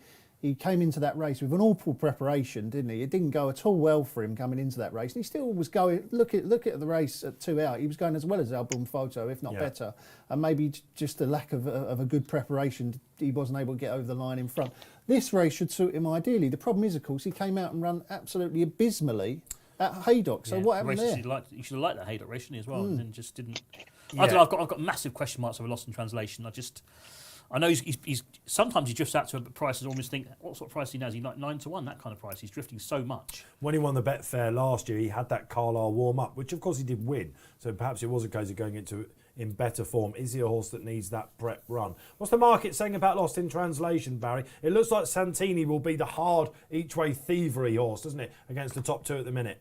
came into that race with an awful preparation, didn't he? It didn't go at all well for him coming into that race. And he still was going, look at the race at 2 out. He was going as well as Album Photo, if not better. And maybe just a lack of a good preparation, he wasn't able to get over the line in front. This race should suit him ideally. The problem is, of course, he came out and ran absolutely abysmally at Haydock. So what happened there? He should have liked that Haydock race, shouldn't he, as well? And then just didn't. I don't know, I've got massive question marks over Lost in Translation. I know he's sometimes he drifts out to a price and almost think, what sort of price is he now? Is he like 9 to 1, that kind of price? He's drifting so much. When he won the Betfair last year, he had that Carlisle warm-up, which of course he did win. So perhaps it was a case of going into in better form. Is he a horse that needs that prep run? What's the market saying about Lost in Translation, Barry? It looks like Santini will be the hard each-way thievery horse, doesn't it, against the top two at the minute?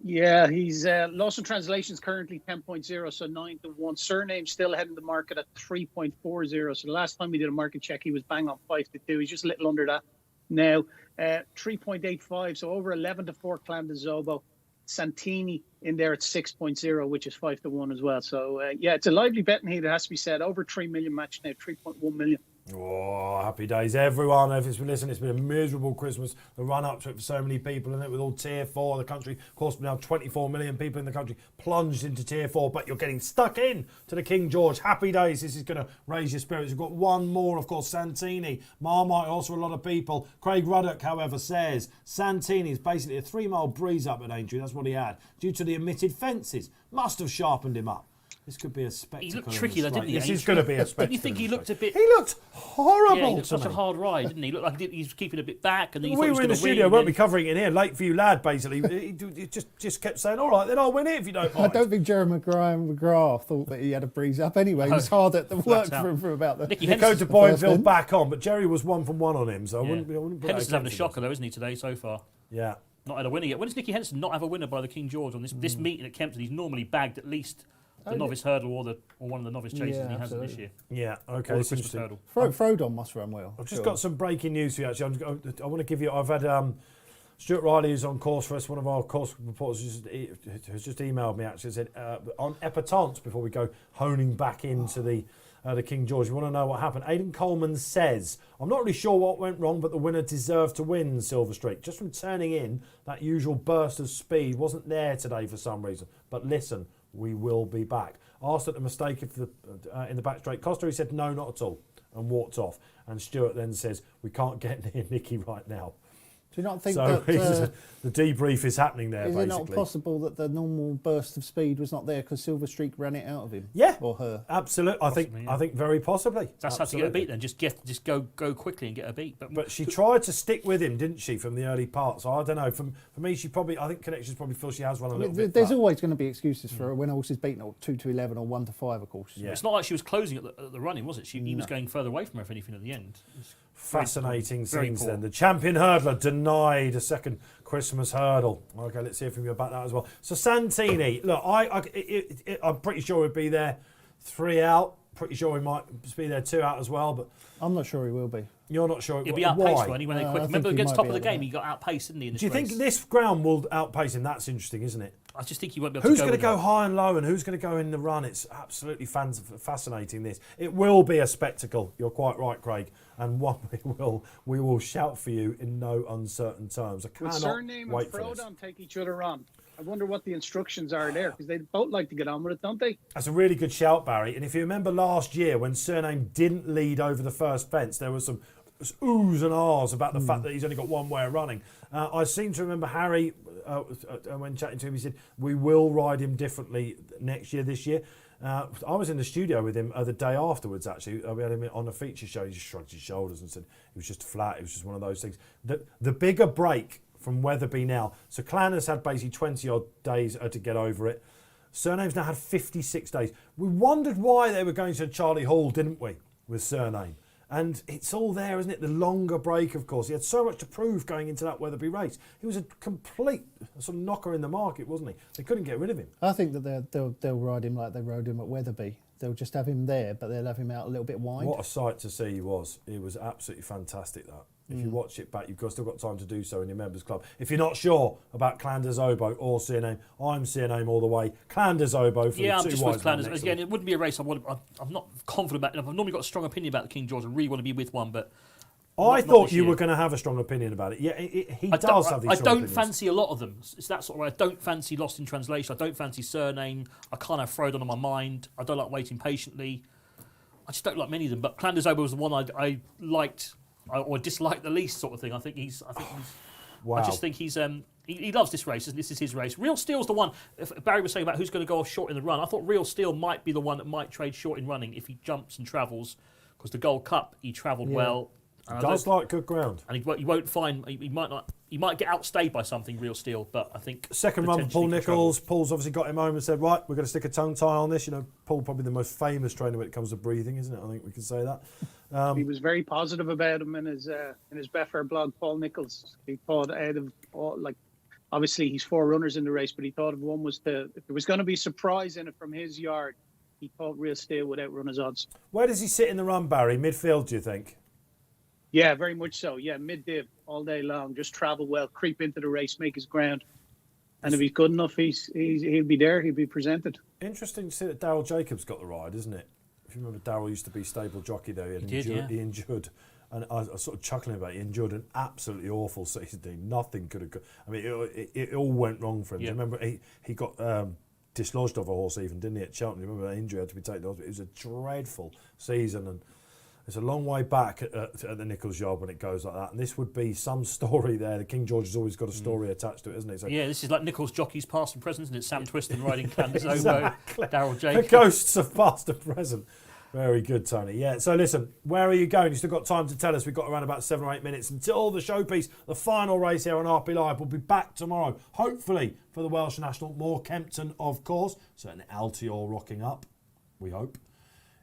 Yeah, he's Lost in Translation is currently 10.0, so 9 to 1. Surname still ahead in the market at 3.40. So the last time we did a market check, he was bang on 5 to 2. He's just a little under that now. 3.85, so over 11 to 4 Clan de Zobo. Santini in there at 6.0, which is 5 to 1 as well. So it's a lively betting heat. It has to be said. Over 3 million match now, 3.1 million. Oh, happy days, everyone. If it's been listening, it's been a miserable Christmas. The run-up to it for so many people, and it with all Tier 4 of the country. Of course, now 24 million people in the country plunged into Tier 4, but you're getting stuck in to the King George. Happy days. This is going to raise your spirits. We've got one more, of course, Santini. Marmite, also a lot of people. Craig Ruddock, however, says Santini is basically a 3-mile breeze up at Aintree. That's what he had. Due to the omitted fences. Must have sharpened him up. This could be a spectacle. He looked tricky, though, didn't he? This is going to be a spectacle. Didn't you think he looked a bit... He looked horrible. Yeah, he looked such a hard ride, didn't he? He looked like he was keeping a bit back. And then we were in the studio, weren't we, covering it in here? Late for you, lad, basically. He just kept saying, all right, then I'll win it if you don't mind. I don't think Jeremy McGrath thought that he had a breeze up anyway. He was hard at the work for about the... Nico de Boinville back on, but Jerry was 1 from 1 on him, so I wouldn't put Henderson's having a shocker, though, isn't he, today so far? Yeah. Not had a winner yet. When does Nicky Henderson not have a winner by the King George on this meeting at Kempton? He's normally bagged at least the novice hurdle or one of the novice chases, and he hasn't this year. Yeah, okay. Or the Christmas hurdle. Frodon must run well. I've just got some breaking news for you, actually. I want to give you... I've had Stuart Riley, who's on course for us, one of our course reporters, has just emailed me, actually, said, on epatants, before we go honing back into the King George, you want to know what happened. Aidan Coleman says, I'm not really sure what went wrong, but the winner deserved to win Silver Streak. Just from turning in, that usual burst of speed wasn't there today for some reason. But listen, we will be back. Asked at the mistake if in the back straight Costa, he said no, not at all, and walked off. And Stuart then says, we can't get near Nicky right now. Do you not think So that the debrief is happening there, is basically. it not possible that the normal burst of speed was not there because Silver Streak ran it out of him? Yeah, or her. absolutely. I think very possibly. That's how to get a beat then. Just go quickly and get a beat. But she tried to stick with him, didn't she, from the early part? So I don't know. For me, I think Connections probably feels she has run a little bit. There's always going to be excuses for her when a horse is beaten at 2 to 11 or 1 to 5, of course. Yeah. It's not like she was closing at the running, was it? He was going further away from her, if anything, at the end. Fascinating scenes poor. then. The champion hurdler denied a second Christmas hurdle. Okay, let's hear from you about that as well. So Santini, look, I'm pretty sure he'd be there 3 out. Pretty sure he might be there 2 out as well, but I'm not sure he will be. you're not sure. He'll be outpaced why? when he went in I quick. think Remember he against might top be of the able to. game, he got outpaced, didn't he? In this Do you think race? this ground will outpace him? That's interesting, isn't it? I just think he won't be able Who's to go. going to go with high and low and who's going to go in the run? It's absolutely fascinating, this. It will be a spectacle. You're quite right, Craig. And one we will shout for you in no uncertain terms. I Would cannot Surname wait and for this. Frodon take each other on? I wonder what the instructions are there, because they both like to get on with it, don't they? That's a really good shout, Barry. And if you remember last year when Surname didn't lead over the first fence, there was some oohs and ahs about the fact that he's only got one way of running. I seem to remember Harry, when chatting to him, he said, we will ride him differently next year, this year. I was in the studio with him the day afterwards, actually. We had him on a feature show. He just shrugged his shoulders and said it was just flat. It was just one of those things. The bigger break from Wetherby now. So Clan has had basically 20-odd days to get over it. Surname's now had 56 days. We wondered why they were going to Charlie Hall, didn't we, with Surname? And it's all there, isn't it? The longer break, of course. He had so much to prove going into that Wetherby race. He was a complete sort of knocker in the market, wasn't he? They couldn't get rid of him. I think that they'll ride him like they rode him at Wetherby. They'll just have him there, but they'll have him out a little bit wide. What a sight to see he was. It was absolutely fantastic, that. If you watch it back, you've still got time to do so in your members club. If you're not sure about Clanders Oboe or Cname, I'm Cname all the way. Clanders Oboe for the I'm two just wise with men Clanders. next Again, door. it wouldn't be a race I'm not confident about. I've normally got a strong opinion about the King George. I really want to be with one, but I not thought this you year. were going to have a strong opinion about it. Yeah, he I does have these I strong don't opinions. fancy a lot of them. It's that sort of way. I don't fancy Lost in Translation. I don't fancy Surname. I can't have Frodon on my mind. I don't like Waiting Patiently. I just don't like many of them. But Clanders Oboe was the one I liked or disliked the least, sort of thing. I think he's. Wow. I just think he's. He loves this race. This is his race. Real Steel's the one. If Barry was saying about who's going to go off short in the run, I thought Real Steel might be the one that might trade short in running if he jumps and travels, because the Gold Cup he travelled well. And Does like good ground. And he won't find. He might not. He might get outstayed by something, Real Steel. But I think Second run for Paul potentially can Nichols. Paul's obviously got him home and said, right, we're going to stick a tongue tie on this. You know, Paul probably the most famous trainer when it comes to breathing, isn't it? I think we can say that. He was very positive about him in his Betfair blog, Paul Nichols. He thought out of all, obviously he's 4 runners in the race, but he thought if one was if there was going to be surprise in it from his yard, he thought Real Steel would outrun his odds. Where does he sit in the run, Barry? Midfield, do you think? Yeah, very much so. Yeah, mid-div all day long. Just travel well, creep into the race, make his ground. And if he's good enough, he'll be there. He'll be presented. Interesting to see that Daryl Jacobs got the ride, isn't it? If you remember, Daryl used to be stable jockey there. He injured. And I was sort of chuckling about it. He endured an absolutely awful season. Nothing could have... I mean, it all went wrong for him. Yeah. Do you remember, he got dislodged of a horse even, didn't he, at Cheltenham? Remember that injury had to be taken to hospital. It was a dreadful season, and it's a long way back at the Nichols yard when it goes like that. And this would be some story there. The King George has always got a story attached to it, isn't it? So Yeah, this is like Nichols' jockeys past and present, isn't it? Sam Twiston riding Clanders Exactly. Oboe, Daryl the Jacobs. ghosts of past and present. Very good, Tony. Yeah, so listen, where are you going? You've still got time to tell us. We've got around about 7 or 8 minutes until the showpiece, the final race here on RP Live. We'll be back tomorrow, hopefully, for the Welsh National. More Kempton, of course. Certainly Altior rocking up, we hope,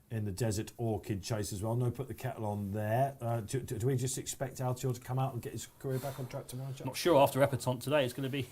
in the Desert Orchid Chase as well. No, put the kettle on there. Do we just expect Altior to come out and get his career back on track tomorrow? Not sure after Epatante today. It's going to be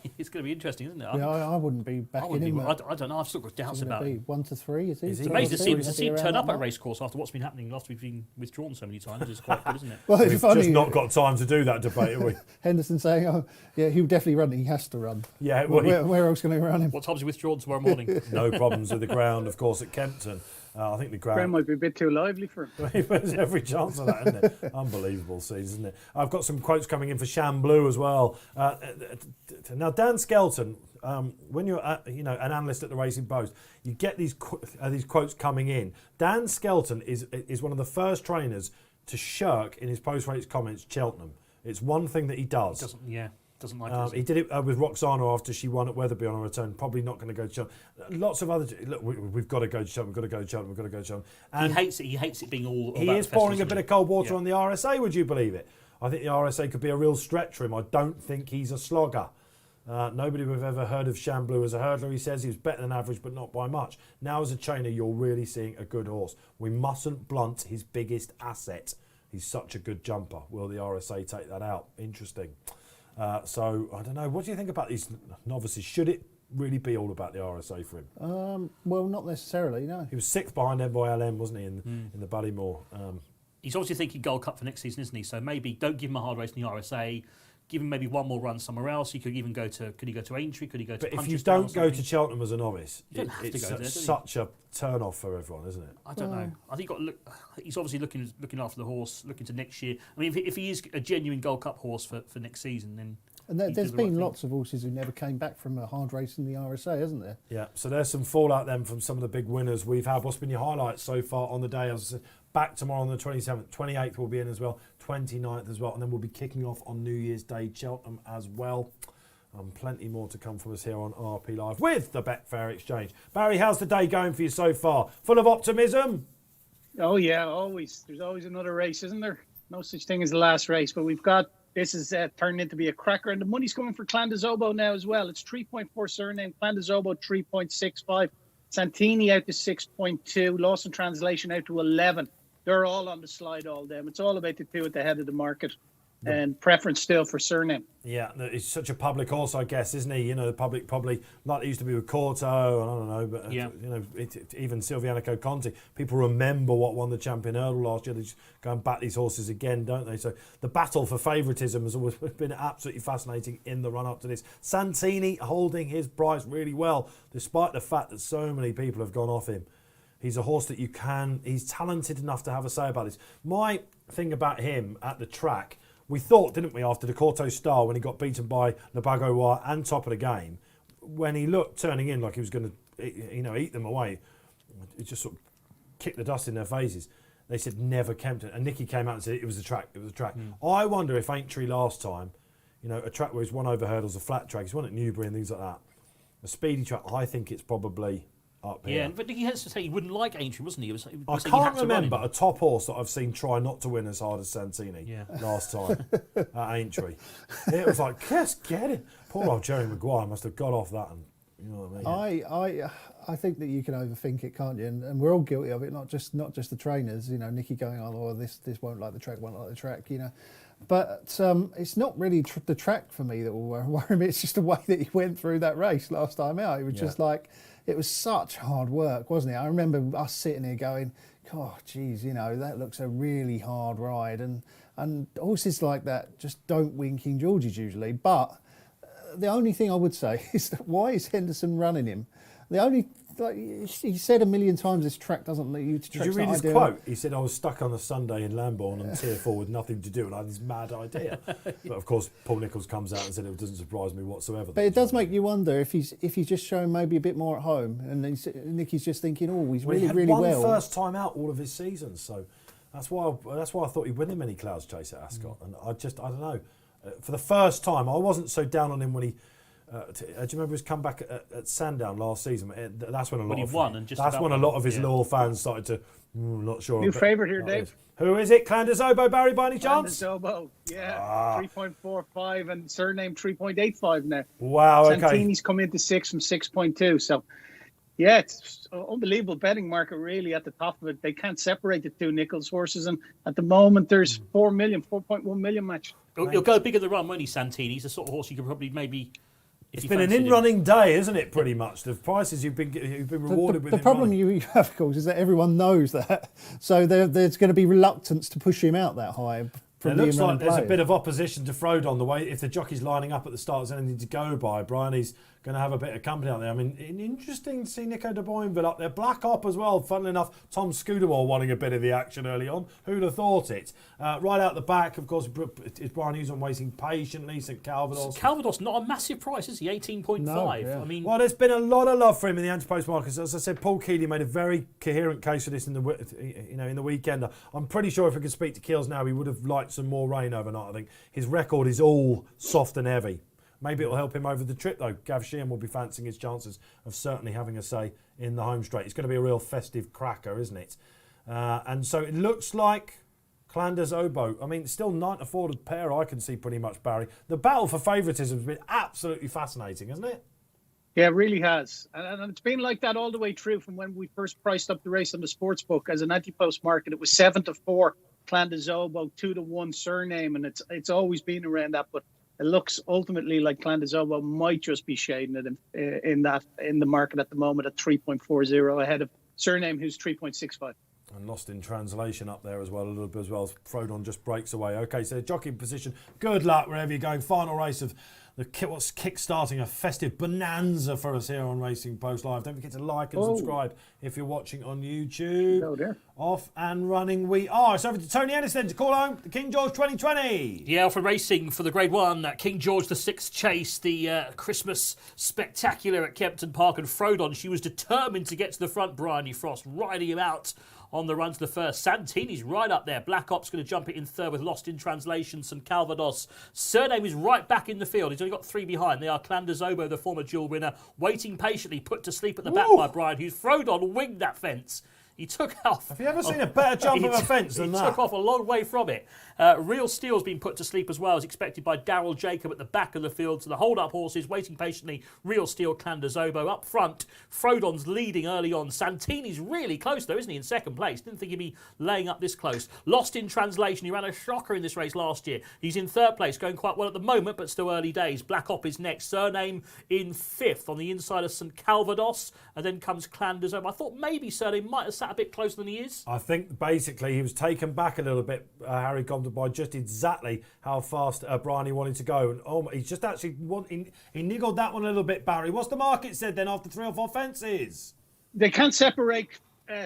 interesting, isn't it? Yeah, I wouldn't be backing him. I don't know. I've still got doubts about it. 1 to 3, is he? Is he? It's amazing to see him turn up at a race. race course after what's been happening after we've been withdrawn so many times. It's quite good, isn't it? Well, We've it's funny. just not got time to do that debate, have we? Henderson saying, "Oh, yeah, he'll definitely run. He has to run." Yeah, well, Where else can he run him? What time's he withdrawn tomorrow morning? no problems with the ground, of course, at Kempton. I think the Graham ground... might be a bit too lively for him. There's every chance of that, isn't it? Unbelievable season, isn't it? I've got some quotes coming in for Shamblu as well. Now, Dan Skelton, when you're an analyst at the Racing Post, you get these quotes coming in. Dan Skelton is one of the first trainers to shirk in his post-race comments Cheltenham. It's one thing that he does. Doesn't like it. He did it with Roxana after she won at Wetherby on her return. Probably not going to go to Cheltenham. Lots of other. Look, we've got to go to Cheltenham. We've got to go to Cheltenham. We've got to go to Cheltenham. And he hates it. He hates it being all. He is pouring a bit of cold water on the RSA. Would you believe it? I think the RSA could be a real stretch for him. I don't think he's a slogger. Nobody we've ever heard of Shamblu as a hurdler. He says he was better than average, but not by much. Now as a trainer, you're really seeing a good horse. We mustn't blunt his biggest asset. He's such a good jumper. Will the RSA take that out? Interesting. So, I don't know. What do you think about these novices? Should it really be all about the RSA for him? Well, not necessarily, no. He was sixth behind NYLM, wasn't he, in the Ballymore? He's obviously thinking Gold Cup for next season, isn't he? So maybe don't give him a hard race in the RSA. Give him maybe one more run somewhere else. He could even go to. Could he go to Aintree? Could he go to? But if you don't go to Cheltenham as a novice, it's there, such a turn off for everyone, isn't it? I don't know. I think you've got to look. He's obviously looking after the horse, looking to next year. I mean, if he is a genuine Gold Cup horse for next season, then. And there's been lots of horses who never came back from a hard race in the RSA, hasn't there? Yeah, so there's some fallout then from some of the big winners we've had. What's been your highlights so far on the day? As I said, back tomorrow on the 27th, 28th we'll be in as well, 29th as well, and then we'll be kicking off on New Year's Day, Cheltenham as well. Plenty more to come from us here on RP Live with the Betfair Exchange. Barry, how's the day going for you so far? Full of optimism? Oh yeah, always. There's always another race, isn't there? No such thing as the last race, but we've got. This is turned into be a cracker, and the money's coming for Clan de Zobo now as well. It's 3.4 surname, Clan de Zobo 3.65, Santini out to 6.2, Lost in Translation out to 11. They're all on the slide, all them. It's all about the two at the head of the market, and preference still for surname. Yeah, he's such a public horse, I guess, isn't he? You know, the public probably, like it used to be with Corto, and I don't know, but you know, even Silvianico Conti, people remember what won the Champion Hurdle last year. They just go and back these horses again, don't they? So the battle for favouritism has always been absolutely fascinating in the run-up to this. Santini holding his price really well, despite the fact that so many people have gone off him. He's a horse that he's talented enough to have a say about this. My thing about him at the track, we thought, didn't we, after the Corto Star, when he got beaten by Le Bagois and top of the game, when he looked turning in like he was going to, eat them away, it just sort of kicked the dust in their faces. They said never Kempton, and Nicky came out and said it was a track. It was a track. I wonder if Aintree last time, a track where he's won over hurdles, a flat track, he's won at Newbury and things like that, a speedy track. I think it's probably up here. Yeah, but Nicky has to say he wouldn't like Aintree, wasn't he? I can't remember a top horse that I've seen try not to win as hard as Santini last time at Aintree. It was like, just get it. Poor old Jerry Maguire must have got off that, and you know what I mean. I think that you can overthink it, can't you? And we're all guilty of it, not just the trainers. Nicky going, oh, this won't like the track, But it's not really the track for me that will worry me. It's just the way that he went through that race last time out. It was just like, it was such hard work, wasn't it? I remember us sitting here going, oh, geez, that looks a really hard ride. And horses like that just don't win King George's usually. But the only thing I would say is that why is Henderson running him? He said a million times this track doesn't let you to. Did you read his quote? He said, I was stuck on a Sunday in Lambourne and Tier 4 with nothing to do, and I had this mad idea. But of course, Paul Nicholls comes out and said it doesn't surprise me whatsoever. But it does make you wonder if he's just showing maybe a bit more at home, and Nicky's just thinking, he's really, really well. He had one first time out all of his seasons, so that's why I thought he'd win him any Clouds Chase at Ascot. And I don't know. For the first time, I wasn't so down on him when he. Do you remember his comeback at Sandown last season? That's when a lot of his loyal fans started to. Not sure. New favourite here, Dave. Who is it? Clan de Zobo, Barry, by any chance? Clan de Zobo, 3.45 and surname 3.85 now. Wow. Okay. Santini's come into 6 from 6.2. So, yeah, it's an unbelievable betting market really at the top of it. They can't separate the two Nicholls horses, and at the moment there's 4.1 million match. He'll go bigger the run, won't he, Santini? He's the sort of horse you could probably maybe. It's been an in-running day, isn't it, pretty much? The prices you've been rewarded with. The problem you have, of course, is that everyone knows that. So there's going to be reluctance to push him out that high. It looks like there's a bit of opposition to Frodon. The way, if the jockey's lining up at the start, there's anything to go by. Bryony's going to have a bit of company out there. I mean, interesting to see Nico de Boinville up there. Black Op as well. Funnily enough, Tom Scudamore wanting a bit of the action early on. Who'd have thought it? Right out the back, of course, is Brian Hughes on waiting patiently. St Calvados. Calvados, not a massive price, is he? 18.5. No, yeah. I mean, Well, there's been a lot of love for him in the anti-post markets. As I said, Paul Keeley made a very coherent case for this in the weekend. I'm pretty sure if we could speak to Keels now, he would have liked some more rain overnight. I think his record is all soft and heavy. Maybe it'll help him over the trip, though. Gav Sheehan will be fancying his chances of certainly having a say in the home straight. It's going to be a real festive cracker, isn't it? And so it looks like Clanders Oboe. I mean, it's still 9-4 the pair I can see pretty much, Barry. The battle for favouritism has been absolutely fascinating, hasn't it? Yeah, it really has. And it's been like that all the way through from when we first priced up the race on the sportsbook as an anti-post market. It was 7-4, Clanders Oboe, 2-1 Surname, and it's always been around that. But it looks ultimately like Clanders Oboe might just be shading it in the market at the moment at 3.40 ahead of Surname, who's 3.65. And Lost in Translation up there as well, a little bit as well. Frodon just breaks away. Okay, so jockeying position. Good luck wherever you're going. Final race of what's kick-starting a festive bonanza for us here on Racing Post Live. Don't forget to like and subscribe if you're watching on YouTube. Oh dear. Off and running we are. It's over to Tony Ennis then to call home the King George 2020. Yeah, for racing for the Grade 1, King George VI Chase, the Christmas spectacular at Kempton Park, and Frodon. She was determined to get to the front, Bryony Frost, riding him out on the run to the first. Santini's right up there. Black Op's going to jump it in third with Lost in Translation, St Calvados. Surname is right back in the field. He's only got 3 behind. They are Clanders Oboe, the former dual winner, waiting patiently, put to sleep at the back by Brian Hughes. Frodon winged that fence. He took off. Have you ever seen a better jump of a fence than that? He took off a long way from it. Real Steel's been put to sleep as well, as expected by Darryl Jacob at the back of the field. So the hold-up horses waiting patiently. Real Steel, Clanders Oboe up front. Frodon's leading early on. Santini's really close though, isn't he? In second place. Didn't think he'd be laying up this close. Lost in Translation. He ran a shocker in this race last year. He's in third place, going quite well at the moment, but still early days. Black Op is next. Surname in fifth on the inside of St Calvados, and then comes Clanders Oboe. I thought maybe Surname might have sat a bit closer than he is. I think basically he was taken back a little bit, Harry Compton, by just exactly how fast Bryony wanted to go. And he just actually he niggled that one a little bit, Barry. What's the market said then after 3 or 4 fences? They can't separate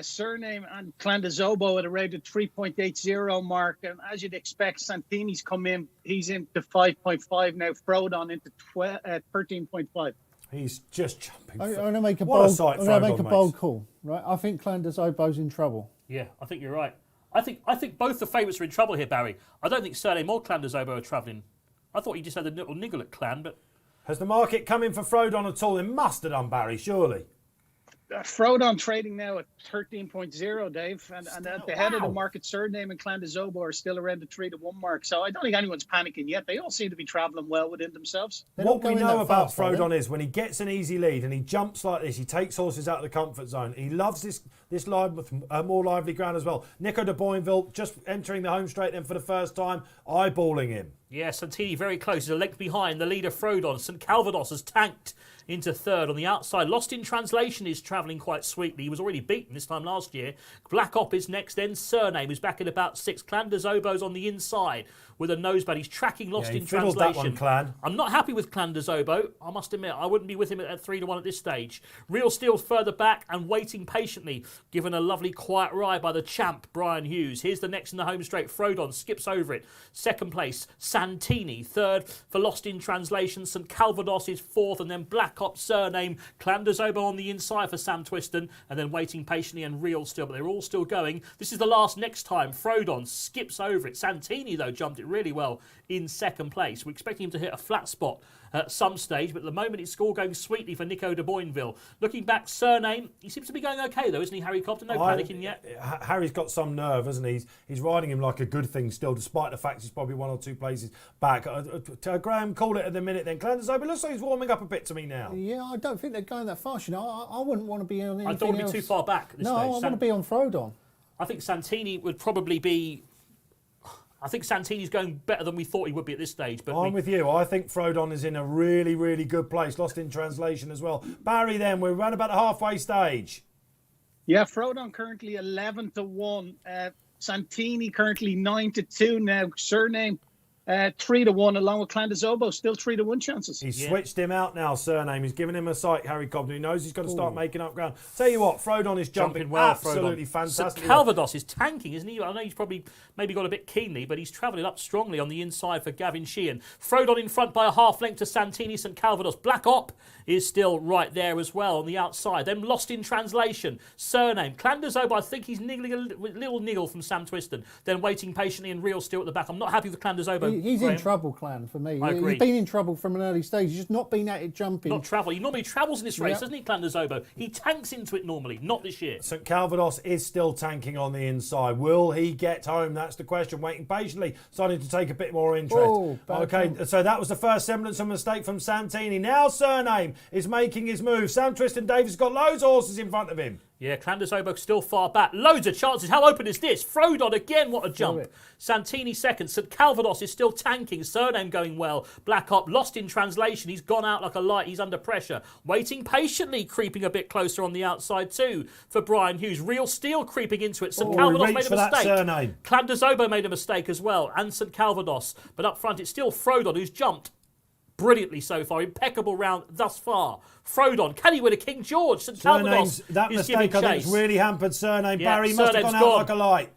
Surname and Clanders Oboe at around the 3.80 mark. And as you'd expect, Santini's come in. He's into 5.5 now. Frodon into 13.5. He's just jumping. I'm going to make a bold call. Right, I think Clanders Oboe's in trouble. Yeah, I think you're right. I think both the favourites are in trouble here, Barry. I don't think Surname or Clanders Oboe are travelling. I thought he just had a little niggle at Clan, but... Has the market come in for Frodon at all? It must have done, Barry, surely. Frodon trading now at 13.0, Dave, and at the head of the market, Surname and Clanders Oboe are still around the 3-1 mark. So I don't think anyone's panicking yet. They all seem to be travelling well within themselves. What we know about Frodon is when he gets an easy lead and he jumps like this, he takes horses out of the comfort zone. He loves this live with more lively ground as well. Nico de Boinville just entering the home straight then for the first time, eyeballing him. Yeah, Santini very close. He's a length behind the leader, Frodon. St Calvados has tanked into third on the outside. Lost in Translation is travelling quite sweetly. He was already beaten this time last year. Black Op is next, then Surname is back in about 6. Clanders Oboe's on the inside with a nosebag. He's tracking Lost in Translation. That one, Clan. I'm not happy with Clanders Oboe. I must admit, I wouldn't be with him at 3-1 at this stage. Real Steel's further back and waiting patiently, given a lovely quiet ride by the champ, Brian Hughes. Here's the next in the home straight. Frodon skips over it. Second place, Santini. Third for Lost in Translation. St Calvados is fourth, and then Black Op, Surname. Clanders Oboe on the inside for Sam Twiston, and then waiting patiently and Real Steel, but they're all still going. This is the last next time. Frodon skips over it. Santini, though, jumped it really well in second place. We're expecting him to hit a flat spot at some stage, but at the moment it's all going sweetly for Nico de Boinville. Looking back, Surname, he seems to be going okay though, isn't he, Harry Compton? No panicking yet. Harry's got some nerve, hasn't he? He's riding him like a good thing still, despite the fact he's probably 1 or 2 places back. Graeme, call it at the minute then. Clanders Oboe, looks like he's warming up a bit to me now. Yeah, I don't think they're going that fast. You know, I wouldn't want to be on anything I don't want to be too far back at this stage. I want to be on Frodon. I think Santini would probably be... I think Santini's going better than we thought he would be at this stage. But I'm with you. I think Frodon is in a really, really good place. Lost in Translation as well. Barry, then, we're around about the halfway stage. Yeah, Frodon currently 11-1. Santini currently 9-2 now. Surname 3-1 along with Clandazobo, still 3-1 chances. He's switched him out now, Surname. He's given him a sight, Harry Cobden. He knows he's got to start making up ground. Tell you what, Frodon is jumping well, absolutely fantastic. Calvados is tanking, isn't he? I know he's probably maybe got a bit keenly, but he's travelling up strongly on the inside for Gavin Sheehan. Frodon in front by a half length to Santini. St Calvados. Black Op is still right there as well on the outside. Then Lost in Translation. Surname. Clandazobo, I think he's niggling a little niggle from Sam Twiston. Then waiting patiently and Real still at the back. I'm not happy with Clandazobo. He's in trouble, Clan, for me. I agree. He's been in trouble from an early stage. He's just not been at it jumping. Not travel. He normally travels in this race, doesn't he, Clandazobo? He tanks into it normally, not this year. St Calvados is still tanking on the inside. Will he get home? That's the question. Waiting patiently, starting to take a bit more interest. So that was the first semblance of mistake from Santini. Now Surname is making his move. Sam Twiston Davis got loads of horses in front of him. Yeah, Clandazobo still far back. Loads of chances. How open is this? Frodon again, what a jump. Santini second. St Calvados is still tanking. Surname going well. Black Op Lost in Translation. He's gone out like a light. He's under pressure. Waiting patiently, creeping a bit closer on the outside too for Brian Hughes. Real Steel creeping into it. St Calvados made a mistake. Clandazobo made a mistake as well. And St Calvados. But up front it's still Frodon who's jumped brilliantly so far. Impeccable round thus far. Frodon, can he win a King George? St Calvados that is mistake giving I think chase. really hampered Surname. Yeah, Barry must have gone out like a light.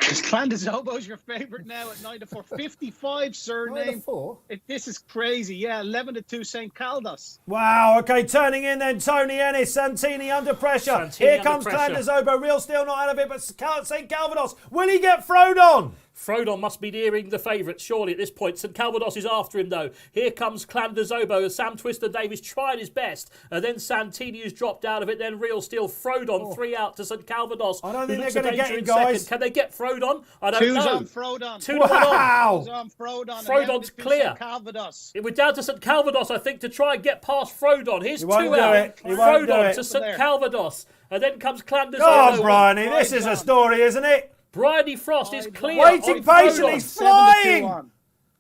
Clandazobo's your favourite now at 9-4. 55, Surname. 9-4? This is crazy. Yeah, 11-2 St Caldas. Wow, okay, turning in then Tony Ennis. Santini under pressure. Here comes Clandazobo. Real Steel not out of it, but St Calvados. Will he get Frodon? Frodon must be nearing the favourite, surely, at this point. St Calvados is after him, though. Here comes Clandazobo as Sam Twiston Davis trying his best. And then Santini has dropped out of it. Then Real Steel. Frodon, 3 out to St Calvados. I don't think they're going to get him, guys. Second. Can they get Frodon? I don't know. 2's on Frodon. 2 to 1 on. Wow. 2's on Frodon. Frodon's clear. St Calvados. We're down to St Calvados, I think, to try and get past Frodon. Here's 2 out. Frodon to St Calvados. And then comes Clandazobo. Go on, Bryony. This is a story, isn't it? Bryony Frost is clear. Waiting patiently, he's flying.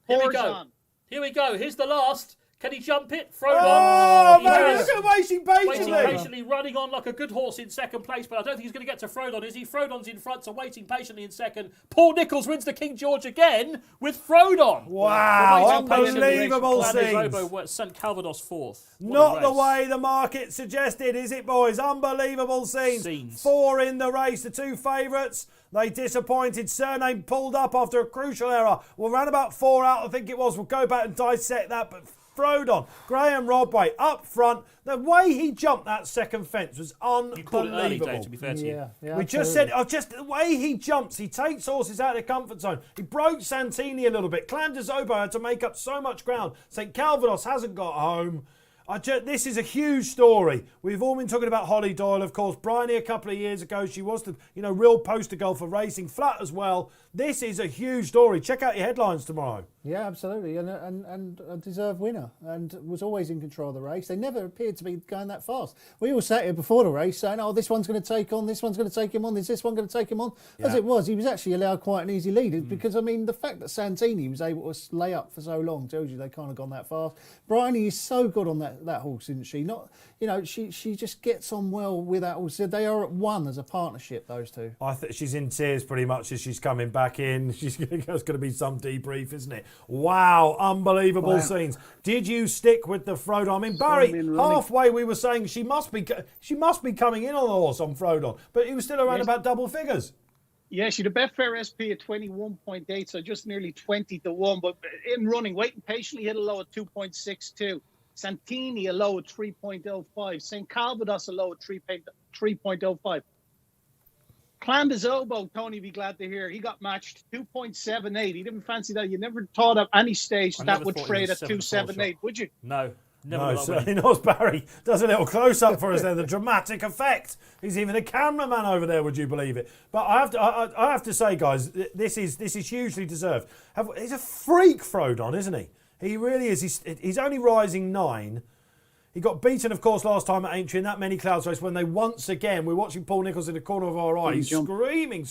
Here we go. Here we go. Here's the last. Can he jump it? Frodon. Oh, man, look at him waiting patiently. Waiting patiently, running on like a good horse in second place, but I don't think he's going to get to Frodon, is he? Frodon's in front, so waiting patiently in second. Paul Nicholls wins the King George again with Frodon. Wow, unbelievable scenes. St Calvados fourth. Not the way the market suggested, is it, boys? Unbelievable scenes. 4 in the race, the 2 favourites. They disappointed. Surname pulled up after a crucial error. Well, round about 4 out, I think it was. We'll go back and dissect that, but Frodon, Graeme Rodway up front. The way he jumped that second fence was unbelievable. You called it early, Dave, to be fair to you. Yeah, we just said, just the way he jumps, he takes horses out of their comfort zone. He broke Santini a little bit. Clandazobo had to make up so much ground. St Calvados hasn't got home. This is a huge story. We've all been talking about Holly Doyle, of course. Bryony a couple of years ago, she was the real poster girl for racing, flat as well. This is a huge story. Check out your headlines tomorrow. Yeah, absolutely, and a deserved winner, and was always in control of the race. They never appeared to be going that fast. We all sat here before the race saying, "Oh, this one's going to take on, this one's going to take him on, is this one going to take him on?" Yeah. As it was, he was actually allowed quite an easy lead because I mean, the fact that Santini was able to lay up for so long tells you they can't have gone that fast. Bryony is so good on that horse, isn't she? She just gets on well with that horse. They are at one as a partnership, those two. I think she's in tears pretty much as she's coming back in. There's going to be some debrief, isn't it? Wow, unbelievable scenes. Did you stick with the Frodon? I mean, Barry, halfway we were saying she must be coming in on the horse on Frodon, but he was still around about double figures. Yeah, she had a Betfair SP at 21.8, so just nearly 20 to 1. But in running, waiting patiently, hit a low at 2.62. Santini a low at 3.05. St Calvados a low at 3.05. Clandazobo, Tony, be glad to hear. He got matched 2.78. He didn't fancy that. You never thought at any stage that would trade at 2.78, would you? No. No, certainly not. Barry does a little close-up for us there. The dramatic effect. He's even a cameraman over there. Would you believe it? But I have to say, guys, this is hugely deserved. He's a freak, Frodon, isn't he? He really is. He's only rising 9. He got beaten, of course, last time at Aintree in that many clouds race when they once again, we're watching Paul Nicholls in the corner of our eye. He's screaming.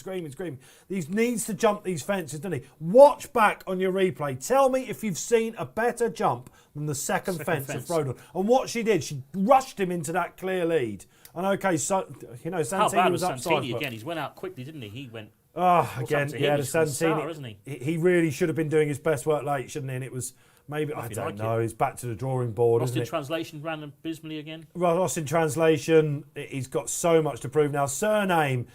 He needs to jump these fences, doesn't he? Watch back on your replay. Tell me if you've seen a better jump than the second fence of Frodon. And what she did, she rushed him into that clear lead. And okay, so Santini how bad was upside, Santini again? He's went out quickly, didn't he? He went Again, happened to yeah, him? the He's from Sarah, Santini. isn't he? He really should have been doing his best work late, shouldn't he? And it was maybe, I don't know, he's back to the drawing board, Lost isn't in it? translation, ran abysmally again. Lost in translation. He's got so much to prove now. Surname,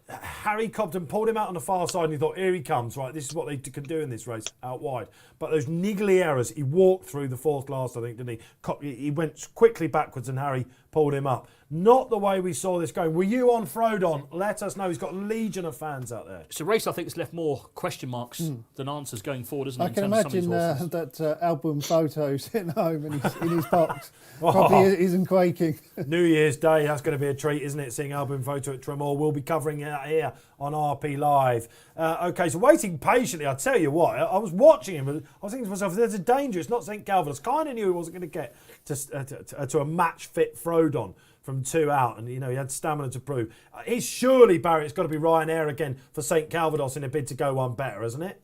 Harry Cobden pulled him out on the far side and he thought, here he comes, right, this is what they can do in this race, out wide. But those niggly errors, he walked through the fourth last, I think, didn't he? He went quickly backwards and Harry pulled him up. Not the way we saw this going. Were you on Frodon? Let us know. He's got a legion of fans out there. It's a race I think that's left more question marks than answers going forward, isn't it? I can imagine that album photo sitting home in his box. Probably isn't quaking. New Year's Day, that's going to be a treat, isn't it? Seeing album photo at Tremor. We'll be covering it here on RP Live. Okay, so waiting patiently, I tell you what, I was watching him. I was thinking to myself, there's a danger. It's not St. Calvin. I kind of knew he wasn't going to get to a match-fit Frodon from 2 out, and he had stamina to prove. It's surely, Barry, it's got to be Ryanair again for St. Calvados in a bid to go one better, isn't it?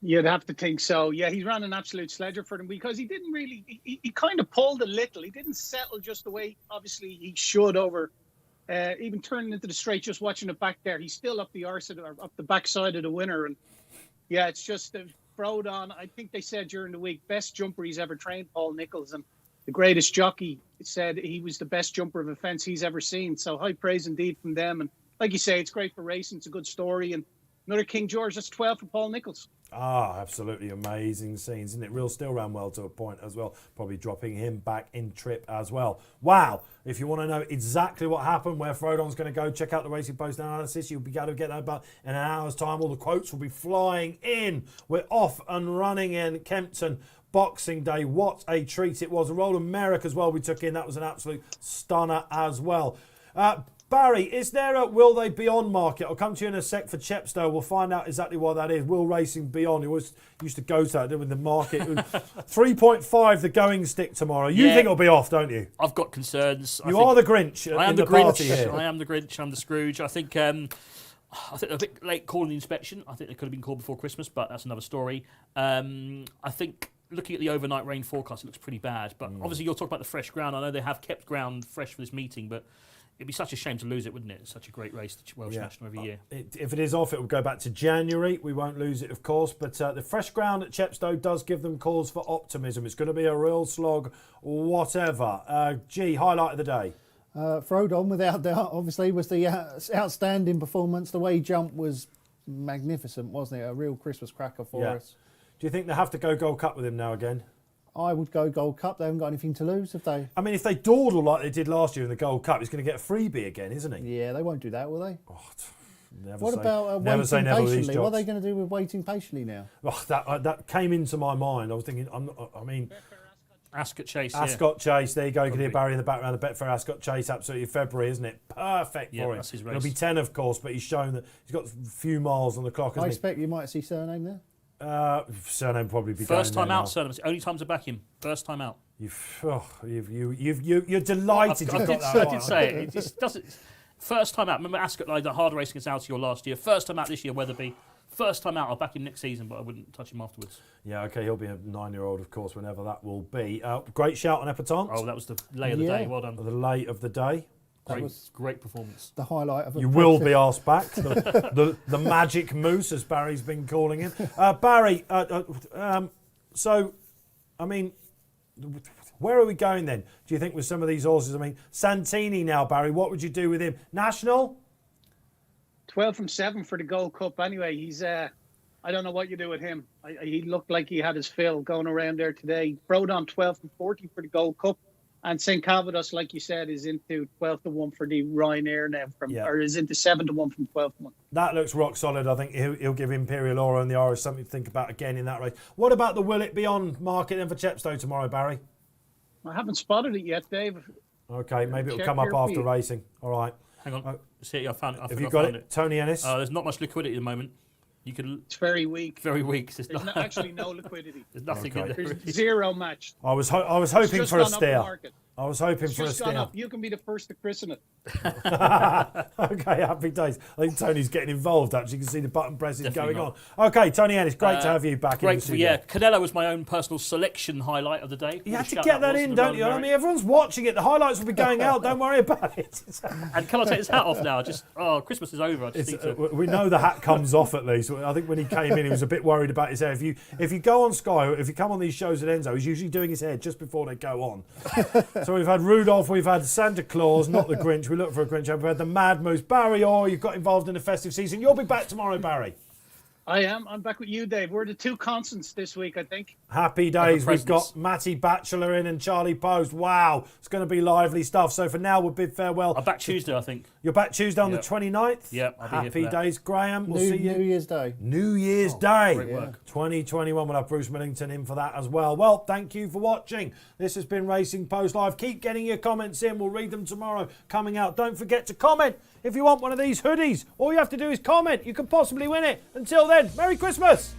You'd have to think so. Yeah, he ran an absolute sledger for them because he didn't really, he kind of pulled a little. He didn't settle just the way, obviously, he should over, even turning into the straight, just watching it back there. He's still up the arse, or up the backside of the winner. And yeah, it's just Frodon. I think they said during the week, best jumper he's ever trained, Paul Nicholls. And the greatest jockey said he was the best jumper of a fence he's ever seen. So high praise indeed from them. And like you say, it's great for racing. It's a good story. And another King George, that's 12 for Paul Nicholls. Absolutely amazing scenes, isn't it? Real still ran well to a point as well. Probably dropping him back in trip as well. Wow. If you want to know exactly what happened, where Frodon's going to go, check out the Racing Post analysis. You'll be able to get that about in an hour's time. All the quotes will be flying in. We're off and running in Kempton. Boxing Day, what a treat it was. Roland Merrick as well we took in. That was an absolute stunner as well. Barry, is there a Will They Be On market? I'll come to you in a sec for Chepstow. We'll find out exactly what that is. Will Racing Be On? He always used to go to that with the market. 3.5 the going stick tomorrow. You think it'll be off, don't you? I've got concerns. You are the Grinch. I am the Grinch. Here. I am the Grinch. I'm the Scrooge. I think they're a bit late calling the inspection. I think they could have been called before Christmas, but that's another story. I think looking at the overnight rain forecast, it looks pretty bad. But obviously, you're talking about the fresh ground. I know they have kept ground fresh for this meeting, but it'd be such a shame to lose it, wouldn't it? It's such a great race, the Welsh National every year. If it is off, it will go back to January. We won't lose it, of course. But the fresh ground at Chepstow does give them cause for optimism. It's going to be a real slog, whatever. Highlight of the day. Frodon, without doubt, obviously, was the outstanding performance. The way he jumped was magnificent, wasn't it? A real Christmas cracker for us. Do you think they have to go Gold Cup with him now again? I would go Gold Cup. They haven't got anything to lose, have they? I mean, if they dawdle like they did last year in the Gold Cup, he's going to get a freebie again, isn't he? Yeah, they won't do that, will they? What about waiting patiently? What are they going to do with waiting patiently now? That came into my mind. I was thinking, Ascot Chase. Ascot Chase, there you go. You can hear Barry in the background. The Betfair Ascot Chase, absolutely February, isn't it? Perfect for him. That's his race. It'll be 10, of course, but he's shown that he's got a few miles on the clock. I expect you might see Surname there. Surname probably be first time out. Now. Surname. It's the only time to back him. First time out. You're delighted. I did say it. It just doesn't. First time out. Remember Ascot, like the hard race against Altior last year. First time out this year, Wetherby. First time out. I'll back him next season, but I wouldn't touch him afterwards. Yeah, okay. He'll be a 9-year-old, of course, whenever that will be. Great shout on Epatante. Oh, that was the lay of the day. Well done. The lay of the day. That was great performance. The highlight of it. You will be asked back. The magic moose, as Barry's been calling him. Barry, so, I mean, where are we going then? Do you think with some of these horses? I mean, Santini now, Barry, what would you do with him? National? 12 from 7 for the Gold Cup. Anyway, he's, I don't know what you do with him. He looked like he had his fill going around there today. Frodon 12 from 40 for the Gold Cup. And St. Calvados, like you said, is into 12-1 for the Ryanair now, or is into 7-1 from 12-1. That looks rock solid. I think he'll give Imperial Aura and the Irish something to think about again in that race. What about the Will It Be On market then for Chepstow tomorrow, Barry? I haven't spotted it yet, Dave. Okay, maybe it'll come up after racing. All right. Hang on. See, I found it. Have you got it? Tony Ennis? There's not much liquidity at the moment. It's very weak. Very weak. There's actually no liquidity. There's nothing in there. There's zero match. I was hoping for a steer. I was hoping It's for a just gone steal. up. You can be the first to christen it. Okay, happy days. I think Tony's getting involved, actually. You can see the button presses Definitely going on. Okay, Tony Ennis, great to have you back in the Great, studio. yeah. Canelo was my own personal selection highlight of the day. You What had a to shout get that was in, to don't Roland you? I Merrick. mean, everyone's watching it. The highlights will be going out. Don't worry about it. And can I take his hat off now? Christmas is over. I just need to... We know the hat comes off at least. I think when he came in, he was a bit worried about his hair. If you go on Sky, if you come on these shows at Enzo, he's usually doing his hair just before they go on. So we've had Rudolph, we've had Santa Claus, not the Grinch. We look for a Grinch. We've had the Mad Moose. Barry Orr, you've got involved in the festive season. You'll be back tomorrow, Barry. I am. I'm back with you, Dave. We're the two constants this week, I think. Happy days. We've presents. got Matty Batchelor in and Charlie Post. Wow, it's going to be lively stuff. So for now, we'll bid farewell. I'm back Tuesday, I think. You're back Tuesday on Yep. the 29th? Yep, I'll be here Happy for that. days. Graham, we'll see you. New Year's Day. New Year's Day. great work. 2021. We'll have Bruce Millington in for that as well. Well, thank you for watching. This has been Racing Post Live. Keep getting your comments in. We'll read them tomorrow coming out. Don't forget to comment if you want one of these hoodies. All you have to do is comment. You could possibly win it. Until then, Merry Christmas.